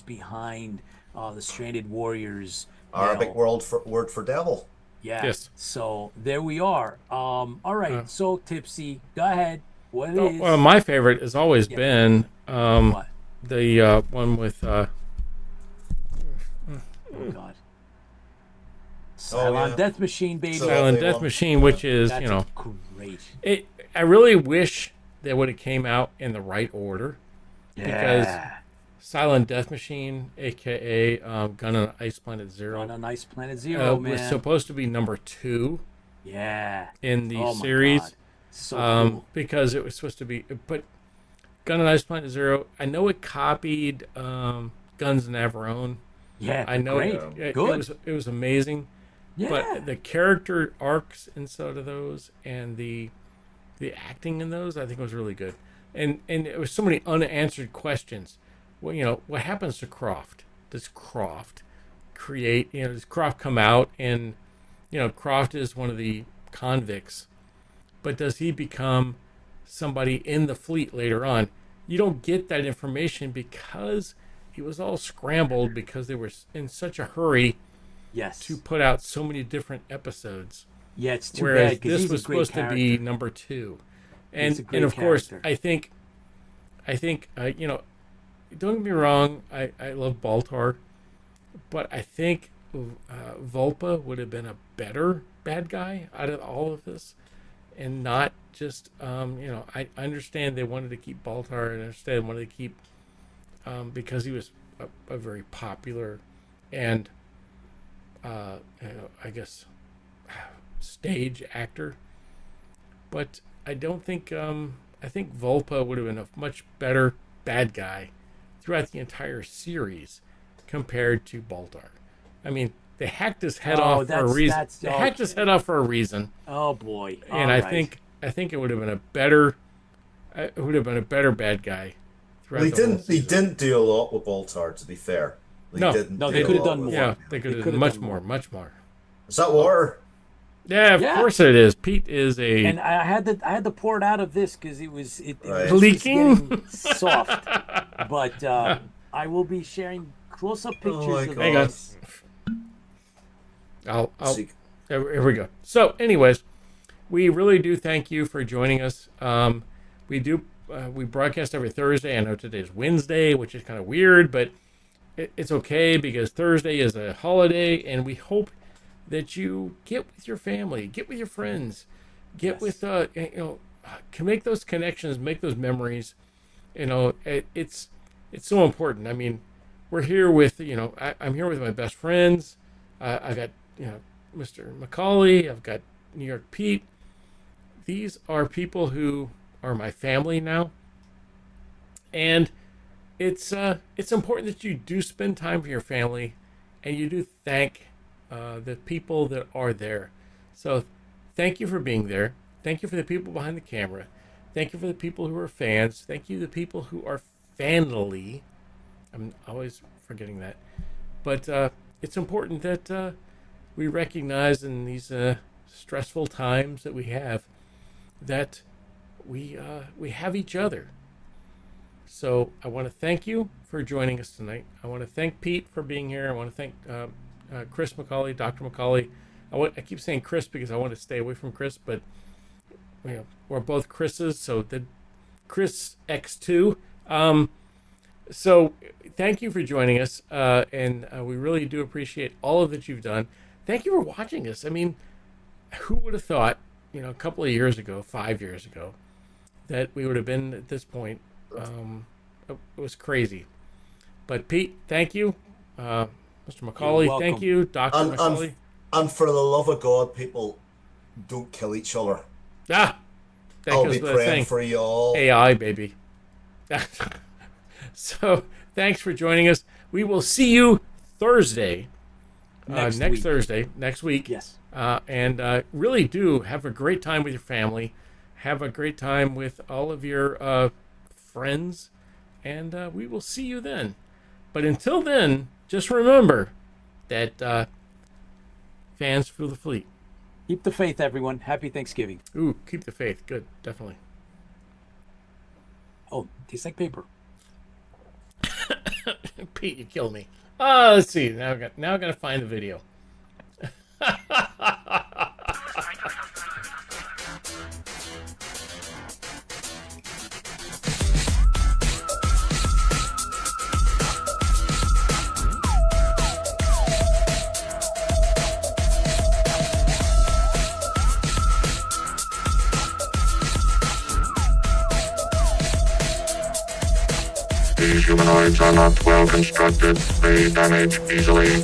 behind the Stranded Warriors. Arabic word for devil. Yeah. Yes. So there we are. All right. So Tipsy, go ahead. What is? Well, my favorite has always been What? the one with. Oh God. Silent Death Machine, baby. Silent Death Machine, which is That's great. I really wish they would have came out in the right order, because Silent Death Machine, aka Gun on Ice Planet Zero, was supposed to be number 2. Yeah. In the series. God. So cool. Because it was supposed to be, but Gun on Ice Planet Zero, I know it copied Guns Navarone. Yeah, I know good. It was amazing. Yeah. But the character arcs inside of those and the acting in those, I think was really good. And it was so many unanswered questions. Well, what happens to Croft? Does Croft create? Does Croft come out and Croft is one of the convicts, but does he become somebody in the fleet later on? You don't get that information because it was all scrambled because they were in such a hurry. Yes. To put out so many different episodes. Yeah, it's too whereas bad. This was supposed to be number 2, and of course I think don't get me wrong, I love Baltar, but I think Volpa would have been a better bad guy out of all of this, and not just I understand they wanted to keep Baltar, and I understand they wanted to keep because he was a very popular and I guess stage actor, but I don't think I think Volpa would have been a much better bad guy throughout the entire series compared to Baltar. I mean, they hacked his head off for a reason. They hacked his head off for a reason. Oh boy! And I think it would have been a better bad guy throughout They the whole didn't. They season. didn't do a lot with Baltar. To be fair, No. No, do they a could have lot done with more. it. Yeah, they could They have could've done much done more, more. much more. Is that water? Yeah, of Yeah. course it is. Pete is a And I had to pour it out of this because it was Right. was Leaking? getting soft. But I will be sharing close-up pictures Oh my of God. Hang on. this. I'll See- here we go. So, anyways, we really do thank you for joining us. We broadcast every Thursday. I know today's Wednesday, which is kind of weird, but it's okay because Thursday is a holiday, and we hope that you get with your family, get with your friends, get with can make those connections, make those memories. It's so important. I mean, we're here with I'm here with my best friends. I got Mr. McAuley. I've got New York Pete. These are people who are my family now, and it's important that you do spend time with your family, and you do thank the people that are there. So thank you for being there. Thank you for the people behind the camera. Thank you for the people who are fans. Thank you to the people who are family. I'm always forgetting that. But it's important that we recognize in these stressful times that we have that we have each other. So I want to thank you for joining us tonight. I want to thank Pete for being here. I want to thank Chris McAuley, Dr. McAuley. I keep saying Chris because I want to stay away from Chris, but we're both Chris's, so the Chris X2. So thank you for joining us, and we really do appreciate all of that you've done. Thank you for watching us. I mean, who would have thought, a couple of years ago, 5 years ago, that we would have been at this point? It was crazy. But Pete, thank you. Mr. McAuley, You're thank welcome. you. Dr. McAuley. And for the love of God, people, don't kill each other. That I'll goes be without praying saying. for you all. AI, baby. So, thanks for joining us. We will see you Thursday. Next next week. Thursday, next week. Yes. And really do have a great time with your family. Have a great time with all of your friends. And we will see you then. But until then, just remember that fans for the fleet. Keep the faith, everyone. Happy Thanksgiving. Ooh, keep the faith. Good, definitely. Oh, tastes like paper. Pete, you killed me. Let's see. Now I gotta find the video. These humanoids are not well constructed. They damage easily.